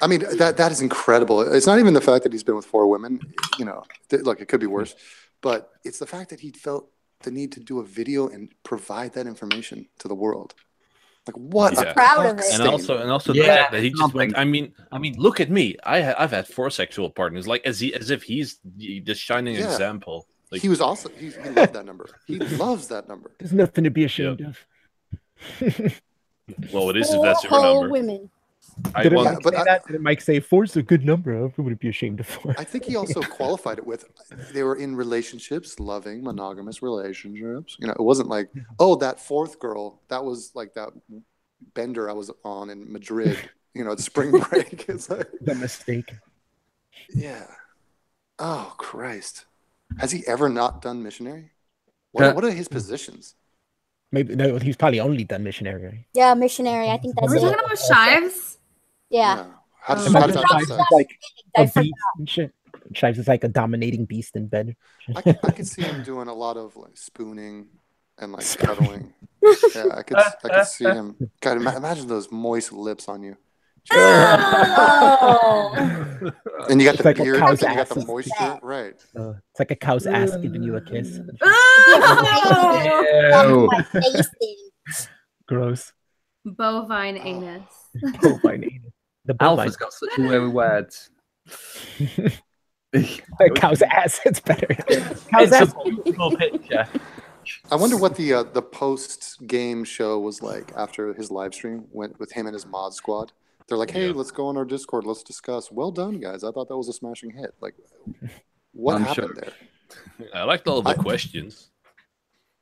I mean, that is incredible. It's not even the fact that he's been with 4 women. You know, look, it could be worse, but it's the fact that he felt the need to do a video and provide that information to the world. Like, what? I'm proud of it. And also the fact that he just went. I mean, look at me. I've had 4 sexual partners. Like as if he's the shining example. Like, he was also he loved that number. He loves that number. There's nothing to be ashamed of. Well, it is if that's your number. Women. Did Mike say 4's a good number? I wouldn't be ashamed of 4. I think he also qualified it with they were in relationships, loving, monogamous relationships. You know, it wasn't like, oh, that 4th girl, that was like that bender I was on in Madrid, you know, at spring break. It's like the mistake. Yeah. Oh, Christ. Has he ever not done missionary? What are his positions? Maybe no, he's probably only done missionary. Right? Yeah, missionary. I think that's Are we talking about Shives? Yeah. How does like a beast and shit. Shives is like a dominating beast in bed. I could see him doing a lot of like spooning and like cuddling. Yeah, I could see him. God, imagine those moist lips on you. Oh. And you got the like beard, and you got the moisture, right? It's like a cow's ass giving you a kiss. Gross. Bovine anus. Bovine anus. The Alpha's got such weird words. A cow's ass. It's better. Cow's It's ass. a beautiful picture. I wonder what the post game show was like after his live stream went with him and his mod squad. They're like, hey, let's go on our Discord. Let's discuss. Well done, guys. I thought that was a smashing hit. Like, what happened there? I liked all the questions.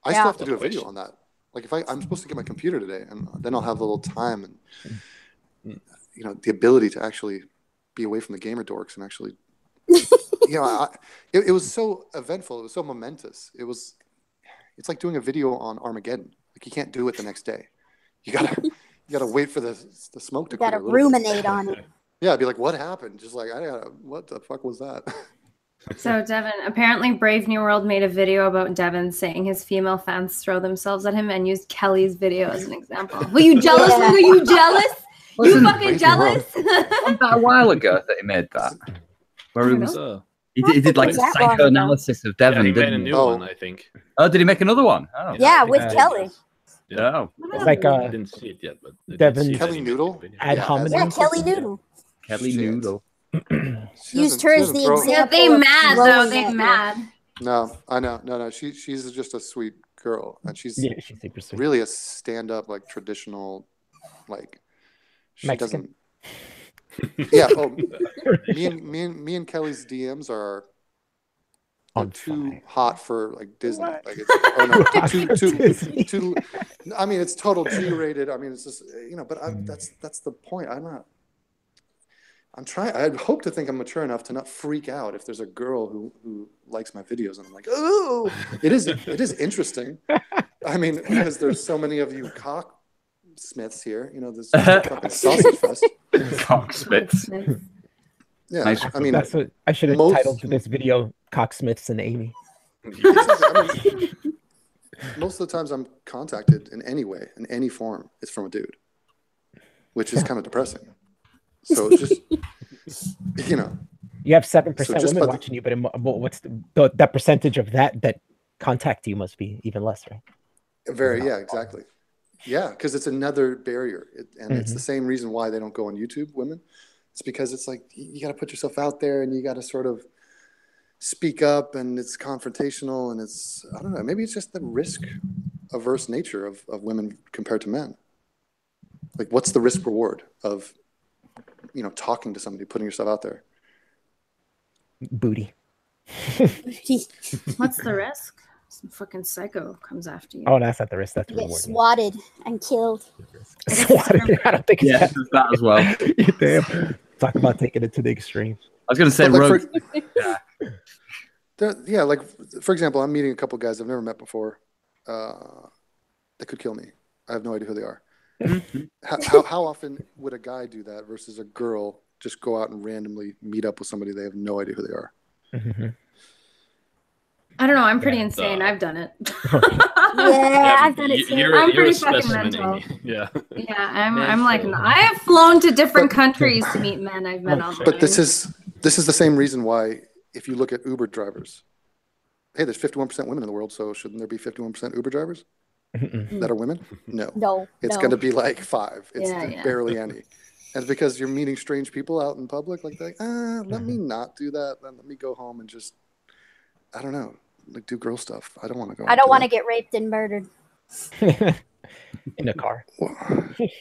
I still have to do a video on that. Like, if I'm supposed to get my computer today, and then I'll have a little time and you know the ability to actually be away from the gamer dorks and actually, you know, it was so eventful. It was so momentous. It's like doing a video on Armageddon. Like, you can't do it the next day. You gotta wait for the smoke to clear. You gotta ruminate on it. Yeah, I'd be like, what happened? Just like, what the fuck was that? So Devin, apparently Brave New World made a video about Devin saying his female fans throw themselves at him and used Kelly's video as an example. Were you jealous? Yeah. Were you jealous? You fucking jealous? Wasn't that a while ago that he made that? Where he was He did like a That long ago. psychoanalysis of Devon, Yeah, he made a didn't he? new one, I think. Oh, did he make another one? Oh. Yeah, with Kelly. Yeah. It's like I didn't see it yet, but I did Devon- see that Kelly he made Noodle? a video. ad Yeah, hominem. Yeah, Kelly Noodle. Kelly Shit. Noodle. Used her as the Yeah, example. they of mad though. throwing They at you. mad. No, I know. No. She's just a sweet girl, and she's Yeah, she's super sweet. really a stand-up, like traditional, like she Mexican. doesn't. Yeah. Oh, me and Kelly's DMs are On too fire. hot for like Disney. What? Like it's oh no, Disney. too. I mean, it's total G-rated. I mean, it's just but that's the point. I'm trying. I hope to think I'm mature enough to not freak out if there's a girl who likes my videos, and I'm like, oh, it is interesting. I mean, because there's so many of you cocksmiths here. This fucking sausage fest. Cocksmiths. Yeah, Nice. I mean, That's what I should have most- titled this video: Cocksmiths and Aimee. most of the times I'm contacted in any way, in any form, it's from a dude, which is kind of depressing. So just You have 7% So just women by the- watching you, but what's that percentage of that contact you must be even less, right? exactly. Yeah, because it's another barrier, and it's the same reason why they don't go on YouTube. Women, it's because it's like you got to put yourself out there, and you got to sort of speak up, and it's confrontational, and it's I don't know. Maybe it's just the risk-averse nature of women compared to men. Like, what's the risk reward of talking to somebody, putting yourself out there? Booty. What's the risk? Some fucking psycho comes after you. Oh, that's not the risk. That's You get reward. swatted and killed. Swatted. I don't think it's Yeah, there's that as well. Damn. Talk about taking it to the extreme. I was going to say, But, like, Rogue. like for example, I'm meeting a couple guys I've never met before. That could kill me. I have no idea who they are. How often would a guy do that versus a girl just go out and randomly meet up with somebody they have no idea who they are? I don't know. I'm pretty insane. I've done it. Yeah, I've done it too. I'm You're pretty a fucking specimen, mental. Amy. Yeah. Yeah, I'm like I have flown to different countries to meet men I've met all the But time. this is the same reason why, if you look at Uber drivers, hey, there's 51% women in the world, so shouldn't there be 51% Uber drivers that are women? No. No, It's no. going to be like 5. It's Yeah. barely any. And it's because you're meeting strange people out in public, like let me not do that. Let me go home and just, I don't know, like do girl stuff. I don't want to go. I don't want to get raped and murdered. In a car.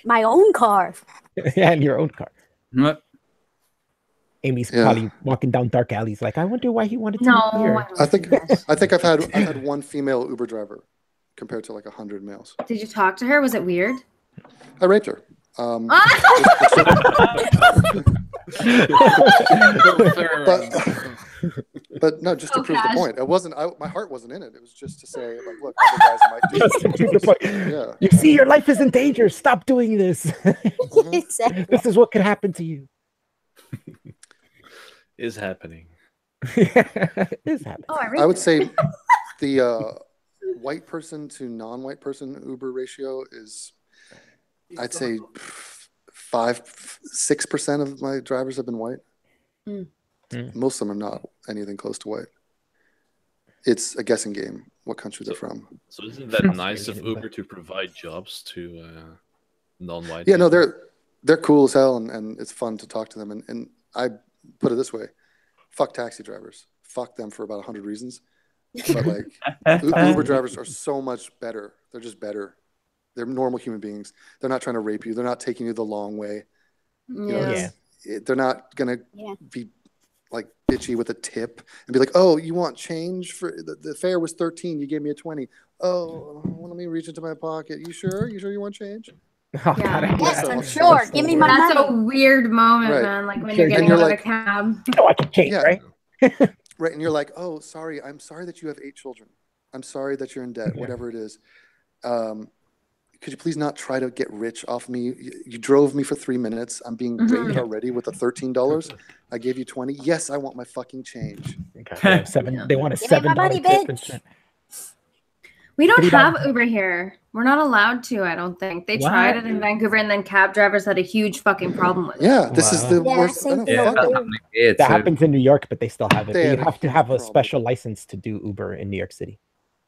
My own car. Yeah, in your own car. What? Amy's Yeah. probably walking down dark alleys like, I wonder why he wanted to No, meet here. I think I've had one female Uber driver compared to like 100 males. Did you talk to her? Was it weird? I raped her. But no, just to Oh, prove gosh. the point. It wasn't. My heart wasn't in it. It was just to say, like, look, other guys might do this. Yeah. You see, your life is in danger. Stop doing this. Exactly. This is what could happen to you. Is happening. It's happening. Oh, I would say the white person to non-white person Uber ratio is, I'd say 6% of my drivers have been white. Most of them are not anything close to white. It's a guessing game what country they're from. So isn't that nice of Uber to provide jobs to non-white? Yeah, no, people? they're cool as hell, and it's fun to talk to them. And I put it this way: fuck taxi drivers. Fuck them for about 100 reasons. But like Uber drivers are so much better. They're just better. They're normal human beings. They're not trying to rape you. They're not taking you the long way. Yeah. They're not gonna Yeah. be like bitchy with a tip and be like, "Oh, you want change for the fare was 13. You gave me a 20. Oh, well, let me reach into my pocket. You sure? You sure you want change?" Oh, Yeah. God, I hate Yes, that. I'm sure. Give me my That's money. a weird moment, Right. man. Like when And you're getting you're out like- of a cab. You know I can change, Yeah. right? Right, and you're like, "Oh, sorry. I'm sorry that you have 8 children. I'm sorry that you're in debt. Yeah. Whatever it is. Could you please not try to get rich off me? You drove me for 3 minutes. I'm being raped already with the $13. I gave you 20. Yes, I want my fucking change." Okay, they want a Give me my $7 money, tip and bitch. shit. We don't $3. have Uber here. We're not allowed to, I don't think. They tried it in Vancouver, and then cab drivers had a huge fucking problem with it. Yeah, this is the Yeah, worst. same thing Yeah, over that's here. happening here That too. happens in New York, but they still have it. They But you had a have to huge have a problem. special license to do Uber in New York City,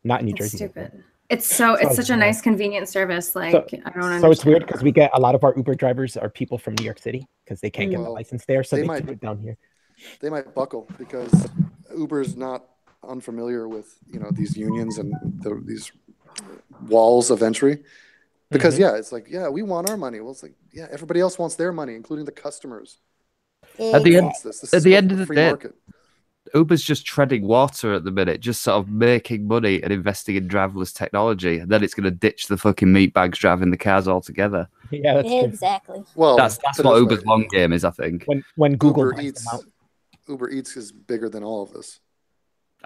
not in New It's Jersey. stupid. It's such a nice, convenient service. Like, I don't understand. So it's weird because we get a lot of our Uber drivers are people from New York City because they can't get the Well, license there, so they they might- do it down here. They might buckle because Uber's not unfamiliar with these unions and these walls of entry. Because it's like, yeah, we want our money. Well, it's like, yeah, everybody else wants their money, including the customers. At the end, This at is the a end of the free day, market. Uber's just treading water at the minute, just sort of making money and investing in driverless technology, and then it's going to ditch the fucking meat bags driving the cars altogether. Yeah, that's true. Exactly. Well, That's put it what this Uber's way. long game is, I think. When Google Uber buys them Eats. out. Uber Eats is bigger than all of this.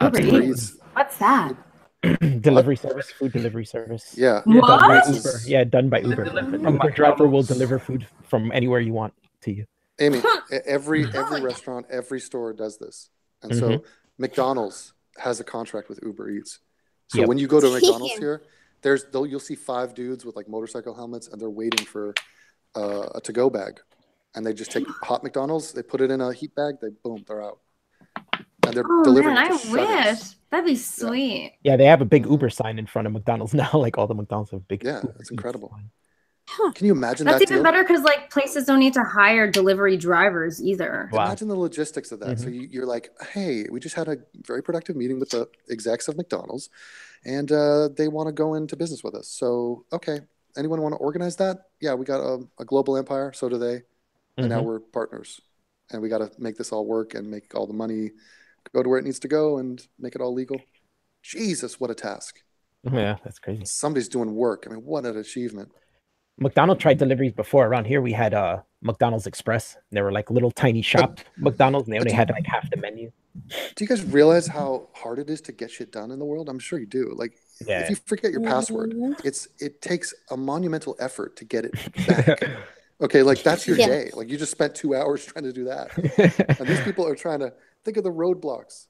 Uber Uber Eats? Eats. What's that? Delivery service, food delivery service. Yeah. Done by What? Uber. Yeah, done by Uber. An Uber driver will deliver food from anywhere you want to you. Aimee, every restaurant, every store does this. And so McDonald's has a contract with Uber Eats. So when you go to McDonald's here, you'll see 5 dudes with like motorcycle helmets, and they're waiting for a to-go bag. And they just take hot McDonald's, they put it in a heat bag, they're out. And they're delivering man, it to I shut-ins. wish. That'd be sweet. Yeah, they have a big Uber sign in front of McDonald's now. Like all the McDonald's have big. Yeah, Uber it's Eats incredible. sign. Can you imagine That's that even deal? better because like places don't need to hire delivery drivers either. Wow. Imagine the logistics of that. So you're like, hey, we just had a very productive meeting with the execs of McDonald's, and they want to go into business with us. So, okay, anyone want to organize that? Yeah, we got a global empire. So do they. And now we're partners. And we got to make this all work and make all the money go to where it needs to go and make it all legal. Jesus, what a task. Yeah, that's crazy. Somebody's doing work. I mean, what an achievement. McDonald's tried deliveries before. Around here, we had McDonald's Express. They were like little tiny shop McDonald's, and they only had like half the menu. Do you guys realize how hard it is to get shit done in the world? I'm sure you do. Like, if you forget your password, it takes a monumental effort to get it back. Okay, like that's your day. Like you just spent 2 hours trying to do that. And these people are trying to think of the roadblocks.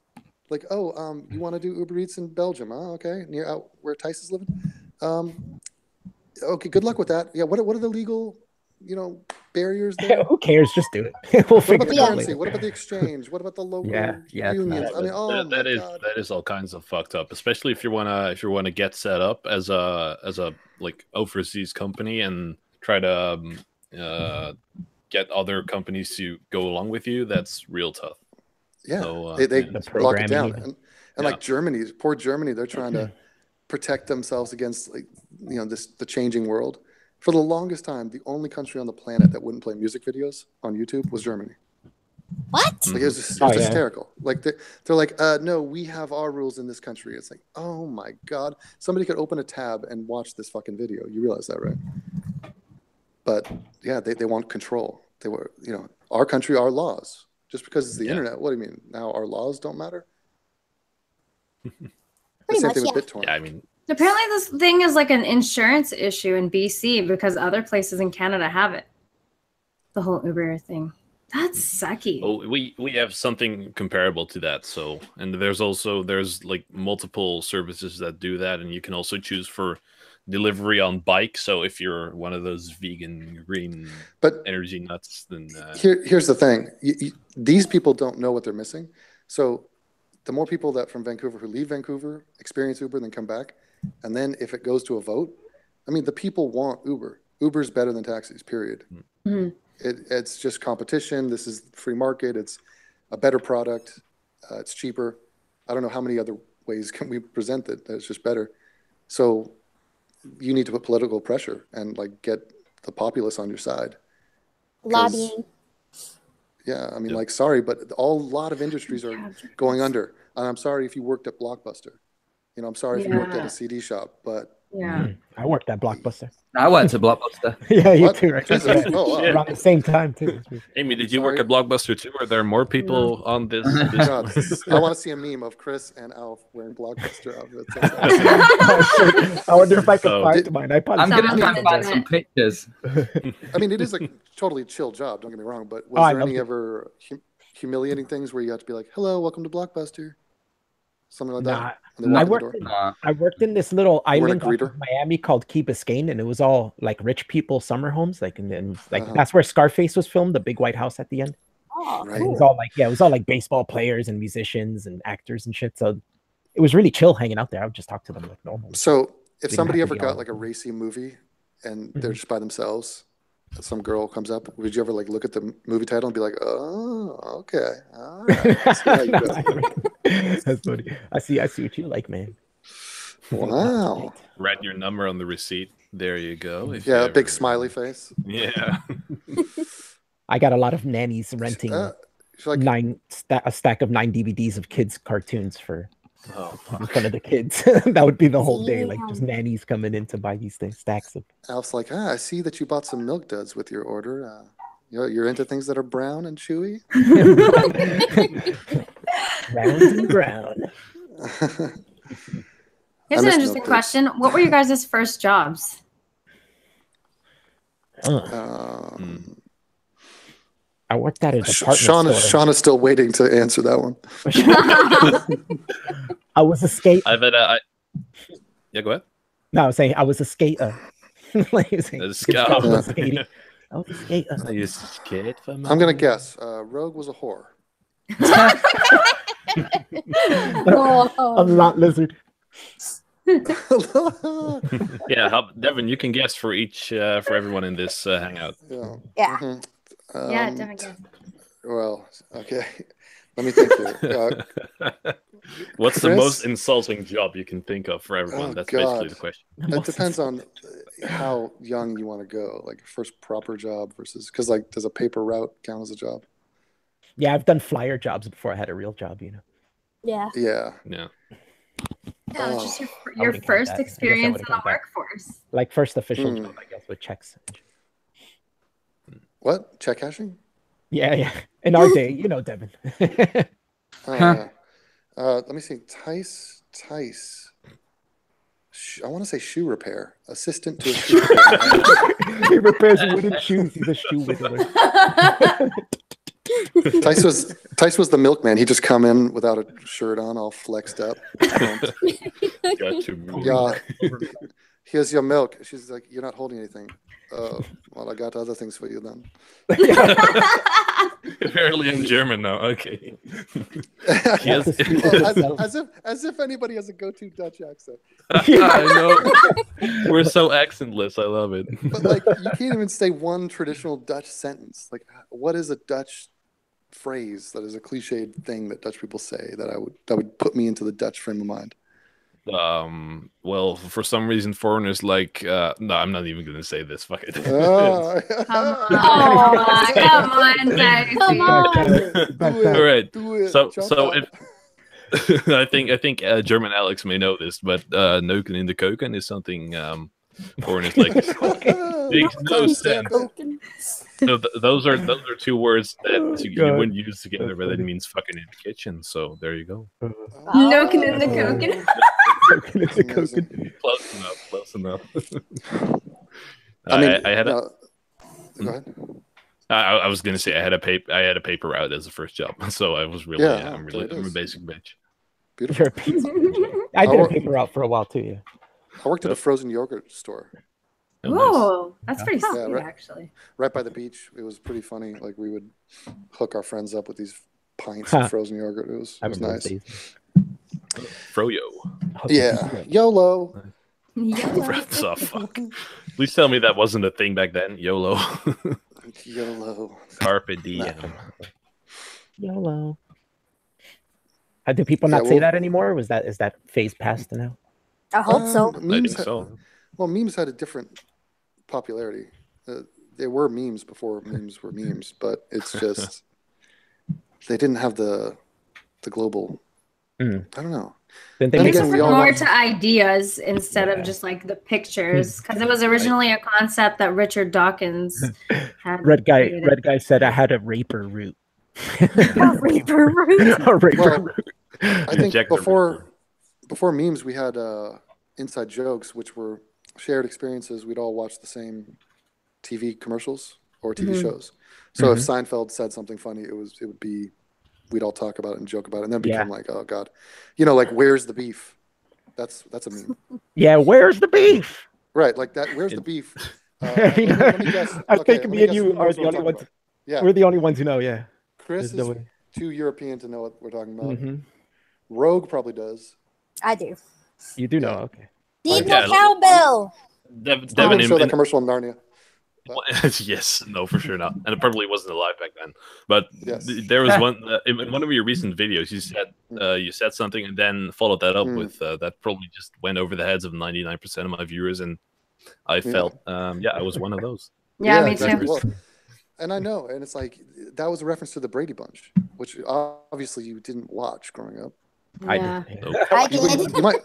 Like, oh, you want to do Uber Eats in Belgium? Oh, okay, near out where Tice is living. Okay, good luck with that. Yeah, what are the legal, barriers there? Who cares? Just do it. We'll What figure about the it out currency? later. What about the exchange? What about the local unions? nuts. I mean, that is all kinds of fucked up. Especially if you wanna get set up as a like overseas company and try to get other companies to go along with you. That's real tough. Yeah, So, they lock it down, programming. and like Germany, poor Germany, they're trying to protect themselves against the changing world. For the longest time, the only country on the planet that wouldn't play music videos on YouTube was Germany. What? Like it was just hysterical. Like they're like, no, we have our rules in this country. It's like, oh my god, somebody could open a tab and watch this fucking video. You realize that, right? But yeah, they want control. They were, our country, our laws. Just because it's the internet, what do you mean? Now our laws don't matter? The same thing with BitTorrent. Yeah, I mean, Apparently this thing is like an insurance issue in BC because other places in Canada have it. The whole Uber thing. That's sucky. oh, we have something comparable to that. So, and there's like multiple services that do that, and you can also choose for delivery on bike. So if you're one of those vegan green energy nuts, then here's the thing: these people don't know what they're missing. So the more people that from Vancouver who leave Vancouver experience Uber and then come back, and then if it goes to a vote, I mean, the people want Uber. Uber's better than taxis. Period. Mm-hmm. It's just competition. This is free market. It's a better product. It's cheaper. I don't know how many other ways can we present it. It's just better. So you need to put political pressure and like get the populace on your side. Lobbying. Yeah, I mean, like, sorry, but a lot of industries are going under. And I'm sorry if you worked at Blockbuster. I'm sorry if you worked at a CD shop, but I worked at Blockbuster. I went to Blockbuster. Yeah, you What? too, right? Jesus. Oh, wow. Around the same time too. Amy, did you work at Blockbuster too? Are there more people on this? God, I want to see a meme of Chris and Alf wearing Blockbuster outfits. I wonder if I can find mine. I'm going to try and find some pictures. I mean, it is a totally chill job, don't get me wrong, but was there any ever humiliating things where you have to be like, hello, welcome to Blockbuster? something like Nah, that? When they I walk in the worked. door? I worked in this little You weren't island a off greeter? of Miami called Key Biscayne, and it was all like rich people summer homes. Like, and like Uh-huh. that's where Scarface was filmed, the big white house at the end. Oh, Right. It was cool. all like, yeah, it was all like baseball players and musicians and actors and shit. So it was really chill hanging out there. I would just talk to them like normal. So if Didn't somebody have to ever be all- got like a racy movie and they're Mhm. just by themselves, and some girl comes up, would you ever like look at the movie title and be like, oh, okay, all right, I see how you go. That's funny. I see what you like, man. Wow. Write your number on the receipt. There you go. If Yeah, you a big ever- smiley face. Yeah. I got a lot of nannies renting She's like, a stack of 9 DVDs of kids cartoons for Oh, in front of the kids. That would be the whole day, like just Damn. nannies coming in to buy these things, stacks of. Alf's like, I see that you bought some milk duds with your order. You're into things that are brown and chewy. Round and brown. Here's I an miss interesting milk duds. question. What were your guys' first jobs? I worked at a department store. Sean is still waiting to answer that one. I was a skate. I've had yeah, go ahead. No, I was saying I was a skater. Like, A skating. scout. I was skating. I was a skater. Are you scared for me? I'm gonna guess. Rogue was a whore. A lot lizard. Yeah, Devin, you can guess for each for everyone in this hangout. Yeah. Yeah. Mhm. Yeah, definitely. Well, okay. Let me think here. What's the Chris? most insulting job you can think of for everyone? Oh, That's basically God. the question. It depends on how young you want to go. Like first proper job versus because like does a paper route count as a job? Yeah, I've done flyer jobs before I had a real job, you know. Yeah. Yeah. Yeah. Yeah, it's just I your wouldn't count first that. I guess I experience in wouldn't the count that. workforce. Like first official Hmm. job, I guess, with checks. What? Check cashing? Yeah, yeah. In our day, you know, Devin. Let me see. Tice. I want to say shoe repair. Assistant to a shoe repair. He repairs wooden shoes. He's a shoe whittler. Tice was the milkman. He just come in without a shirt on, all flexed up. Got you. Yeah. Here's your milk. She's like, you're not holding anything. Well, I got other things for you then. Apparently I'm German now. Okay. Well, Yes. as if anybody has a go-to Dutch accent. I know. We're so accentless. I love it. But like, you can't even say one traditional Dutch sentence. Like, what is a Dutch phrase that is a cliched thing that Dutch people say that would put me into the Dutch frame of mind? Well, for some reason, foreigners like. No, I'm not even gonna say this. Fuck it. Oh, Come on, Dicey. Come on. All right. do it. So Jump so up. if I think German Alex may know this, but neuken in de keuken is something foreigners like. Makes no sense. So those are two words that you God. wouldn't use together, but it means fucking in the kitchen. So there you go. Noken in the coken. Amazing. Close enough. I mean, I had a. Go ahead. I was gonna say I had a paper route as a first job, so I was really Yeah, I'm there it a is. basic bitch. Beautiful. You're a piece of shit. I did a paper route for a while too, yeah. I worked at a frozen yogurt store Oh, nice. Ooh, that's pretty Yeah, sweet, right. actually. right by the beach. It was pretty funny. Like we would hook our friends up with these pints Huh. of frozen yogurt. It was I nice. remember those days. Froyo. Yeah. YOLO. So fuck. Please tell me that wasn't a thing back then. YOLO. YOLO. Carpe diem. YOLO. Do people Yeah, not say well- that anymore? Or is that phase past now? I hope so. I Memes think so. Well, memes had a different popularity. They were memes before memes were memes, but it's just they didn't have the global. Mm. I don't know. Didn't they Then make again, it we all More watch- to ideas instead of just like the pictures, because it was originally a concept that Richard Dawkins had. Red created. guy said I had a raper route. Reaper root. A raper Well, route. I think Jack the before memes, we had inside jokes, which were shared experiences. We'd all watch the same TV commercials or TV shows. So if Seinfeld said something funny, it would be we'd all talk about it and joke about it, and then become like, oh god, like where's the beef? That's a meme. Yeah, where's the beef? Right, like that. Where's the beef? Let me guess. I think me and you are the only ones. Yeah, we're the only ones who know. Yeah, Chris is too European to know what we're talking about. Rogue probably does. I do. You do know, okay. Deep cowbell. Devin show that commercial in Narnia. Yes, no, for sure not, and it probably wasn't alive back then. But there was one in one of your recent videos. You said something and then followed that up with that probably just went over the heads of 99% of my viewers, and I felt I was one of those. Yeah, me too. Well, and I know, and it's like that was a reference to the Brady Bunch, which obviously you didn't watch growing up. Yeah. I did. You might.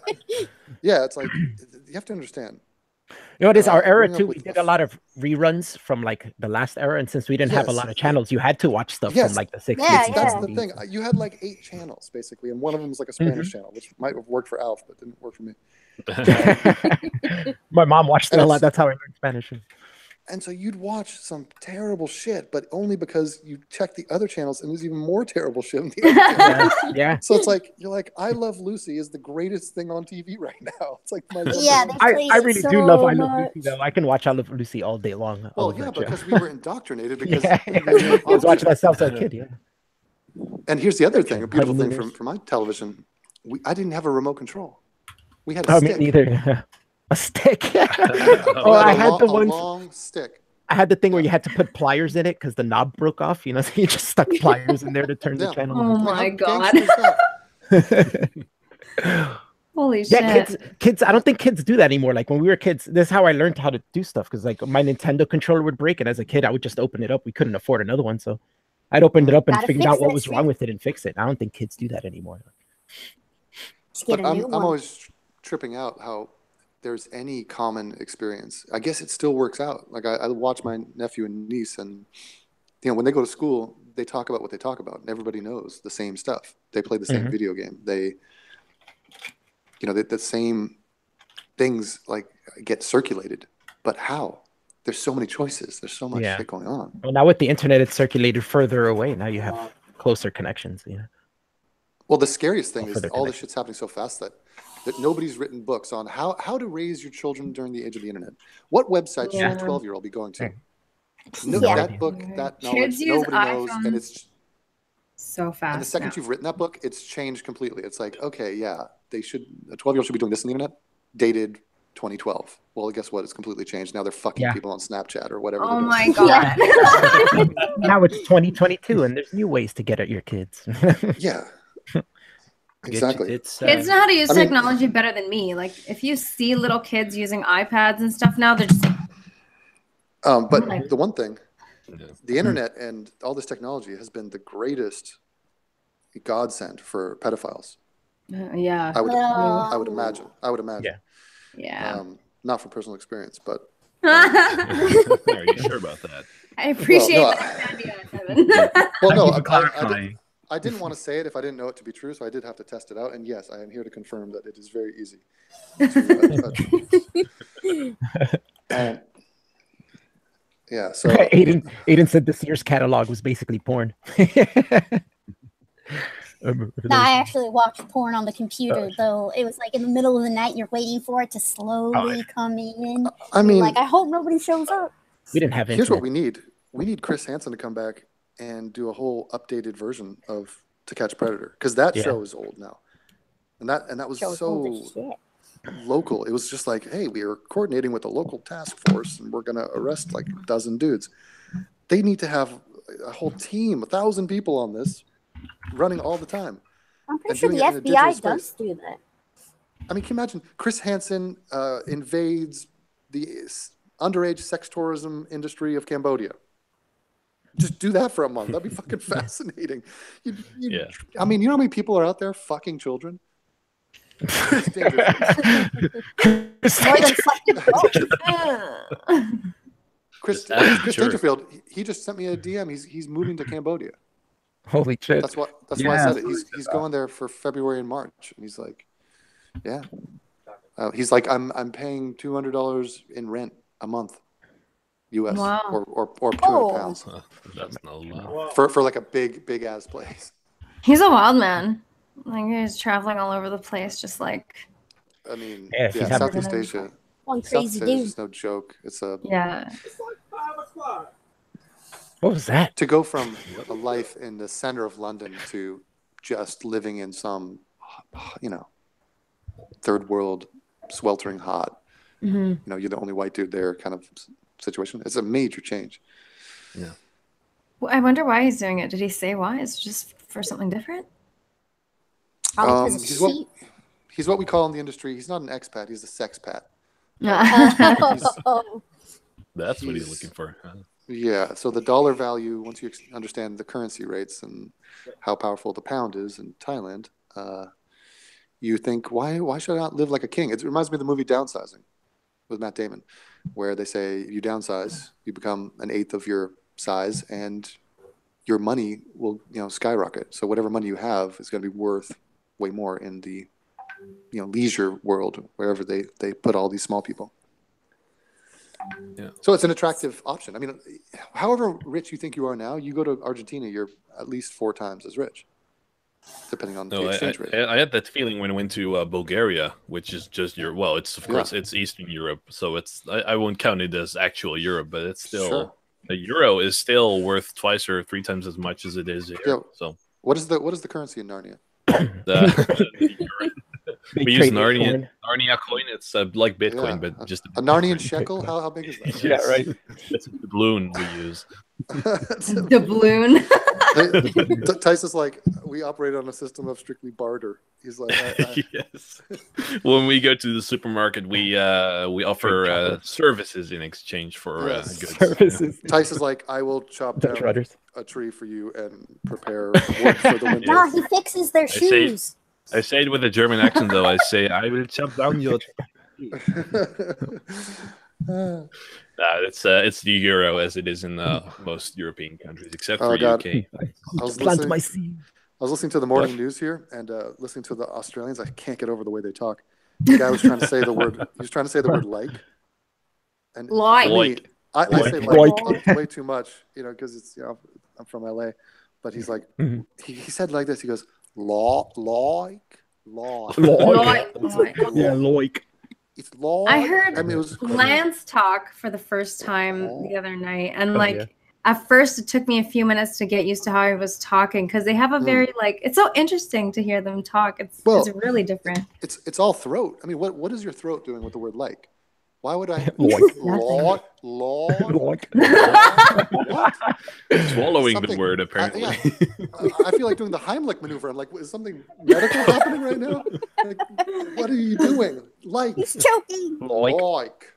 Yeah, it's like you have to understand. It is our era too. We did a lot of reruns from like the last era, and since we didn't have a lot of channels, you had to watch stuff from like the 60s. Yeah, that's the thing. You had like 8 channels basically, and one of them was like a Spanish channel, which might have worked for Alf, but didn't work for me. My mom watched it a lot. That's how I learned Spanish. And so you'd watch some terrible shit, but only because you checked the other channels and there's even more terrible shit in the other channels. Yeah. So it's like, you're like, I Love Lucy is the greatest thing on TV right now. It's like, I really do love I Love Lucy, though. I can watch I Love Lucy all day long. Well, yeah, because we were indoctrinated. Because I was watching myself as a kid, yeah. And here's the other thing, a beautiful thing from my television. I didn't have a remote control. We had a stick. Me neither. A stick. I had the one long stick. I had the thing where you had to put pliers in it because the knob broke off. So you just stuck pliers in there to turn the channel. Oh my god! Holy shit! Yeah, kids. I don't think kids do that anymore. Like when we were kids, this is how I learned how to do stuff. Because like my Nintendo controller would break, and as a kid, I would just open it up. We couldn't afford another one, so I'd opened it up and figured out what was wrong with it and fix it. I don't think kids do that anymore. But I'm always tripping out how there's any common experience. I guess it still works out. Like I watch my nephew and niece, and when they go to school, they talk about what they talk about, and everybody knows the same stuff. They play the same video game. They, the same things like get circulated. But how? There's so many choices. There's so much shit going on. Well, now with the internet, it's circulated further away. Now you have closer connections. Well, the scariest thing is all this shit's happening so fast that nobody's written books on how to raise your children during the age of the internet. What website should a 12-year-old be going to? That book, that knowledge, nobody knows, and it's so fast. And the second you've written that book, it's changed completely. It's like, okay, yeah, a 12-year-old should be doing this on the internet, dated 2012. Well, guess what? It's completely changed. Now they're fucking people on Snapchat or whatever. Oh my god! Now it's 2022, and there's new ways to get at your kids. Yeah. Exactly. Kids know how to use technology better than me. Like if you see little kids using iPads and stuff now, they're just. But the one thing, the internet and all this technology has been the greatest godsend for pedophiles. Yeah. I would imagine. Yeah. Not from personal experience, but. Are you sure about that? I appreciate that idea, Kevin. Well, no, I didn't want to say it if I didn't know it to be true, so I did have to test it out. And yes, I am here to confirm that it is very easy. Yeah. So Aiden said this year's catalog was basically porn. No, I actually watched porn on the computer, though. It was like in the middle of the night. You're waiting for it to slowly come in. I mean, I hope nobody shows up. We didn't have internet. Here's what we need. We need Chris Hansen to come back and do a whole updated version of To Catch a Predator, because that show is old now, and that was so local. It was just like, hey, we are coordinating with a local task force, and we're gonna arrest like a dozen dudes. They need to have a whole team, 1,000 people on this, running all the time. I'm pretty sure the FBI does do that. I mean, can you imagine Chris Hansen invades the underage sex tourism industry of Cambodia? Just do that for a month. That'd be fucking fascinating. I mean, you know how many people are out there fucking children? Chris Dangerfield, he just sent me a DM. He's moving to Cambodia. Holy shit. That's why I said it. He's going there for February and March. And he's like, yeah. He's like, I'm paying $200 in rent a month. US or 200 pounds. That's not a lot. For like a big ass place. He's a wild man. Like he's traveling all over the place, just like. I mean, Yeah, yeah, having- Southeast Asia. One crazy Southeast Asia dude. is no joke. It's a Yeah. What was that? to go from a life in the center of London to just living in some, third world, sweltering hot. Mm-hmm. You're the only white dude there kind of situation. It's a major change. Yeah. Well, I wonder why he's doing it. Did he say why? Is it just for something different? Probably because he's it's what- cheap. He's what we call in the industry. He's not an expat. He's a sexpat. Oh, That's what he's looking for. Yeah. So the dollar value, once you understand the currency rates and how powerful the pound is in Thailand, you think, why should I not live like a king? It reminds me of the movie Downsizing with Matt Damon, where they say you downsize, you become an eighth of your size, and your money will skyrocket. So whatever money you have is going to be worth way more in the leisure world, wherever they put all these small people. Yeah. So it's an attractive option. I mean, however rich you think you are now, you go to Argentina, you're at least 4 times as rich, depending on the exchange rate. I had that feeling when I went to Bulgaria, which is just Europe. Well, it's of course it's Eastern Europe, so I won't count it as actual Europe, but it's still the euro is still worth twice or 3 times as much as it is here. Yeah. So what is the currency in Narnia? We use Narnia coin. It's like Bitcoin, Yeah. but just A Narnian shekel? How big is that? Yeah, right. It's the balloon we use. The balloon. Tyson's like, we operate on a system of strictly barter. He's like, Yes. When we go to the supermarket, we offer services in exchange for goods. Services. Tyson's like, I will chop down Rudders. a tree for you and prepare wood for the winter. no, he fixes their shoes. I say it with a German accent, though. I say, I will chop down your... It's the euro as it is in most European countries, except for UK. I was listening to the morning news here and listening to the Australians. I can't get over the way they talk. The guy was trying to say the word. He was trying to say the word like. And Like. for me, I say like way too much, because it's I'm from LA. But he's like, he said like this. He goes, like. Yeah, like. It's law. I heard it was Lance talk for the first time the other night, and at first it took me a few minutes to get used to how he was talking, because they have a very it's so interesting to hear them talk. It's really different. It's all throat. I mean, what is your throat doing with the word like? Why would I Like. What? Swallowing the word, apparently. I feel like doing the Heimlich maneuver. I'm like, is something medical happening right now? Like, what are you doing? Like. He's choking. Like.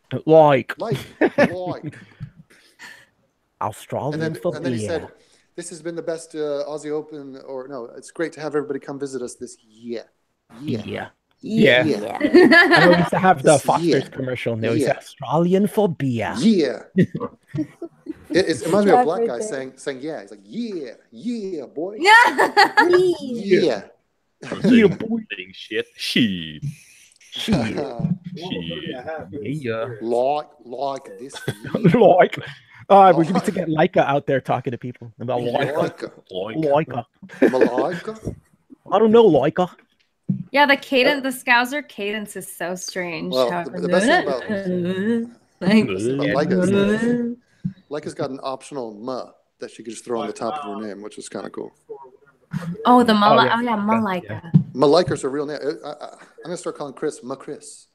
Australian And then he said, this has been the best Aussie Open, or no, it's great to have everybody come visit us this year. Yeah. Yeah. I know we used to have the Foster's commercial. No, he's Australian for beer. Yeah. It reminds me of a black guy saying yeah. He's like, yeah, boy. Yeah. Yeah. Yeah, boy. Saying shit. She. Yeah. Like this. Like. We need to get Leica out there talking to people about Leica. Malika. I don't know, Leica. Yeah, the Scouser cadence is so strange. Well, the best thing about Leica's got an optional ma that she could just throw on the top of her name, which is kind of cool. Oh, the Malika. Malika's her real name. I'm gonna start calling Chris Ma Chris.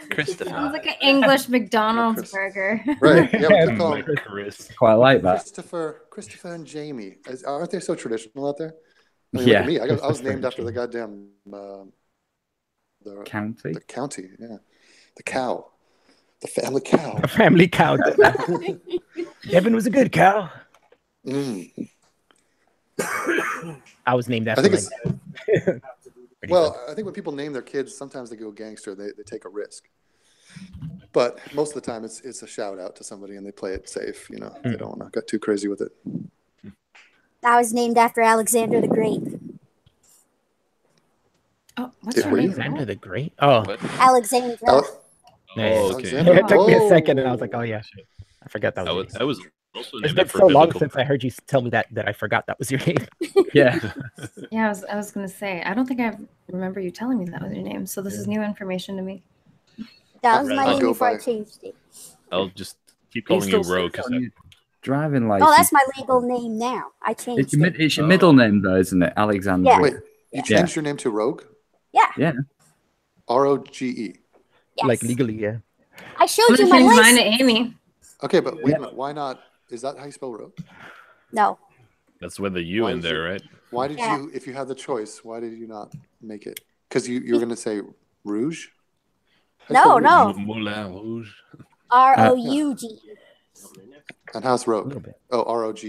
Christopher. Sounds like an English McDonald's burger. Right. Yeah, we call him Quite like that. Christopher and Jamie. Aren't they so traditional out there? I mean, Yeah. Look at me. I was named after the goddamn the County. The county. Yeah. The cow. The family cow. A family cow. Devin was a good cow. I was named after I think my dad. Well, I think when people name their kids, sometimes they go gangster. They take a risk. But most of the time, it's a shout out to somebody, and they play it safe. They don't want to get too crazy with it. I was named after Alexander the Great. Oh, what's her Were you? name? Alexander the Great. Oh, Alexandra. Oh, okay. it took me a second, and I was like, "Oh yeah, I forgot that was." That was Also It's named been after so long biblical- since I heard you tell me that I forgot that was your name. Yeah. Yeah, I was gonna say, I don't think I remember you telling me that was your name. So this is new information to me. That was my I'll name go before I by- changed it. I'll just keep It calling you still Rogue. says 'cause on that- your driving license. No, that's my legal name now. I changed it. It's your middle name though, isn't it? Alexander. Yeah. Wait, you changed your name to Rogue? Yeah. Yeah. Roge. Yes. Like legally, yeah. I I'm showed you gonna my change mine license. to Amy. Okay, but wait a minute. Why not? Is that how you spell Rogue? No. That's with the U Why in did there, you- right? Why did Yeah. you, if you had the choice, why did you not make it? Because you were going to say Rouge? How do you spell No, Rouge? no. Moulin Rouge. Rouge. And how's A Rogue? little bit. Oh, Rogue.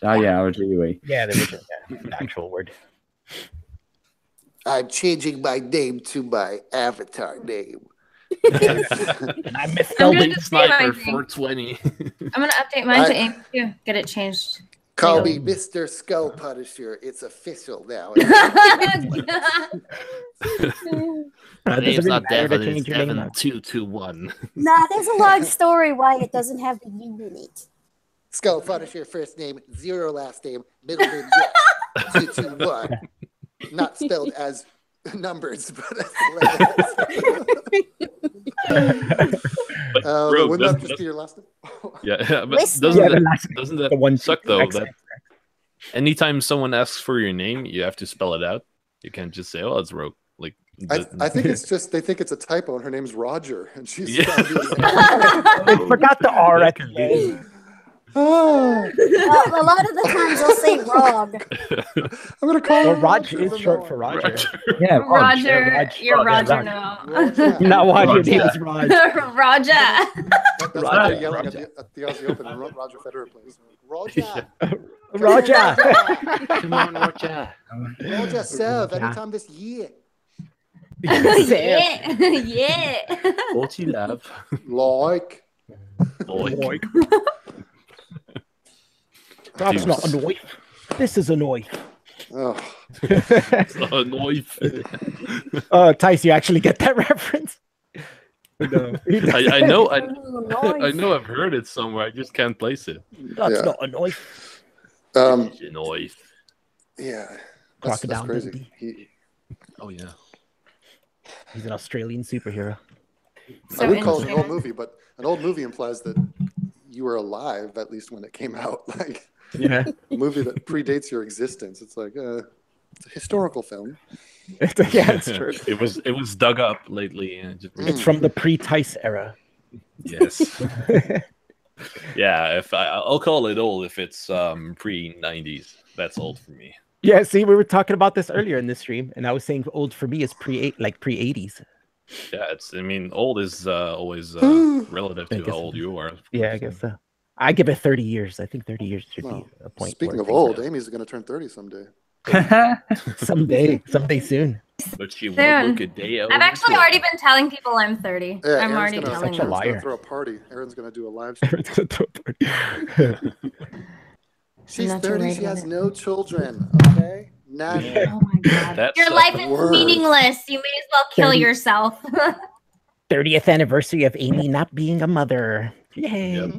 Oh yeah, RGUE. Yeah, the original, the actual word. I'm changing my name to my avatar name. And I I'm misspelled gonna it. just say Sniper my name. 420. I'm gonna update mine to Amy too. Get it changed. Call There me Mr. Skull Punisher. It's official now. It Name's doesn't not really matter to Devin, it's change your name Devin now. 221. Nah, there's a long story why it doesn't have the U in it. Skull Punisher, first name, 0 last name, middle name, yes. 221. Not spelled as numbers, but as letters. Rogue, Wouldn't that doesn't- just be your last name? Yeah, but Listen. doesn't Yeah, that, the last- doesn't that the one suck though? X- That anytime someone asks for your name, you have to spell it out. You can't just say, "Oh, it's Rogue." Like, I think it's just, they think it's a typo and her name's Roger. And she's Yeah. They forgot the R at the end. Oh, A lot of the times they'll say wrong. I'm going to call Well, her Raj Roger is from short now for on. Roger. Yeah, Roger, Raj. you're Roger Raj. now. Roger. Not why your Roger. name is Raj. Roger. That's what Roger. they're yelling at the Aussie Open and Roger Federer plays. Roger. Roger. Come on, Roger. Roger, serve anytime this year. Yeah, yeah. What you love? Like. Like. That's not a knife. This is a knife. Oh, It's not a knife. Oh, Tice, you actually get that reference? No. I know. Ooh, I nice. know. I've heard it somewhere. I just can't place it. That's Yeah. not a knife. It's a knife. yeah. Crocodile That's crazy. Dundee. Oh yeah. He's an Australian superhero. So I would call it an interesting. old movie, but an old movie implies that you were alive at least when it came out. Like Yeah. a movie that predates your existence. It's like it's a historical film. Yeah, it's true. It was dug up lately. And just, It's from the pre-Tice era. yes. Yeah. If I'll call it old if it's pre-90s. That's old for me. Yeah, see, we were talking about this earlier in this stream, and I was saying old for me is pre-80s. Yeah. I mean, old is always relative I to guess how old you are. Yeah, I guess so. I give it 30 years. I think 30 years should Well, be a point. Speaking where of things old, are- Amy's going to turn 30 someday. someday soon. But she Soon. won't look a day over I've actually 12. already been telling people I'm 30. Yeah, I'm Aaron's already gonna, telling Such a them. lie. Aaron's liar. gonna throw a party. Aaron's going to do a live stream. She's not too 30. worried She about has it. no children. Okay? None. Oh my god. That's Your a life is word. meaningless. You may as well kill 30. yourself. 30th anniversary of Amy not being a mother. Yay.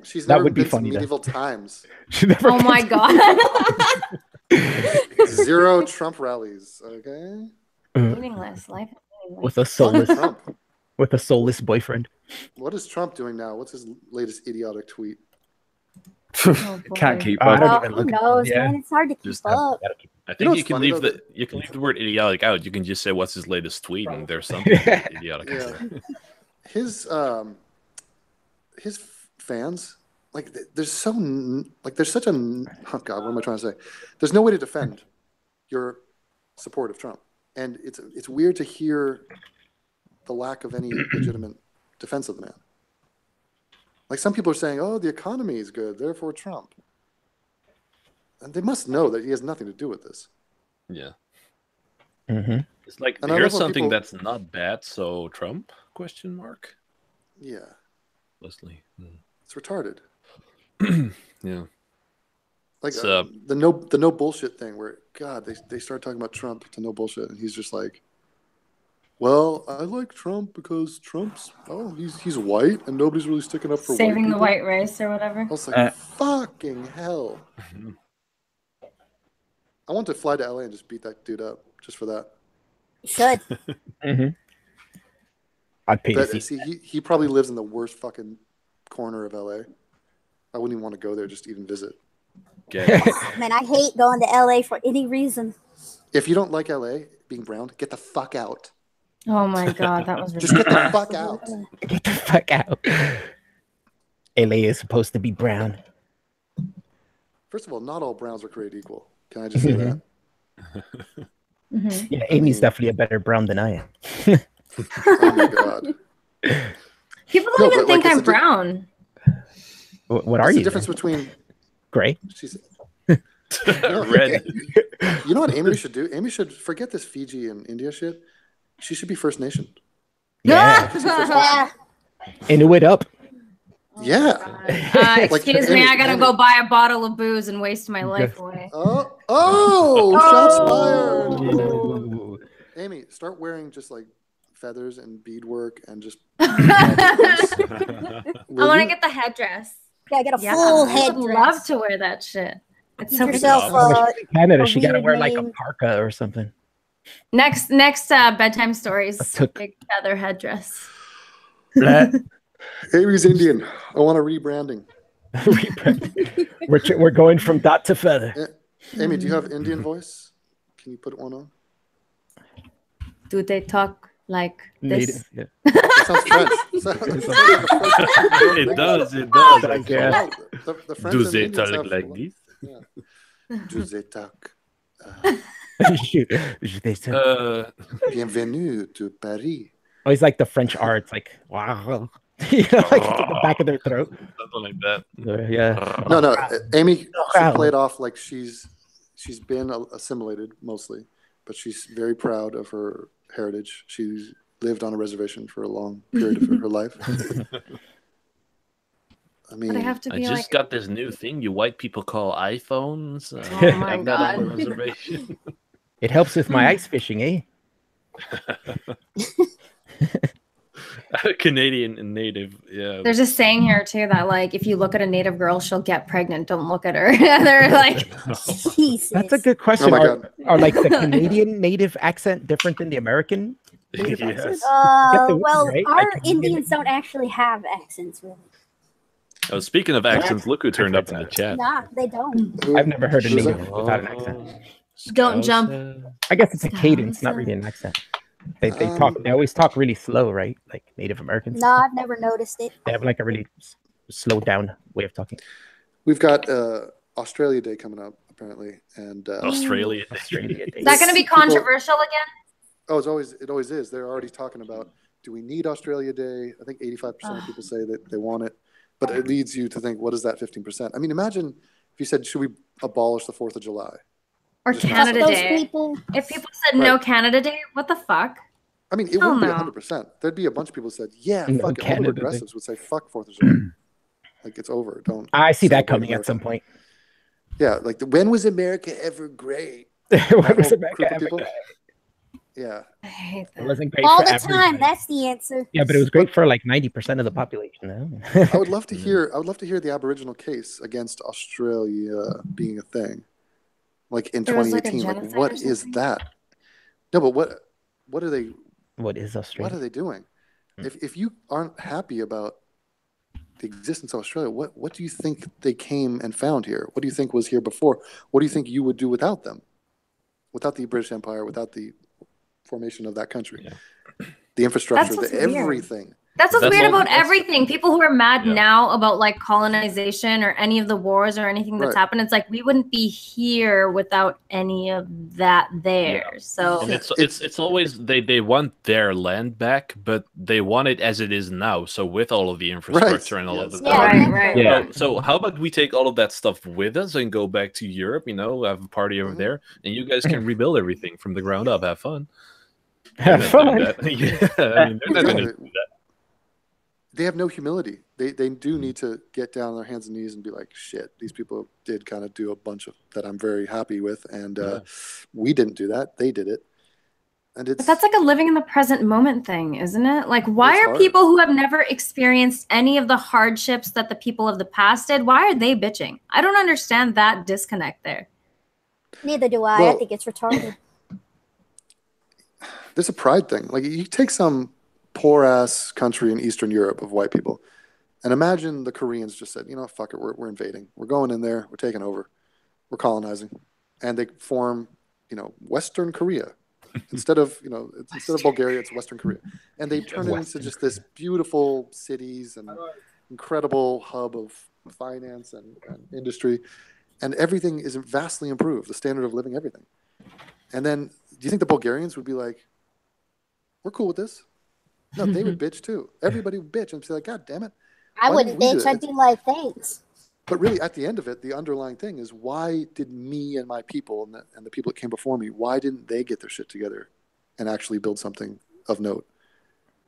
She's That never would be been to funny, though. medieval times. She never Oh my god. 0 Trump rallies. Okay? Meaningless. Life is meaningless. with a Fuck soulless Trump. boyfriend. What is Trump doing now? What's his latest idiotic tweet? Oh, boy. Can't keep I up. don't Oh, even who look. knows, Yeah. man? It's hard to keep Just up. I You know think what's you can funny, leave though, the word idiotic out. You can just say what's his latest tweet, and there's something idiotic. Yeah. His fans, like there's such a oh god, what am I trying to say? There's no way to defend your support of Trump, and it's weird to hear the lack of any legitimate defense of the man. Like some people are saying, "Oh, the economy is good, therefore Trump," and they must know that he has nothing to do with this. Yeah. Mm-hmm. It's like And I here's love when something people- that's not bad, so Trump? Question mark. Yeah, Leslie. it's retarded. Yeah. Like It's, the no bullshit thing, where God they start talking about Trump to no bullshit, and he's just like, well, I like Trump because Trump's he's white and nobody's really sticking up for Saving white the people. white race or whatever. I was like, fucking hell. I want to fly to LA and just beat that dude up just for that. You should. I'd pay to see. See, he probably lives in the worst fucking corner of LA. I wouldn't even want to go there just to even visit. Man, I hate going to LA for any reason. If you don't like LA being brown, get the fuck out. Oh my god, that was just get the fuck out. Get the fuck out. LA is supposed to be brown. First of all, not all browns are created equal. Can I just say that? Yeah, Amy's definitely a better brown than I am. Oh my god. People don't even think I'm brown. What are you? The difference between gray? She's red. You know what Aimee should do? Aimee should forget this Fiji and India shit. She should be First Nation. Yeah. Inuit up. Yeah. Excuse me, I gotta go buy a bottle of booze and waste my life away. Shots fired. Aimee, start wearing just like feathers and beadwork and just. I want to get the headdress. Yeah, get a full I headdress. would love to wear that shit. It's so in Canada, she got to wear like a parka or something. Next bedtime stories. Big feather headdress. Amy's Indian. I want a rebranding. We're going from dot to feather. Aimee, do you have Indian voice? Can you put one on? Do they talk like this? Native, yeah. That sounds French. It does. I guess. The French Do and they Indians talk have- like this? Yeah. Do they talk? Bienvenue to Paris. Oh, he's like the French arts, like wow, you know, like to the back of their throat. Something like that. Yeah. No. Aimee should play it off like she's been assimilated mostly, but she's very proud of her heritage. She's lived on a reservation for a long period of her life. I mean, But I have to be just got this new thing you white people call iPhones. Oh my I'm not on God. the reservation. It helps with my ice fishing, eh? Canadian and native, yeah. There's a saying here too that like if you look at a native girl, she'll get pregnant. Don't look at her. They're like, Jesus. That's a good question. Oh my are, God. are like the Canadian native accent different than the American native Yes. accent? Well, right? our Like, Indians don't actually have accents, really. Oh, speaking of accents, look who turned up in the chat. Nah, they don't. I've never heard a Who's native that? without an accent. Don't jump. I guess it's a cadence, not really an accent. They they always talk really slow, right? Like Native Americans. No, I've never noticed it. They have like a really slowed down way of talking. we've got Australia Day coming up apparently, and Australia. Is that going to be controversial again? oh, it always is. They're already talking about, do we need Australia Day? I think 85% of people say that they want it, but it leads you to think, what is that 15%? I mean, imagine if you said, should we abolish the 4th of July? Or Just Canada Those Day? people, If people said no Canada Day, what the fuck? I mean, it Hell wouldn't no. be 100%. There'd be a bunch of people who said, yeah, No fuck it. All Canada the Day. progressives would say, fuck 4th of July. Like, it's over. Don't. I see that celebrate coming at America. some point. Yeah, like, when was America ever great? What was whole America group of ever people? good? Yeah. I hate It that. wasn't great all for the everybody. time. That's the answer. Yeah, but it was great for like 90% of the population. No? I would love to hear the Aboriginal case against Australia being a thing. Like in There was, like, a 2018. Like, genocide what or is something? that? No, but what are they What is what Australia? are they doing? If you aren't happy about the existence of Australia, what do you think they came and found here? What do you think was here before? What do you think you would do without them? Without the British Empire, without the formation of that country? The infrastructure, what's the weird. everything. That's what's That's weird all- about everything. People who are mad Yeah. now about like colonization or any of the wars or anything that's Right. happened, it's like we wouldn't be here without any of that there. So And it's always they want their land back, but they want it as it is now. So with all of the infrastructure and all of Yes. the Yeah, right. Yeah. So how about we take all of that stuff with us and go back to Europe? You know, have a party over Mhm. there, and you guys can rebuild everything from the ground up. Have fun. Have They're fun. not doing that. Yeah, I mean, they're not going to do that. They have no humility. They do need to get down on their hands and knees and be like, shit, these people did kind of do a bunch of that I'm very happy with, and we didn't do that. They did it. And it's But that's like a living in the present moment thing, isn't it? Like, why It's are hard. people who have never experienced any of the hardships that the people of the past did, why are they bitching? I don't understand that disconnect there. Neither do I. I Well- think it's retarded. there's a pride thing. Like you take some poor ass country in Eastern Europe of white people, and imagine the Koreans just said, you know, fuck it, we're invading, we're going in there, we're taking over, we're colonizing, and they form, you know, Western Korea instead of Bulgaria, it's Western Korea, and they turn it into just this beautiful cities and incredible hub of finance and industry, and everything is vastly improved, the standard of living, everything. And then, do you think the Bulgarians would be like, we're cool with this? No, they would bitch too. Everybody would bitch and say like, God damn it. I Why wouldn't didn't we do bitch. it? I'd be like, thanks. But really, at the end of it, the underlying thing is, why did me and my people and the people that came before me, why didn't they get their shit together and actually build something of note?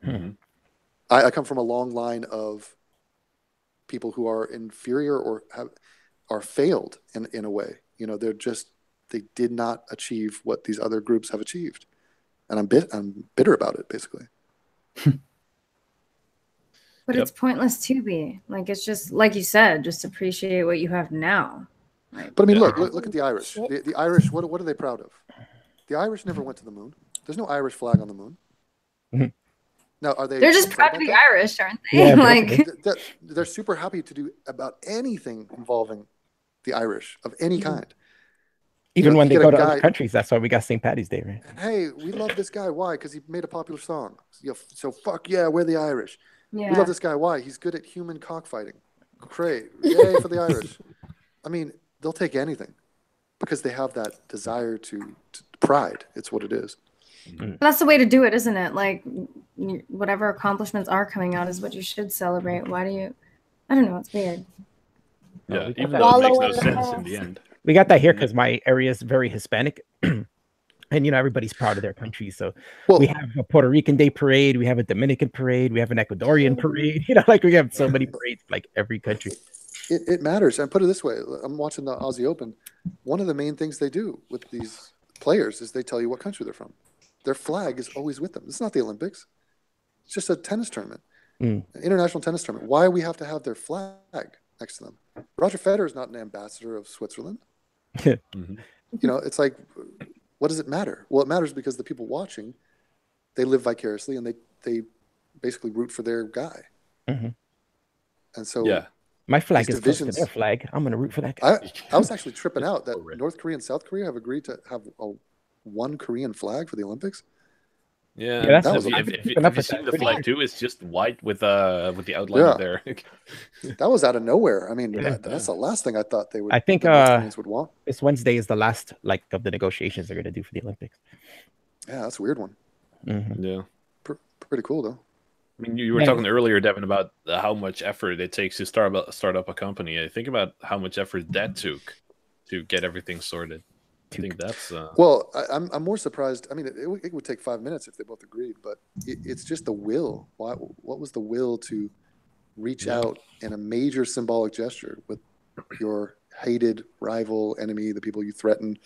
Mm-hmm. I come from a long line of people who are inferior or are failed in a way. You know, they did not achieve what these other groups have achieved. And I'm bitter about it, basically. But it's pointless to be. Like, it's just, like you said, just appreciate what you have now. Like, But I mean, Yeah. look at the Irish. The Irish, what are they proud of? The Irish never went to the moon. There's no Irish flag on the moon. Mhm. Now, are they? they're just upset proud to about be that? Irish, aren't they? Yeah, like, They're super happy to do about anything involving the Irish of any kind. Even know, when you they get go a to guy- other countries, that's why we got St. Patty's Day, right? Hey, we love this guy. Why? Because he made a popular song. So fuck yeah, we're the Irish. yeah. We love this guy. Why? He's good at human cockfighting. Great. Yay for the Irish. I mean, they'll take anything because they have that desire to pride. It's what it is. That's the way to do it, isn't it? Like, whatever accomplishments are coming out is what you should celebrate. Why do you? I don't know. It's weird. Yeah, we got even that. though it makes Wallow no in the sense in past. the end. We got that here because my area is very Hispanic. And, you know, everybody's proud of their country. So Well, we have a Puerto Rican Day parade. We have a Dominican parade. We have an Ecuadorian parade. You know, like we have so many parades, like every country. it matters. And put it this way, I'm watching the Aussie Open. One of the main things they do with these players is they tell you what country they're from. Their flag is always with them. It's not the Olympics. It's just a tennis tournament, an international tennis tournament. Why do we have to have their flag next to them? Roger Federer is not an ambassador of Switzerland. Mhm. You know, it's like, what does it matter? Well, it matters because the people watching, they live vicariously and they basically root for their guy. Mhm. And so Yeah, My flag These is close to divisions- their flag. I'm going to root for that guy. I was actually tripping out that Already. North Korea and South Korea have agreed to have one Korean flag for the Olympics. yeah. that's what if, I've if, been if, keeping up you with see that the pretty flag hard. too, it's just white with the outline Yeah. of their. That was out of nowhere. I mean, Yeah. that's the last thing I thought they would. I think the North Koreans would want. this Wednesday is the last like of the negotiations they're going to do for the Olympics. Yeah, that's a weird one. Mhm. Yeah. Pretty cool though. I mean, you were Yeah. talking earlier, Devin, about how much effort it takes to start up a company. I think about how much effort that took to get everything sorted. I think that's Well, I'm more surprised. I mean, it would take 5 minutes if they both agreed, but it's just the will. What was the will to reach out in a major symbolic gesture with your hated rival enemy, the people you threaten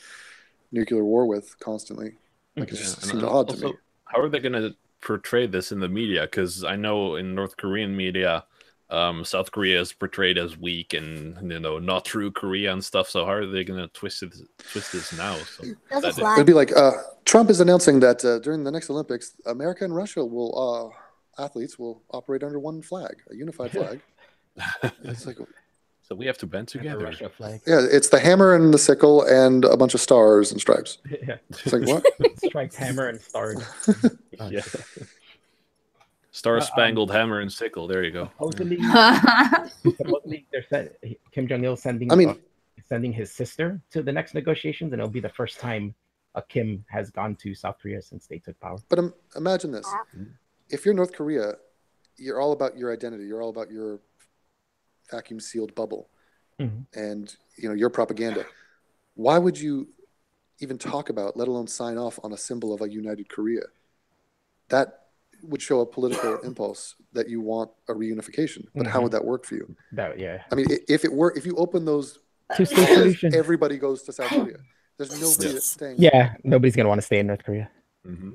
nuclear war with constantly? Like, it just and seemed odd to me. how are they going to portray this in the media? Because I know in North Korean media, South Korea is portrayed as weak and not true Korea and stuff. So how are they going to twist this now? So That's a that- flag. It'd be like Trump is announcing that during the next Olympics, America and Russia will athletes will operate under one flag, a unified flag. It's like, so we have to band The together. Russia flag. yeah, it's the hammer and the sickle and a bunch of stars and stripes. Yeah. It's like, what? Stripes, hammer, and stars. Yeah. Star Spangled Hammer and Sickle. There you go. Supposedly, they're Kim Jong Il sending. I mean- sending his sister to the next negotiations, and it'll be the first time a Kim has gone to South Korea since they took power. But imagine this: if you're North Korea, you're all about your identity. You're all about your vacuum-sealed bubble, Mhm. and your propaganda. Why would you even talk about, let alone sign off on a symbol of a united Korea? That would show a political impulse that you want a reunification. But how would that work for you? Yeah. I mean, if you open those, Two-state solution. everybody goes to South Korea. There's nobody Yeah. that's staying. Yeah, nobody's gonna want to stay in North Korea. Mm-hmm.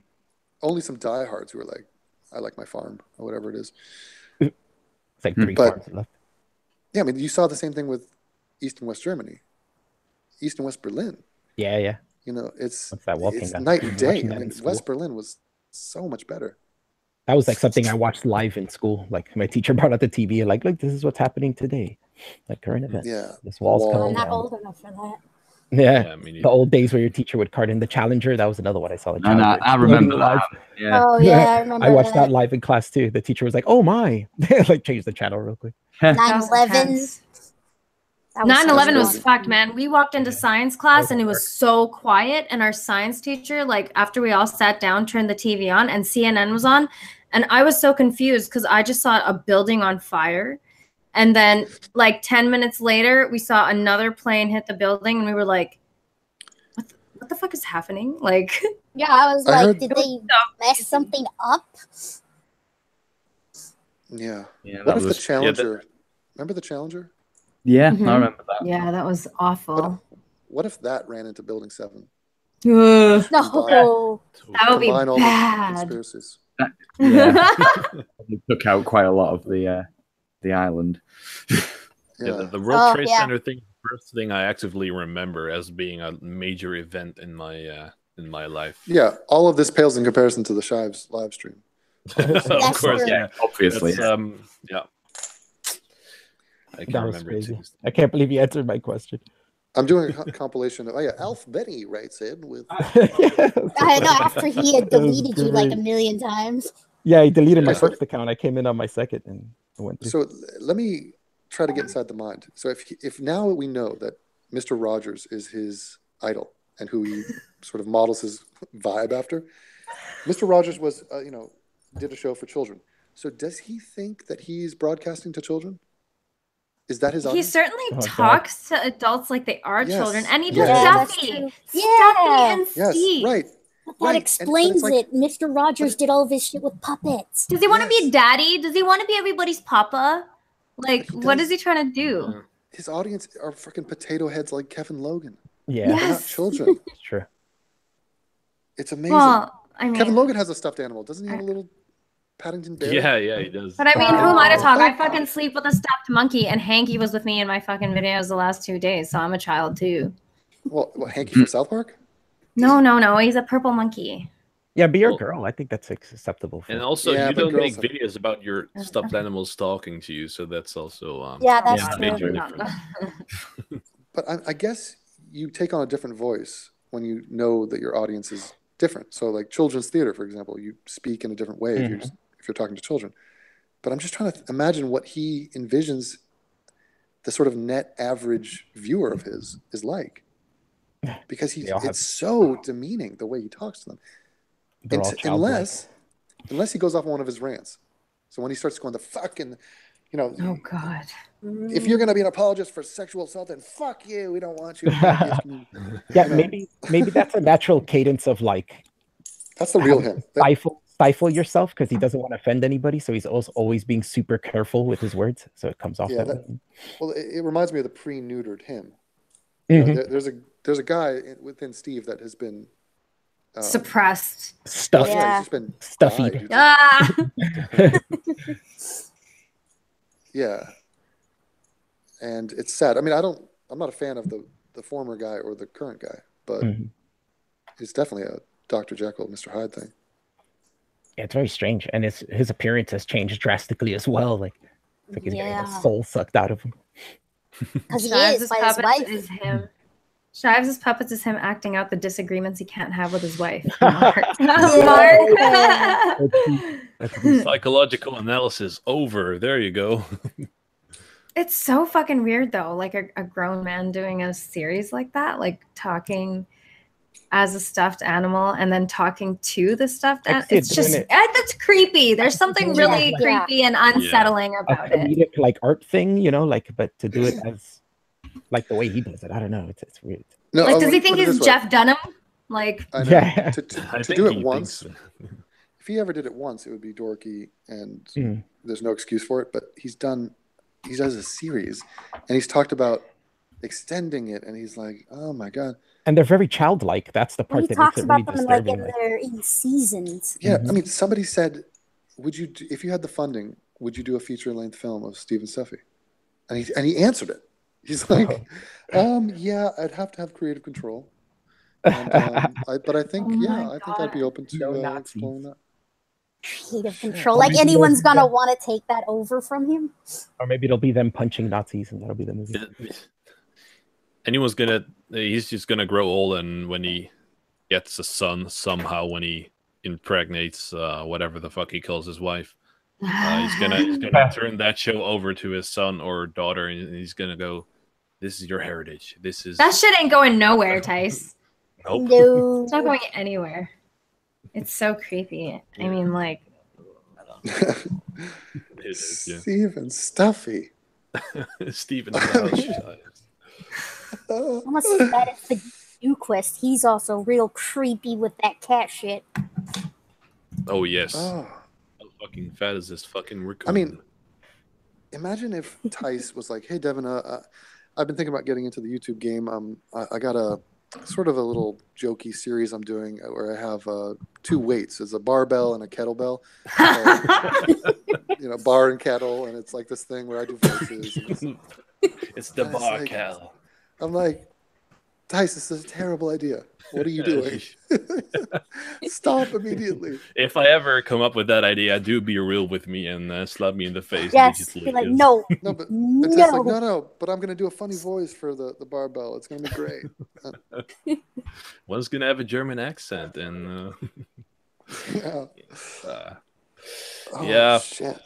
only some diehards who are like, I like my farm or whatever it is. It's like 3 farms left. Yeah, I mean, you saw the same thing with East and West Germany, East and West Berlin. Yeah. You know, it's it's night and day. I mean, West Berlin was so much better. That was like something I watched live in school. Like my teacher brought out the TV and like, look, this is what's happening today. Like current events. Yeah. This wall's coming I'm not down. old enough for that. Yeah. The old days where your teacher would cart in the Challenger. That was another one I saw. I remember live. Yeah. Oh yeah, I remember. I watched that live in class too. The teacher was like, "Oh my!" like changed the channel real quick. 9/11. 9/11 was fucked, man. We walked into science class and it was so quiet. And our science teacher, like after we all sat down, turned the TV on and CNN was on. And I was so confused because I just saw a building on fire. And then like 10 minutes later, we saw another plane hit the building and we were like, what the fuck is happening? Like, yeah, I was like, did they mess something up? Yeah. What if the Challenger, remember the Challenger? Yeah, I remember that. Yeah, that was awful. What if that ran into Building 7? No. That would be Combine all the bad. conspiracies. Yeah. They took out quite a lot of the island. Yeah. The World Trade Center thing, the first thing I actively remember as being a major event in my life. Yeah, all of this pales in comparison to the Shives live stream. Of course, yeah. Obviously. Yeah. I That can't was remember crazy. it. I can't believe you answered my question. I'm doing a compilation of Alf Benny writes in with I know after he had deleted you like a million times. Yeah, he deleted my first account. I came in on my second and I went through. So let me try to get inside the mind. So if now we know that Mr. Rogers is his idol and who he sort of models his vibe after, Mr. Rogers was did a show for children. So does he think that he's broadcasting to children? Is that his audience? He certainly talks to adults like they are children, and he does That's Stuffy. true. Stuffy and Steve. Right. But that explains it. Mr. Rogers did all this shit with puppets. Does he want to be daddy? Does he want to be everybody's papa? Like, what is he trying to do? His audience are freaking potato heads like Kevin Logan. Yeah. They're not children. It's true. It's amazing. Well, I mean, Kevin Logan has a stuffed animal. Doesn't he have a little Paddington Bear? Yeah, he does. But I mean, who am I to talk? I fucking sleep with a stuffed monkey, and Hanky was with me in my fucking videos the last 2 days, so I'm a child too. Well, Hanky from South Park? No. He's a purple monkey. Yeah, be your girl. I think that's acceptable. And also, Yeah, you but don't make girls videos about your stuffed animals talking to you, so that's also that's a true. major difference. But I guess you take on a different voice when you know that your audience is different. So like children's theater, for example, you speak in a different way if you're talking to children. But I'm just trying to imagine what he envisions the sort of net average viewer of his is like. Because it's so demeaning the way he talks to them. Unless he goes off on one of his rants. So when he starts going the fucking, Oh God. if you're gonna be an apologist for sexual assault, then fuck you. We don't want you. Yeah, maybe that's a natural cadence of like. That's the real him. Stifle yourself because he doesn't want to offend anybody, so he's also always being super careful with his words, so it comes off that way. Well, it reminds me of the pre-neutered him. There's a guy within Steve that has been suppressed, stuffed. Yeah, he's just been stuffied. Yeah, and it's sad. I mean, I'm not a fan of the former guy or the current guy, but it's definitely a Dr. Jekyll, Mr. Hyde thing. Yeah, it's very strange, and his appearance has changed drastically as well. Like he's getting the soul sucked out of him. Because he is by his wife. Is him. Shives' puppets is him acting out the disagreements he can't have with his wife. Psychological analysis over. There you go. It's so fucking weird though, like a grown man doing a series like that, like talking as a stuffed animal and then talking to the stuffed animal. It's just that's creepy. There's something really creepy and unsettling about it. Comedic, like art thing, but to do it as like the way he does it, I don't know. It's weird. No, like, does he think he's Jeff Dunham? Like, yeah. To do it once. So. If he ever did it once, it would be dorky, and there's no excuse for it. But he does a series, and he's talked about extending it, and he's like, oh my god. And they're very childlike. That's the Well, part he that makes talks it really about them like disturbing. in seasons. Yeah, I mean, somebody said, "Would you, if you had the funding, would you do a feature-length film of Steve and Steffi?" And he answered it. He's like, "Yeah, I'd have to have creative control." And, but I think, I think I'd be open to exploring that. Creative control, like anyone's gonna want to take that over from him. Or maybe it'll be them punching Nazis, and that'll be the movie. He's just gonna grow old, and when he gets a son somehow, when he impregnates whatever the fuck he calls his wife, he's gonna turn that show over to his son or daughter, and he's gonna go, "This is your heritage. This is That shit ain't going nowhere, Tice. Nope. No. It's not going anywhere. It's so creepy. I mean, like, It is, yeah. Steve and Stuffy. Steven. Almost as bad as the Newquist. He's also real creepy with that cat shit. Oh yes. Oh. How fucking fat is this fucking raccoon? I mean, imagine if Tice was like, "Hey, Devin, I've been thinking about getting into the YouTube game. I got a sort of a little jokey series I'm doing where I have 2 weights. It's a barbell and a kettlebell. You know, bar and kettle, and it's like this thing where I do voices. And it's the bar like, kettle. I'm like, Tice, this is a terrible idea. What are you doing? Stop immediately. If I ever come up with that idea, do be real with me and slap me in the face. Yes, digitally. be like, no, No, but it's just like, no, but I'm gonna do a funny voice for the barbell. It's gonna be great. One's gonna have a German accent, and yeah. Shit.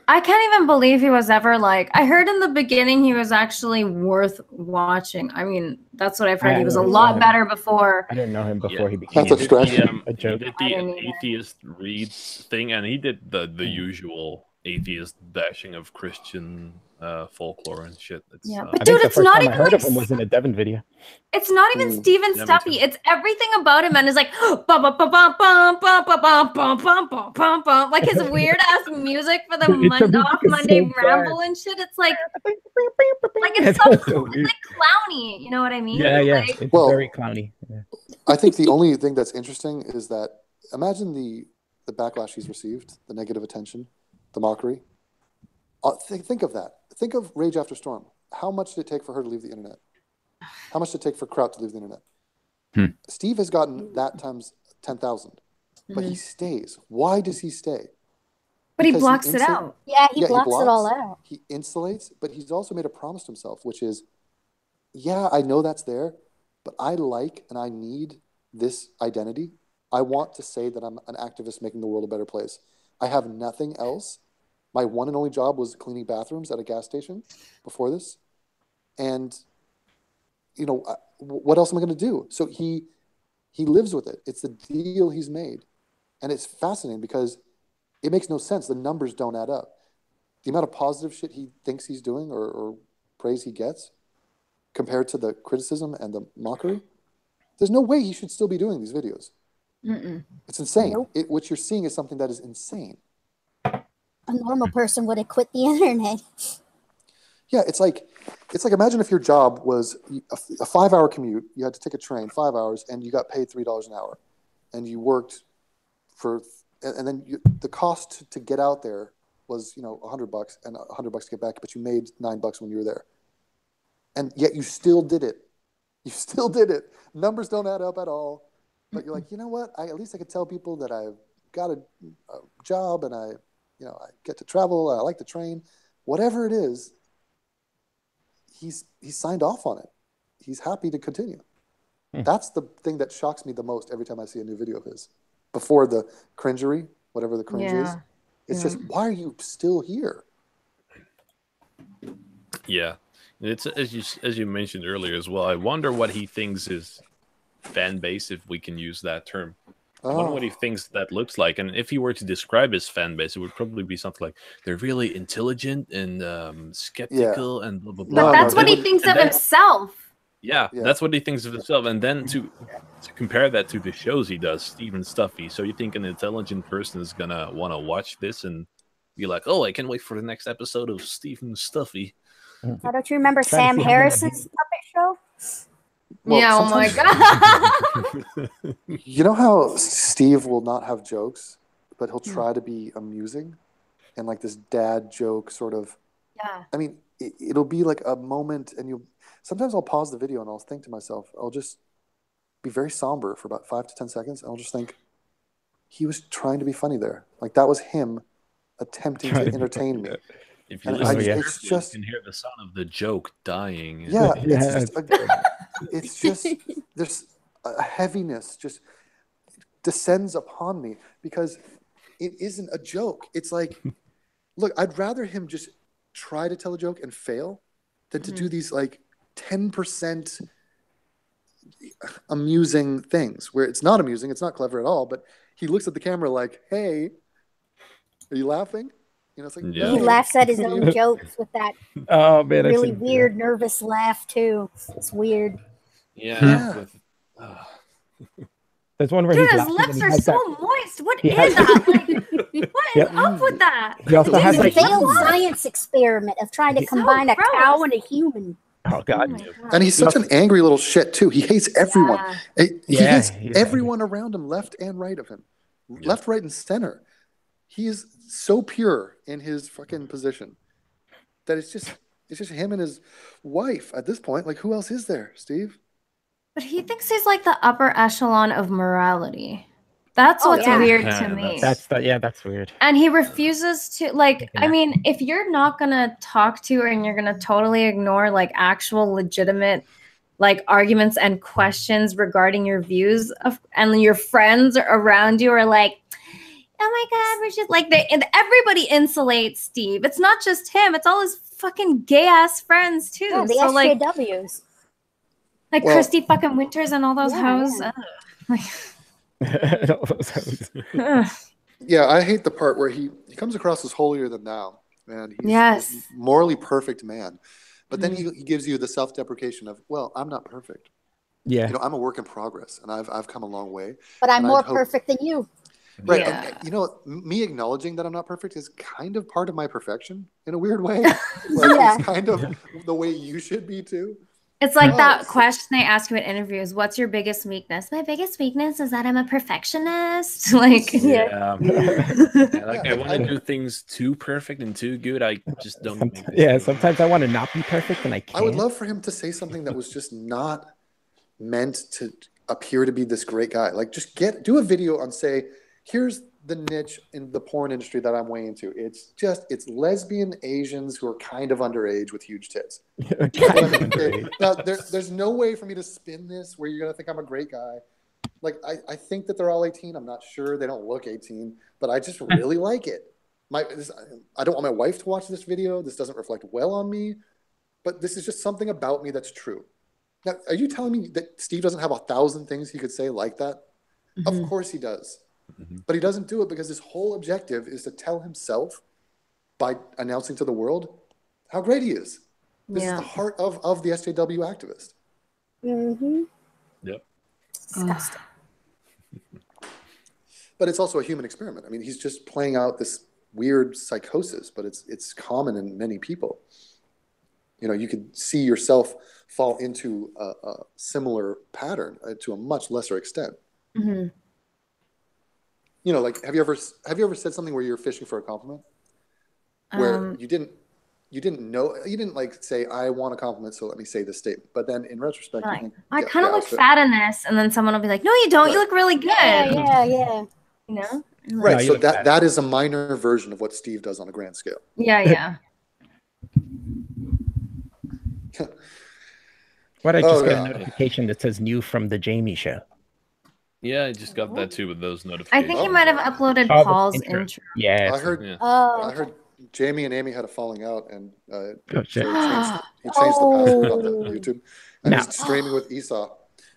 I can't even believe he was ever like. I heard in the beginning he was actually worth watching. I mean, that's what I've heard. He was a lot better before. I didn't know him before he became That's a stretch. a joke. He did the atheist reads thing, and he did the usual atheist bashing of Christian folklore and shit. It's, Yeah, I but think dude, the it's first not time I even heard like. of him was in a Devin video. It's not even Steven Yeah, me Stuffy. too. It's everything about him, and it's like bum bum bum bum bum bum bum bum bum bum bum bum, like his weird ass music for the Monday so ramble and shit. It's like it's so it's like clowny. You know what I mean? Yeah, yeah. Like, It's Well, very clowny. Yeah. I think the only thing that's interesting is that imagine the backlash he's received, the negative attention, the mockery. Think of that. Think of Rage After Storm. How much did it take for her to leave the internet? How much did it take for Kraut to leave the internet? Steve has gotten that times 10,000, but he stays. Why does he stay? but he blocks it out. Yeah, he blocks it all out. He insulates, but he's also made a promise to himself, which is, yeah, I know that's there, but I like and I need this identity. I want to say that I'm an activist making the world a better place. I have nothing else. My one and only job was cleaning bathrooms at a gas station before this. And, you know, what else am I going to do? So he lives with it. It's the deal he's made. And it's fascinating because it makes no sense. The numbers don't add up. The amount of positive shit he thinks he's doing or praise he gets compared to the criticism and the mockery, there's no way he should still be doing these videos. It's insane. Nope. What you're seeing is something that is insane. A normal person would have quit the internet. Yeah, it's like imagine if your job was a 5-hour commute. You had to take a train 5 hours, and you got paid $3 an hour, and you worked for, and then the cost to get out there was $100 and $100 to get back, but you made $9 when you were there, and yet you still did it. You still did it. Numbers don't add up at all, but you're like, you know what? At least I could tell people that I've got a job and I get to travel. I like the train. Whatever it is, he's signed off on it. He's happy to continue. That's the thing that shocks me the most every time I see a new video of his. Before the cringery, whatever the cringe is, it's just, why are you still here? Yeah, it's as you mentioned earlier as well. I wonder what he thinks is fan base, if we can use that term. I wonder what he thinks that looks like, and if he were to describe his fan base, it would probably be something like they're really intelligent and skeptical and blah blah blah. But that's what he thinks of himself. Yeah, that's what he thinks of himself, and then to compare that to the shows he does, Steven Stuffy. So you think an intelligent person is gonna want to watch this and be like, "Oh, I can't wait for the next episode of Steven Stuffy." Don't you remember Sam Harrison's puppet show? Well, yeah. Oh my sometimes- god. You know how Steve will not have jokes, but he'll Hmm. try to be amusing and like this dad joke sort of. Yeah. I mean, it'll be like a moment, and you. Sometimes I'll pause the video and I'll think to myself, I'll just be very somber for about 5 to 10 seconds, and I'll just think, he was trying to be funny there. Like that was him attempting to entertain me. If you And listen, it's just you can hear the sound of the joke dying. yeah, Yeah, it's just there's a heaviness just descends upon me because it isn't a joke. It's like, look, I'd rather him just try to tell a joke and fail than to do these like 10% amusing things where it's not amusing, it's not clever at all, but he looks at the camera like, hey, are you laughing? You know, it's like, Yeah. He laughs at his own jokes with that Oh man, I've really seen- weird, nervous laugh too. It's weird. Yeah. There's one where Dude, he's his laughing and lips he are has so that. moist. What He is has- that? Like, what is Yep. up with that? He also has It's a like, failed science experiment of trying to So combine a gross. cow and a human. oh Oh god, my God. and he's such an angry little shit too. He hates everyone. Yeah. He Yeah, hates he's everyone around him, left and right of him, left, right, and center. He is so pure in his fucking position that it's just him and his wife at this point. Like, who else is there, Steve? But he thinks he's like the upper echelon of morality. That's Oh, what's yeah. weird Yeah, to me. that's weird. And he refuses to, like, Yeah. I mean, if you're not gonna talk to and you're gonna totally ignore like actual legitimate like arguments and questions regarding your views of, and your friends around you are like, oh my god, we're just like everybody insulates Steve. It's not just him, it's all his fucking gay ass friends too. Yeah, the So like SJWs. Well- Christy fucking Winters and all those Yeah, hoes. yeah. Ugh. Yeah, I hate the part where he comes across as holier than thou, and he's Yes. this morally perfect man. But then he gives you the self-deprecation of, well, I'm not perfect. Yeah, You know, I'm a work in progress, and I've come a long way. But I'm And more I'd hope- perfect than you. Right. Yeah. And, you know, me acknowledging that I'm not perfect is kind of part of my perfection in a weird way. Like, Yeah. It's kind of the way you should be too. It's like Oh, that so- question they ask you in interviews. What's your biggest weakness? My biggest weakness is that I'm a perfectionist. Like, Yeah. Yeah, like Yeah, I want to do things too perfect and too good. I just don't. make sometimes, this yeah. thing. Sometimes I want to not be perfect and I can't. I would love for him to say something that was just not meant to appear to be this great guy. Like, just do a video on, say, here's the niche in the porn industry that I'm way into. It's lesbian Asians who are kind of underage with huge tits. Now, there's no way for me to spin this where you're gonna think I'm a great guy. Like, I think that they're all 18. I'm not sure. They don't look 18, but I just really like it. I don't want my wife to watch this video. This doesn't reflect well on me, but this is just something about me that's true. Now, are you telling me that Steve doesn't have 1,000 things he could say like that? Of course he does. But he doesn't do it because his whole objective is to tell himself by announcing to the world how great he is. This is Yeah. the heart of the SJW activist. Mm-hmm. Yep. Disgusting. But it's also a human experiment. I mean, he's just playing out this weird psychosis, but it's common in many people. You know, you could see yourself fall into a similar pattern to a much lesser extent. Mhm. You know, like have you ever said something where you're fishing for a compliment, where you didn't like say, I want a compliment, so let me say this statement, but then in retrospect you Like, think, I yeah, kind of yeah, look so- fat in this, and then someone will be like, "No, you don't. You look really good." Yeah. You know? right. No, you So look fat. that is a minor version of what Steve does on a grand scale. Yeah. Why did I just Oh, get yeah. a notification that says new from the Jamie show? Yeah, I just got that too with those I notifications. think he might have uploaded Oh, the Paul's intro. intro. Yeah, I heard Yeah. Oh. I heard Jamie and Aimee had a falling out, and Oh, so shit. he changed the password on the Oh. YouTube, and No. he's streaming with Esau.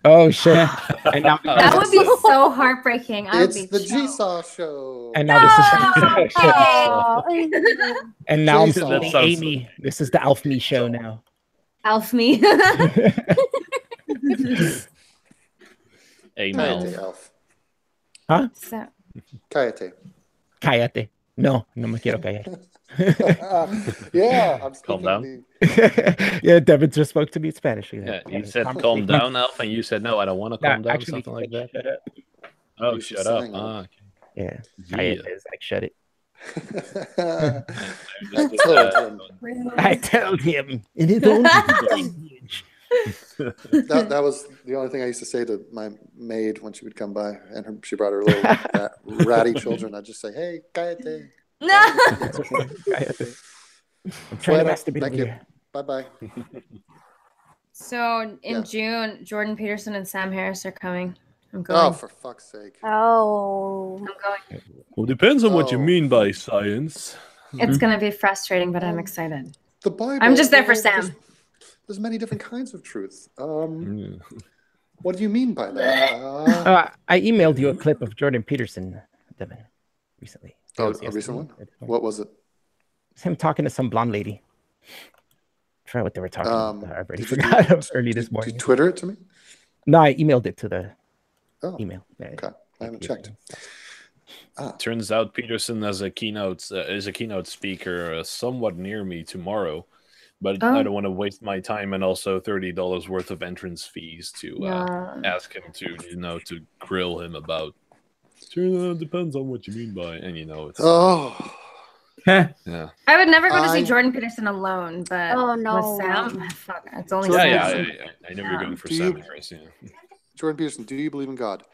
Oh shit! And now, That would be so heartbreaking. I would It's be the choked. Jigsaw show. and now this is Oh. and now I'm That seeing sounds- Amy. This is the Alf Me show now. Alf me. Hey, Cállate, Mel. Alf. Huh? So, Cállate. Cállate. No me quiero callar. Yeah, I'm Calm speaking down. Yeah, Devin just spoke to me in Spanish. Yeah, you said calm down, Alf, and you said no, I don't want to calm down, Actually, something like that. shut up. Oh, You should shut up. sing it. Ah, Yeah, Yeah. is like shut it. I told him. I told him in his own language. That was the only thing I used to say to my maid when she would come by, and she brought her little ratty children. I'd just say, "Hey, cállate." No. I'm trying to Fuera. masturbate Thank over you. here. Bye-bye. So in Yeah. June, Jordan Peterson and Sam Harris are coming. I'm going. Oh, for fuck's sake. Oh. I'm going. Well, depends on what you Oh. mean by science. It's gonna be frustrating, but I'm excited. The Bible. I'm just there for you know, Sam. There's many different kinds of truth. Mm. What do you mean by that? I emailed you a clip of Jordan Peterson, Devin, recently. It Oh, was a recent one? yesterday. What was it? It's him talking to some blonde lady. I forgot what they were talking about. I already did you forgot early this Did morning. you Twitter it to me? No, I emailed it to the Oh, email. okay. I haven't checked. Turns out Peterson is a keynote speaker somewhat near me tomorrow, but I don't want to waste my time and also $30 worth of entrance fees to ask him to to grill him about. Depends on what you mean by, and it's yeah. I would never go to see Jordan Peterson alone, but Oh, no. with Sam, fuck, it's only Jordan Sam. Peterson. I know you're going for Do Sam you- and Chris. Yeah. Jordan Peterson, do you believe in God?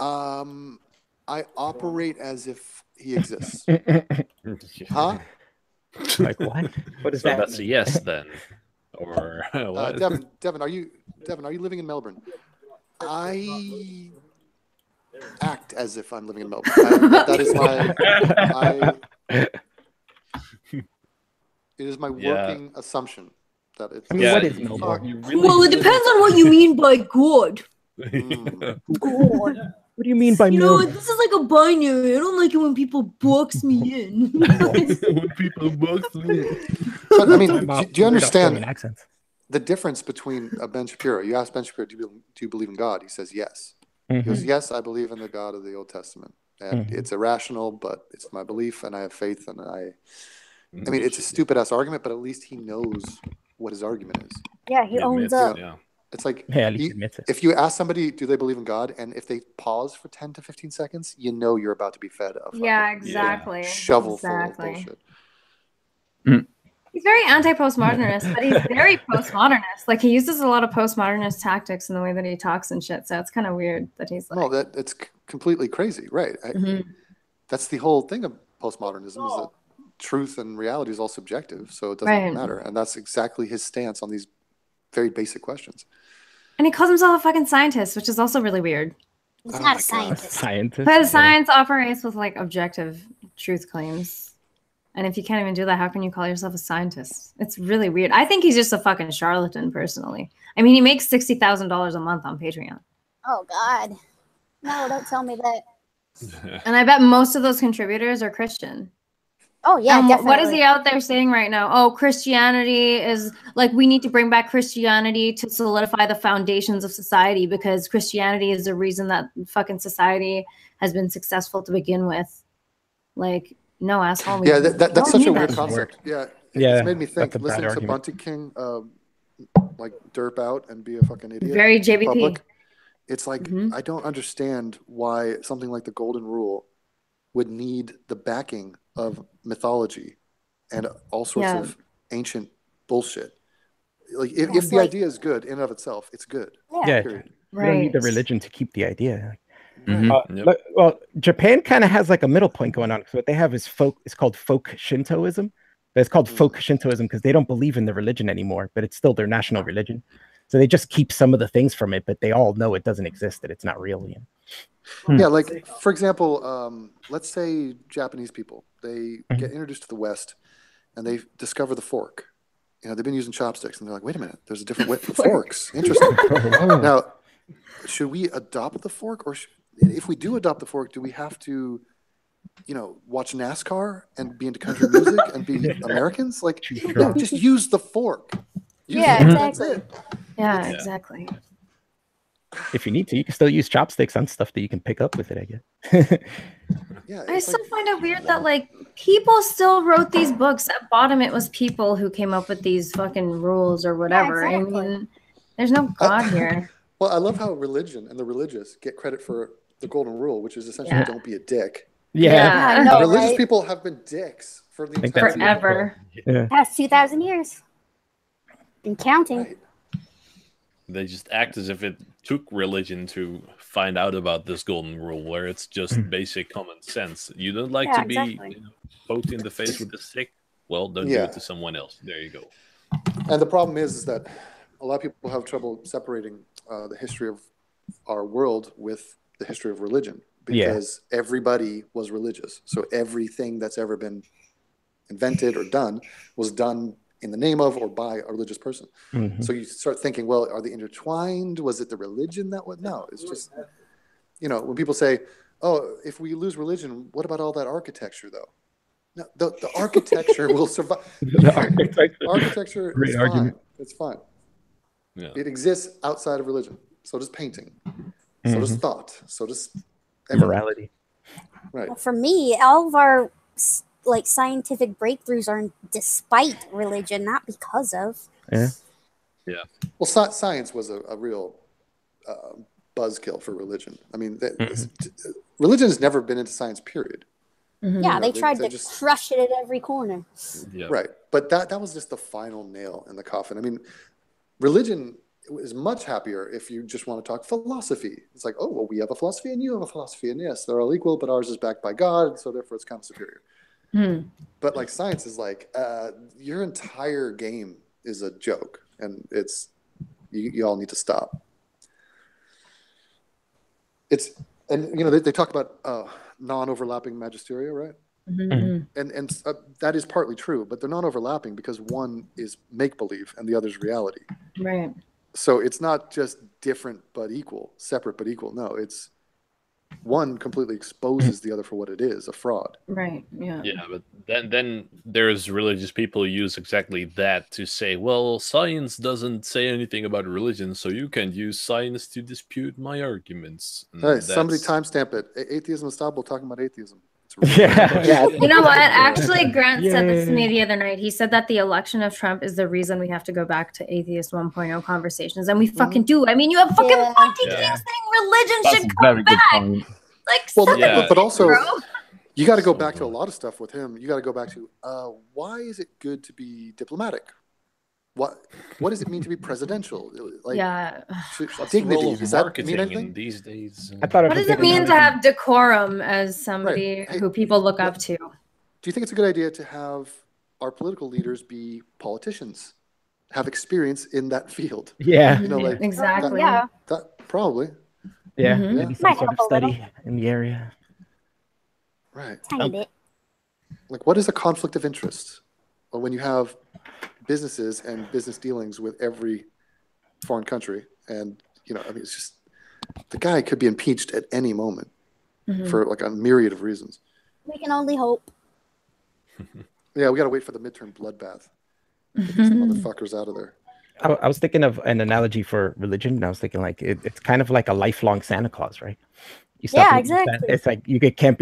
I operate as if he exists. Huh? Like what? What is So that? that's a yes then, or what? Devin, are you living in Melbourne? I act as if I'm living in Melbourne. That is my. It is my working assumption that it's. I mean, what is Melbourne? You really Well, it depends on what you mean by God. God. What do you mean by Melbourne? This is like a binary. I don't like it when people box me in. when people box me. But, I mean, Talking do about you weird understand Australian accents? the difference between Ben Shapiro? You ask Ben Shapiro, do you believe in God? He says yes. He Mhm. goes, yes, I believe in the God of the Old Testament, and it's irrational, but it's my belief, and I have faith, and I mean, it's a stupid ass argument, but at least he knows what his argument is. Yeah, he owns up. Yeah. It's like Yeah, at least he admits it. if you ask somebody, do they believe in God, and if they pause for 10 to 15 seconds, you know you're about to be fed a Yeah, fucking exactly. shovel full of Exactly. bullshit. He's very anti-postmodernist, but he's very postmodernist. Like he uses a lot of postmodernist tactics in the way that he talks and shit. So it's kind of weird that he's like. No, it's completely crazy, right? That's the whole thing of postmodernism is that truth and reality is all subjective, so it doesn't matter. And that's exactly his stance on these very basic questions. And he calls himself a fucking scientist, which is also really weird. He's Oh not my a God. scientist. Scientist. Because science operates with like objective truth claims. And if you can't even do that, how can you call yourself a scientist? It's really weird. I think he's just a fucking charlatan, personally. I mean, he makes $60,000 a month on Patreon. Oh, God. No, don't tell me that. And I bet most of those contributors are Christian. Oh, yeah, And definitely. what is he out there saying right now? Oh, Christianity is like, we need to bring back Christianity to solidify the foundations of society because Christianity is the reason that fucking society has been successful to begin with. Like, no, asshole. Yeah, that's don't such need a weird that. concept. Yeah, Yeah, it's made me think. that's a bad Listening to argument. Bunty King, like derp out and be a fucking idiot. Very in JBP. public, it's like I don't understand why something like the Golden Rule would need the backing of mythology and all sorts of ancient bullshit. Like if the idea is good in and of itself, it's good. Yeah, Period. you don't need the Right. religion to keep the idea. Yep. Well, Japan kind of has like a middle point going on. So what they have is folk. It's called folk Shintoism. But it's called folk Shintoism because they don't believe in the religion anymore, but it's still their national religion. So they just keep some of the things from it, but they all know it doesn't exist, that it's not real. You know? Yeah, like for example, let's say Japanese people, they get introduced to the West and they discover the fork. You know, they've been using chopsticks and they're like, wait a minute, there's a different way for forks. Interesting. Now, should we adopt the fork, or if we do adopt the fork, do we have to, you know, watch NASCAR and be into country music and be Americans? Like, no, just use the fork. Use Yeah, the fork, that's exactly. it. Yeah, exactly. If you need to, you can still use chopsticks on stuff that you can pick up with it, I guess. Yeah, I it's still like, find it weird that like people still wrote these books. At bottom, it was people who came up with these fucking rules or whatever. exactly. I mean, there's no God here. well, I love how religion and the religious get credit for the golden rule, which is essentially Yeah. don't be a dick. Yeah. I know, Religious right? people have been dicks for the think entirety that's of the book. Forever. Yeah. Past 2,000 years. And counting. Right. They just act as if it took religion to find out about this golden rule, where it's just basic common sense. You don't like to be exactly. poked in the face with a stick? Well, don't do Yeah. it to someone else. There you go. And the problem is that a lot of people have trouble separating the history of our world with the history of religion, because everybody was religious. So everything that's ever been invented or done was done in the name of or by a religious person. So you start thinking, well, are they intertwined? Was it the religion that was? No, it's just, when people say, oh, if we lose religion, what about all that architecture, though? No, the architecture will survive. Architecture Great is argument. fine. It's fine. Yeah. It exists outside of religion. So does painting. So does thought. So does everything. Morality. Right. Well, for me, all of our scientific breakthroughs are despite religion, not because of. Yeah. Yeah. Well, science was a real buzzkill for religion. I mean, religion has never been into science, period. Yeah, they tried they to just crush it at every corner. Yeah. Right. But that was just the final nail in the coffin. I mean, religion is much happier if you just want to talk philosophy. It's like, oh, well, we have a philosophy and you have a philosophy, and yes, they're all equal, but ours is backed by God, so therefore it's kind of superior. But like science is like, your entire game is a joke, and it's you all need to stop. They talk about non-overlapping magisteria, right? And that is partly true, but they're non-overlapping because one is make-believe and the other is reality. Right. So it's not just different but equal, separate but equal. No, it's one completely exposes the other for what it is, a fraud. Right. Yeah. Yeah, but then there's religious people who use exactly that to say, well, science doesn't say anything about religion, so you can use science to dispute my arguments. Hey, somebody timestamp it. Atheism is stable talking about atheism. Yeah. You know what? Actually, Grant said this to me the other night. He said that the election of Trump is the reason we have to go back to atheist 1.0 conversations, and we fucking do. I mean, you have fucking fucking things saying religion should come back. Like, but also, you got to go back to a lot of stuff with him. You got to go back to why is it good to be diplomatic? What does it mean to be presidential? Like, dignity. Does that mean anything these days? What does it mean to have decorum as somebody who people look up to? Do you think it's a good idea to have our political leaders be politicians, have experience in that field? Yeah. Exactly. That probably. Yeah. Maybe some sort of study in the area. Right. Tiny bit. Like, what is a conflict of interest? Well, when you have businesses and business dealings with every foreign country, and it's just the guy could be impeached at any moment for like a myriad of reasons. We can only hope. Yeah, we got to wait for the midterm bloodbath. Get these motherfuckers out of there. I was thinking of an analogy for religion, and I was thinking like it's kind of like a lifelong Santa Claus, right? Exactly. It's like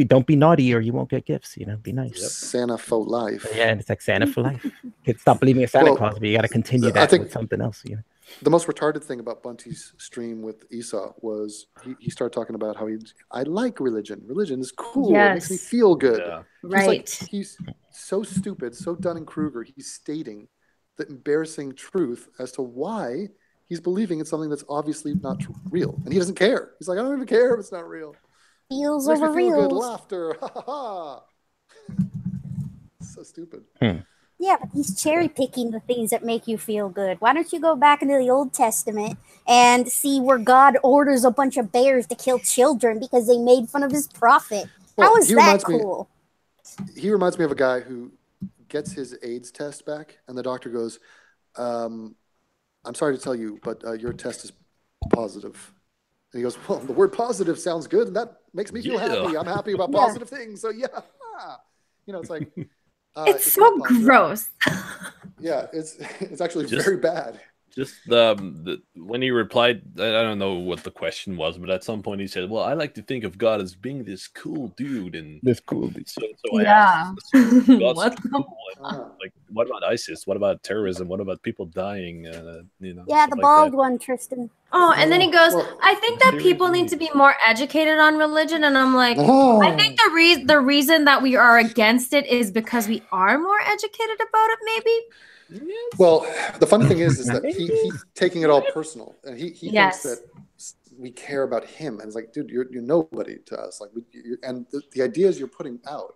don't be naughty or you won't get gifts. Be nice. Santa for life. Yeah, and it's like Santa for life. Kids stop believing in Santa Claus, but you got to continue that with something else. The most retarded thing about Bunty's stream with Esau was he started talking about how I like religion. Religion is cool. It makes me feel good. Yeah. Right. He's so stupid, so Dunning-Kruger. He's stating the embarrassing truth as to why he's believing in something that's obviously not real, and he doesn't care. He's like, I don't even care if it's not real. Feels makes over me feel good. reals. Laughter. Ha ha ha. So stupid. Yeah, but he's cherry picking the things that make you feel good. Why don't you go back into the Old Testament and see where God orders a bunch of bears to kill children because they made fun of his prophet? How is that cool? He reminds me of a guy who gets his AIDS test back, and the doctor goes, I'm sorry to tell you, but your test is positive. And he goes, well, the word positive sounds good, and that makes me feel happy. I'm happy about positive things. So, it's like... it's so gross. Yeah, it's actually very bad. Just when he replied, I don't know what the question was, but at some point he said, "Well, I like to think of God as being this cool dude," and This cool dude. so I Yeah. asked, so God's What so cool. Like, what about ISIS? What about terrorism? What about people dying? You know, Yeah, stuff the like bald that. one, Tristan. Oh, and then he goes, Well, I think that people need to be more educated on religion. And I'm like, I think the reason that we are against it is because we are more educated about it, maybe. Well, the funny thing is that he's taking it all personal, and he Yes. thinks that we care about him, and it's like, dude, you're nobody to us. Like, and the ideas you're putting out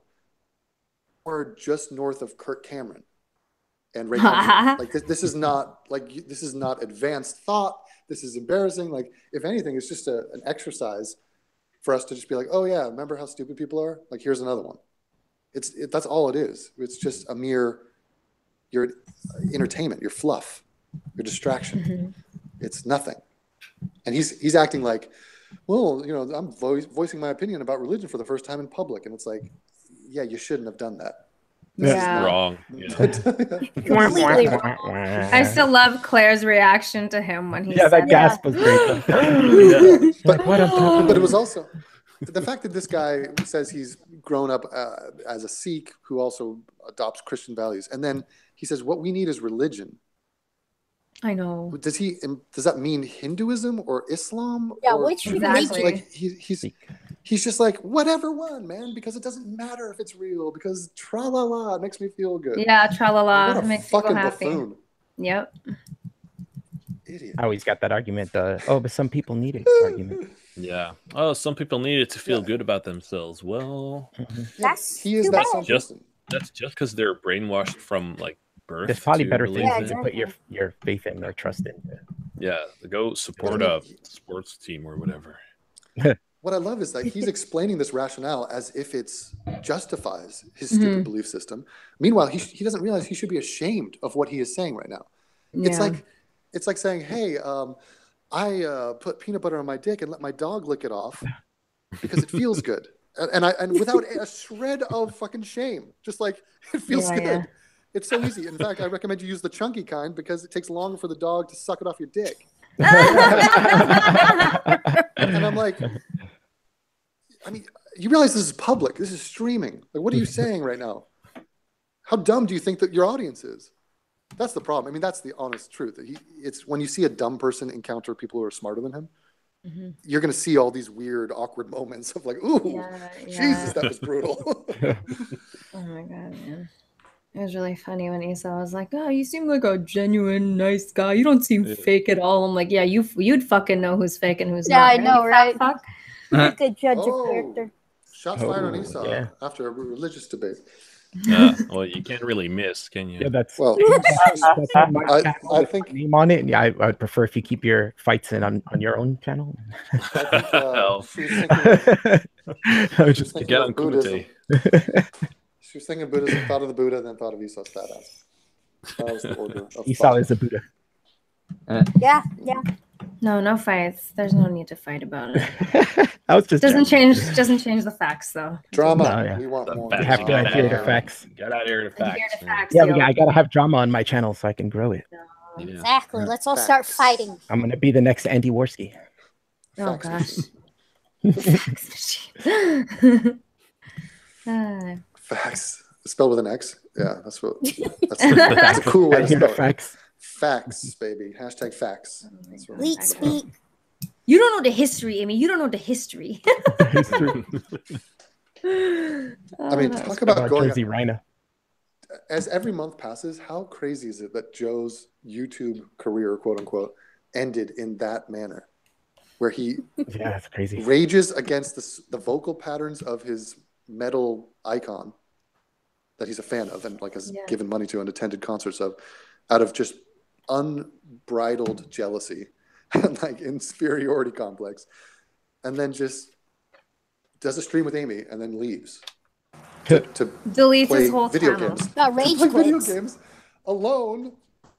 are just north of Kirk Cameron and Ray Comfort. Like this is not advanced thought. This is embarrassing. Like, if anything, it's just an exercise for us to just be like, oh yeah, remember how stupid people are? Like, here's another one. That's all it is. It's just a mere your entertainment, your fluff, your distraction. Mm-hmm. It's nothing. And he's acting like, well, you know, I'm voicing my opinion about religion for the first time in public, and it's like, yeah, you shouldn't have done that. Yeah. Wrong. Yeah. Completely wrong. I still love Claire's reaction to him when he Yeah, said that gasp was great. Though. But it was also the fact that this guy says he's grown up as a Sikh who also adopts Christian values, and then he says what we need is religion. I know. Does that mean Hinduism or Islam? Yeah, or, which Exactly. like he's just like whatever one, man, because it doesn't matter if it's real, because tra la la, it makes me feel good. Yeah, tra-la-la. What a Makes people fucking happy. buffoon. Yep. Idiot. I always got that argument. But some people need it. Argument. Yeah. Oh, some people need it to feel good about themselves. Well, That's he is too that bad. some person. that's just because they're brainwashed from like birth. There's probably to better believe things in. to put your faith in or trust in. Yeah, go support a sports team or whatever. What I love is that he's explaining this rationale as if it justifies his stupid belief system. Meanwhile, he doesn't realize he should be ashamed of what he is saying right now. Yeah. It's like saying, hey, I put peanut butter on my dick and let my dog lick it off because it feels good. And without a shred of fucking shame, just like it feels good. Yeah. It's so easy. In fact, I recommend you use the chunky kind because it takes longer for the dog to suck it off your dick. And I'm like, I mean, you realize this is public. This is streaming. Like, what are you saying right now? How dumb do you think that your audience is? That's the problem. I mean, that's the honest truth. It's when you see a dumb person encounter people who are smarter than him, you're going to see all these weird, awkward moments of like, ooh, Jesus, that was brutal. Oh my God, man. It was really funny when Esau was like, oh, you seem like a genuine, nice guy. You don't seem fake at all. I'm like, yeah, you'd fucking know who's fake and who's not. I know, right? Fuck. Good judge of character. Shots fired on Esau after a religious debate. Well, you can't really miss, can you? Yeah, that's Well, I think name on it. Yeah, I would prefer if you keep your fights in on your own channel. I think, I was just Get on Kumite. She was thinking Buddhism, thought of the Buddha, then thought of Esau's fat ass. That was the order of Esau thought. is a Buddha. Yeah. No fights. There's no need to fight about it. I was just Doesn't change the facts though. Drama. No, yeah. We want more. You have to adhere to facts. Get out here to facts. Adhere to facts, Yeah, yo. I gotta have drama on my channel so I can grow it. Yeah. Exactly. Let's all start fighting. I'm gonna be the next Andy Worski. Oh Facts gosh. Facts. Spelled with an X. Yeah, that's a cool way to Adhere spell to it. facts. Facts, baby. Hashtag facts. That's what Leak speak. You don't know the history, Amy. You don't know the history. I mean, talk about going. Jersey Rhino. As every month passes, how crazy is it that Joe's YouTube career, quote unquote, ended in that manner, where he That's crazy. rages against the vocal patterns of his metal icon that he's a fan of and like has given money to and attended concerts of, out of just unbridled jealousy and like inferiority complex, and then just does a stream with Aimee and then leaves to Deletes play his whole video channel. games. Got rage To play video quits. games alone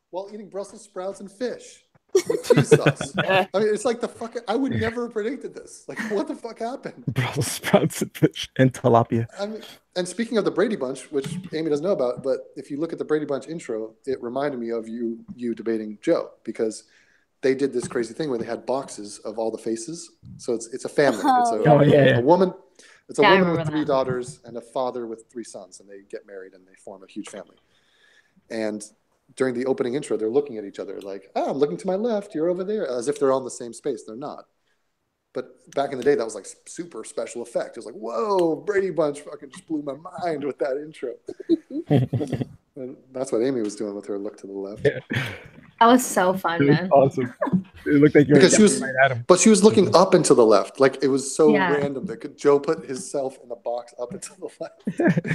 while eating Brussels sprouts and fish. with cheese sauce. I mean, it's like the fuck. I would never have predicted this. Like, what the fuck happened? Brussels sprouts and fish and tilapia. I mean, and speaking of the Brady Bunch, which Aimee doesn't know about, but if you look at the Brady Bunch intro, it reminded me of you debating Joe, because they did this crazy thing where they had boxes of all the faces. So it's a family. It's a woman. It's a woman with 3 daughters and a father with 3 sons, and they get married and they form a huge family. And during the opening intro, they're looking at each other like, "Oh, I'm looking to my left, you're over there," as if they're all in the same space. They're not. But back in the day, that was like super special effect. It was like, whoa, Brady Bunch fucking just blew my mind with that intro. And that's what Aimee was doing with her look to the left. That was so fun, man. Awesome. It looked like you were right at him. But she was looking up and to the left. Like, it was so random that Joe put himself in the box up and to the left.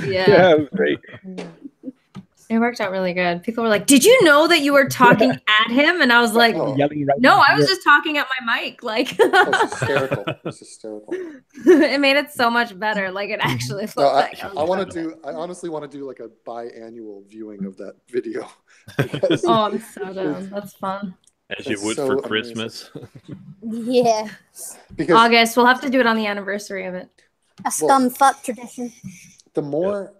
Yeah, it was great. It worked out really good. People were like, "Did you know that you were talking at him?" And I was like, "No, I was just talking at my mic." Like, it's hysterical. It's hysterical. It made it so much better. Like, it actually felt like I honestly want to do like a biannual viewing of that video. Oh, I'm so down. That's fun. As you would for Christmas. Yeah. Because August, we'll have to do it on the anniversary of it. A scum fuck tradition. The more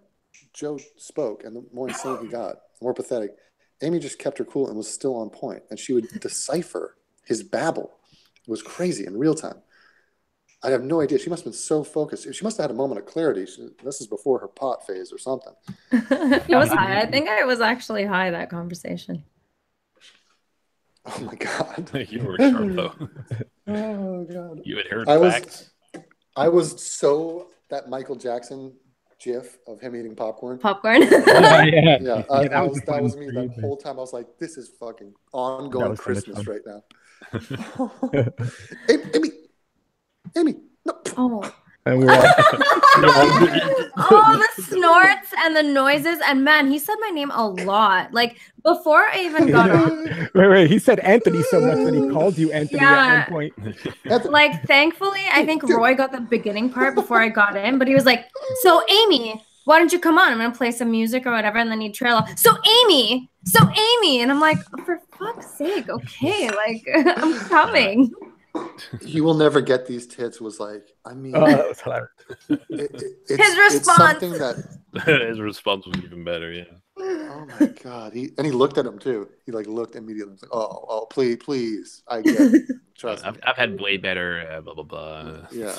Joe spoke and the more insane he got, the more pathetic. Aimee just kept her cool and was still on point, and she would decipher his babble. It was crazy in real time. I have no idea. She must have been so focused. She must have had a moment of clarity. This is before her pot phase or something. It was high. I think I was actually high that conversation. Oh my God. You were sharp though. Oh God. You had heard facts. I was so that Michael Jackson GIF of him eating popcorn. That was me that whole time. I was like, this is fucking ongoing Christmas right now. Aimee, no. Oh. And we're all oh, the snorts and the noises. And man, he said my name a lot. Like, before I even got on. Wait. He said Anthony so much that he called you Anthony at one point. Like, thankfully, I think Roy got the beginning part before I got in. But he was like, "So, Aimee, why don't you come on? I'm going to play some music or whatever." And then he'd trail off. So, Aimee. And I'm like, for fuck's sake, okay. Like, I'm coming. "You will never get these tits" was like, I mean, that was hilarious. His response. It's something that his response was even better. Yeah. Oh my God. He looked at him too. He like looked immediately. He was like, oh, please. I get it. Trust me. I've had way better. Blah blah blah. Yeah.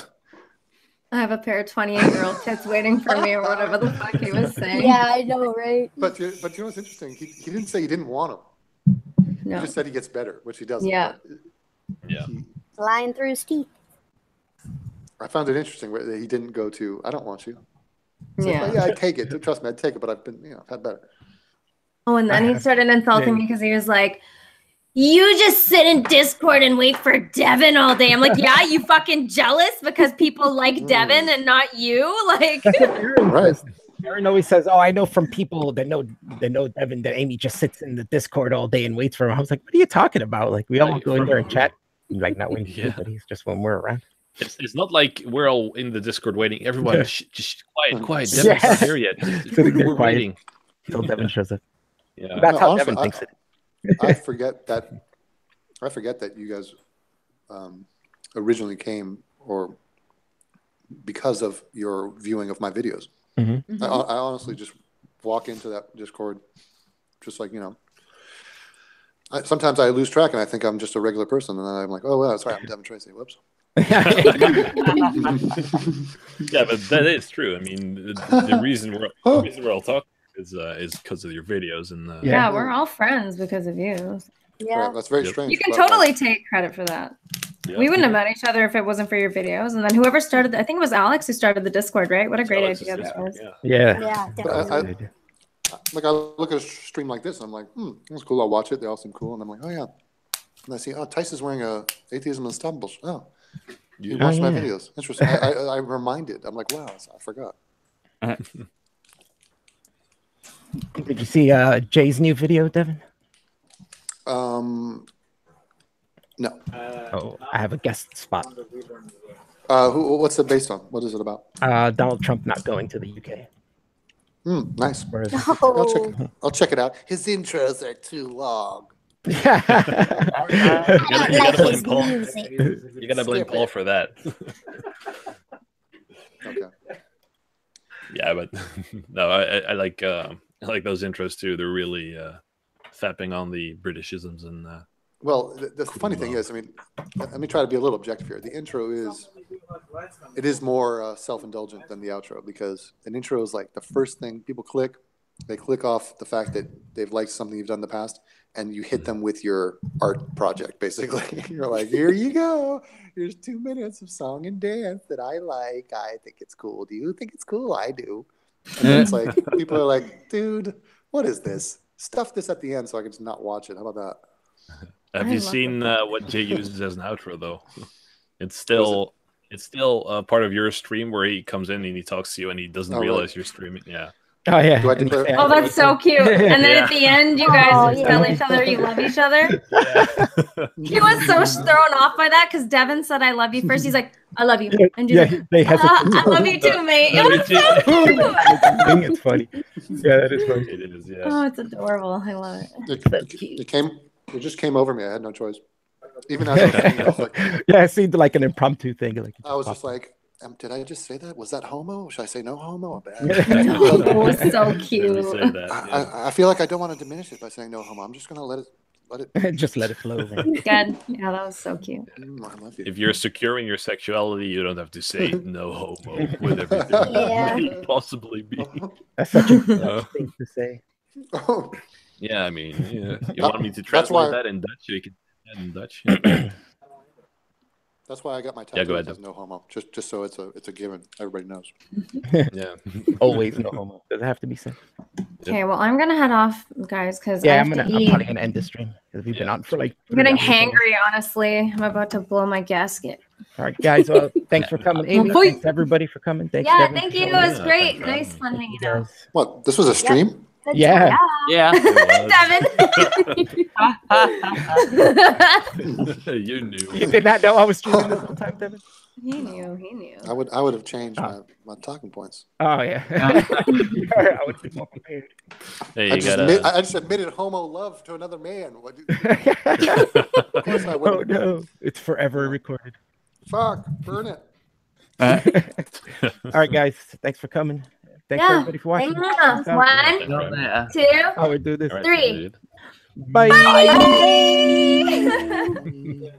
I have a pair of 28-year-old tits waiting for me, or whatever the fuck he was saying. Yeah, I know, right? But you know what's interesting? He didn't say he didn't want them. No. He just said he gets better, which he doesn't. Yeah. Yeah. Lying through his teeth. I found it interesting that he didn't go to, "I don't want you." Yeah. Like, I'd take it. Trust me, I'd take it, but I've been, I've had better. Oh, and then he started insulting me because he was like, "You just sit in Discord and wait for Devin all day." I'm like, "Yeah, you fucking jealous because people like Devin and not you?" Like, Right. Aaron always says, "Oh, I know from people that know Devin that Aimee just sits in the Discord all day and waits for him." I was like, "What are you talking about? Like, we all go in there and chat." Like, not when he's just when we're around. It's not like we're all in the Discord waiting. Everyone, just quiet. Devin's not here yet. We're waiting until Devin shows up. Yeah, that's how Devin thinks it. I forget that you guys originally came or because of your viewing of my videos. Mm-hmm. I honestly just walk into that Discord, just like sometimes I lose track and I think I'm just a regular person, and then I'm like, "Oh well, sorry, I'm Devin Tracy." Whoops. Yeah, but that is true. I mean, the reason we're all talking is because of your videos and yeah, we're all friends because of you. Yeah, right, that's very strange. You can totally take credit for that. Yep. We wouldn't have met each other if it wasn't for your videos. And then whoever started, I think it was Alex who started the Discord, right? What a great idea this was. Yeah. Definitely. I look at a stream like this, and I'm like, that's cool. I'll watch it. They all seem cool, and I'm like, oh yeah. And I see, Tyson's wearing a Atheism Unstoppable. Oh, you watched my videos. Interesting. I'm reminded. I'm like, wow, I forgot. Did you see Jay's new video, Devin? No. I have a guest spot. What's it based on? What is it about? Donald Trump not going to the UK. Nice. Oh. I'll check it out. His intros are too long. Yeah. I like his music. You gotta blame Paul for that. Okay. Yeah, but no, I like those intros too. They're really fapping on the Britishisms and. Well, the funny thing is, I mean, let me try to be a little objective here. The intro is more self-indulgent than the outro, because an intro is like the first thing people click. They click off the fact that they've liked something you've done in the past, and you hit them with your art project, basically. You're like, here you go. Here's 2 minutes of song and dance that I like. I think it's cool. Do you think it's cool? I do. And then it's like, people are like, dude, what is this? Stuff this at the end so I can just not watch it. How about that? Have you seen what Jay uses as an outro though? It's still part of your stream where he comes in and he talks to you and he doesn't realize you're streaming. Yeah. Oh yeah. Do I declare? Oh, that's so cute. And then at the end, you guys tell each other you love each other. He was so thrown off by that because Devin said, "I love you" first. He's like, "I love you," and you're like, they hesitate. I love you too, mate. It was so cute. It's funny. Yeah, that is funny. It is. Yeah. Oh, it's adorable. I love it. It just came over me. I had no choice. Even as I was thinking, I was like, Yeah, it seemed like an impromptu thing. Like I was just like, did I just say that? Was that homo? Should I say no homo? No, it was so cute. I feel like I don't want to diminish it by saying no homo. I'm just gonna let it. Just let it flow. Man. Good. Yeah, that was so cute. I love you. If you're secure in your sexuality, you don't have to say no homo with everything you could possibly be. That's such a thing to say. Oh, Yeah, I mean, you want me to translate that in Dutch? You can do that in Dutch. that's why I got my tattoo. Go ahead. Says no homo. Just so it's a given. Everybody knows. Yeah. Always no homo. Does it have to be said? Okay, well, I'm gonna head off, guys, because Yeah, I'm to probably eat. gonna end the stream because we've been on for like. I'm getting 3 hours. hangry, honestly. I'm about to blow my gasket. All right, guys. Well, thanks for coming, Amy. Bye. Thanks everybody for coming. Thanks. Yeah, Devin, thank for you. It coming. was great. thanks for Nice having fun hanging out. What? This was a stream? Yeah. Yeah. Devin. You knew. You did not know I was streaming this whole time, Devin? He knew. I would have changed my talking points. Oh yeah. I would be more prepared. Hey, I you just, gotta. I just admitted homo love to another man. What? Of course I Oh wouldn't. no, it's forever recorded. Fuck, burn it. All right, guys. Thanks for coming. Thanks everybody for watching. Thanks. One, Yeah. 2, I would do this. All right, 3. dude. Bye. Bye.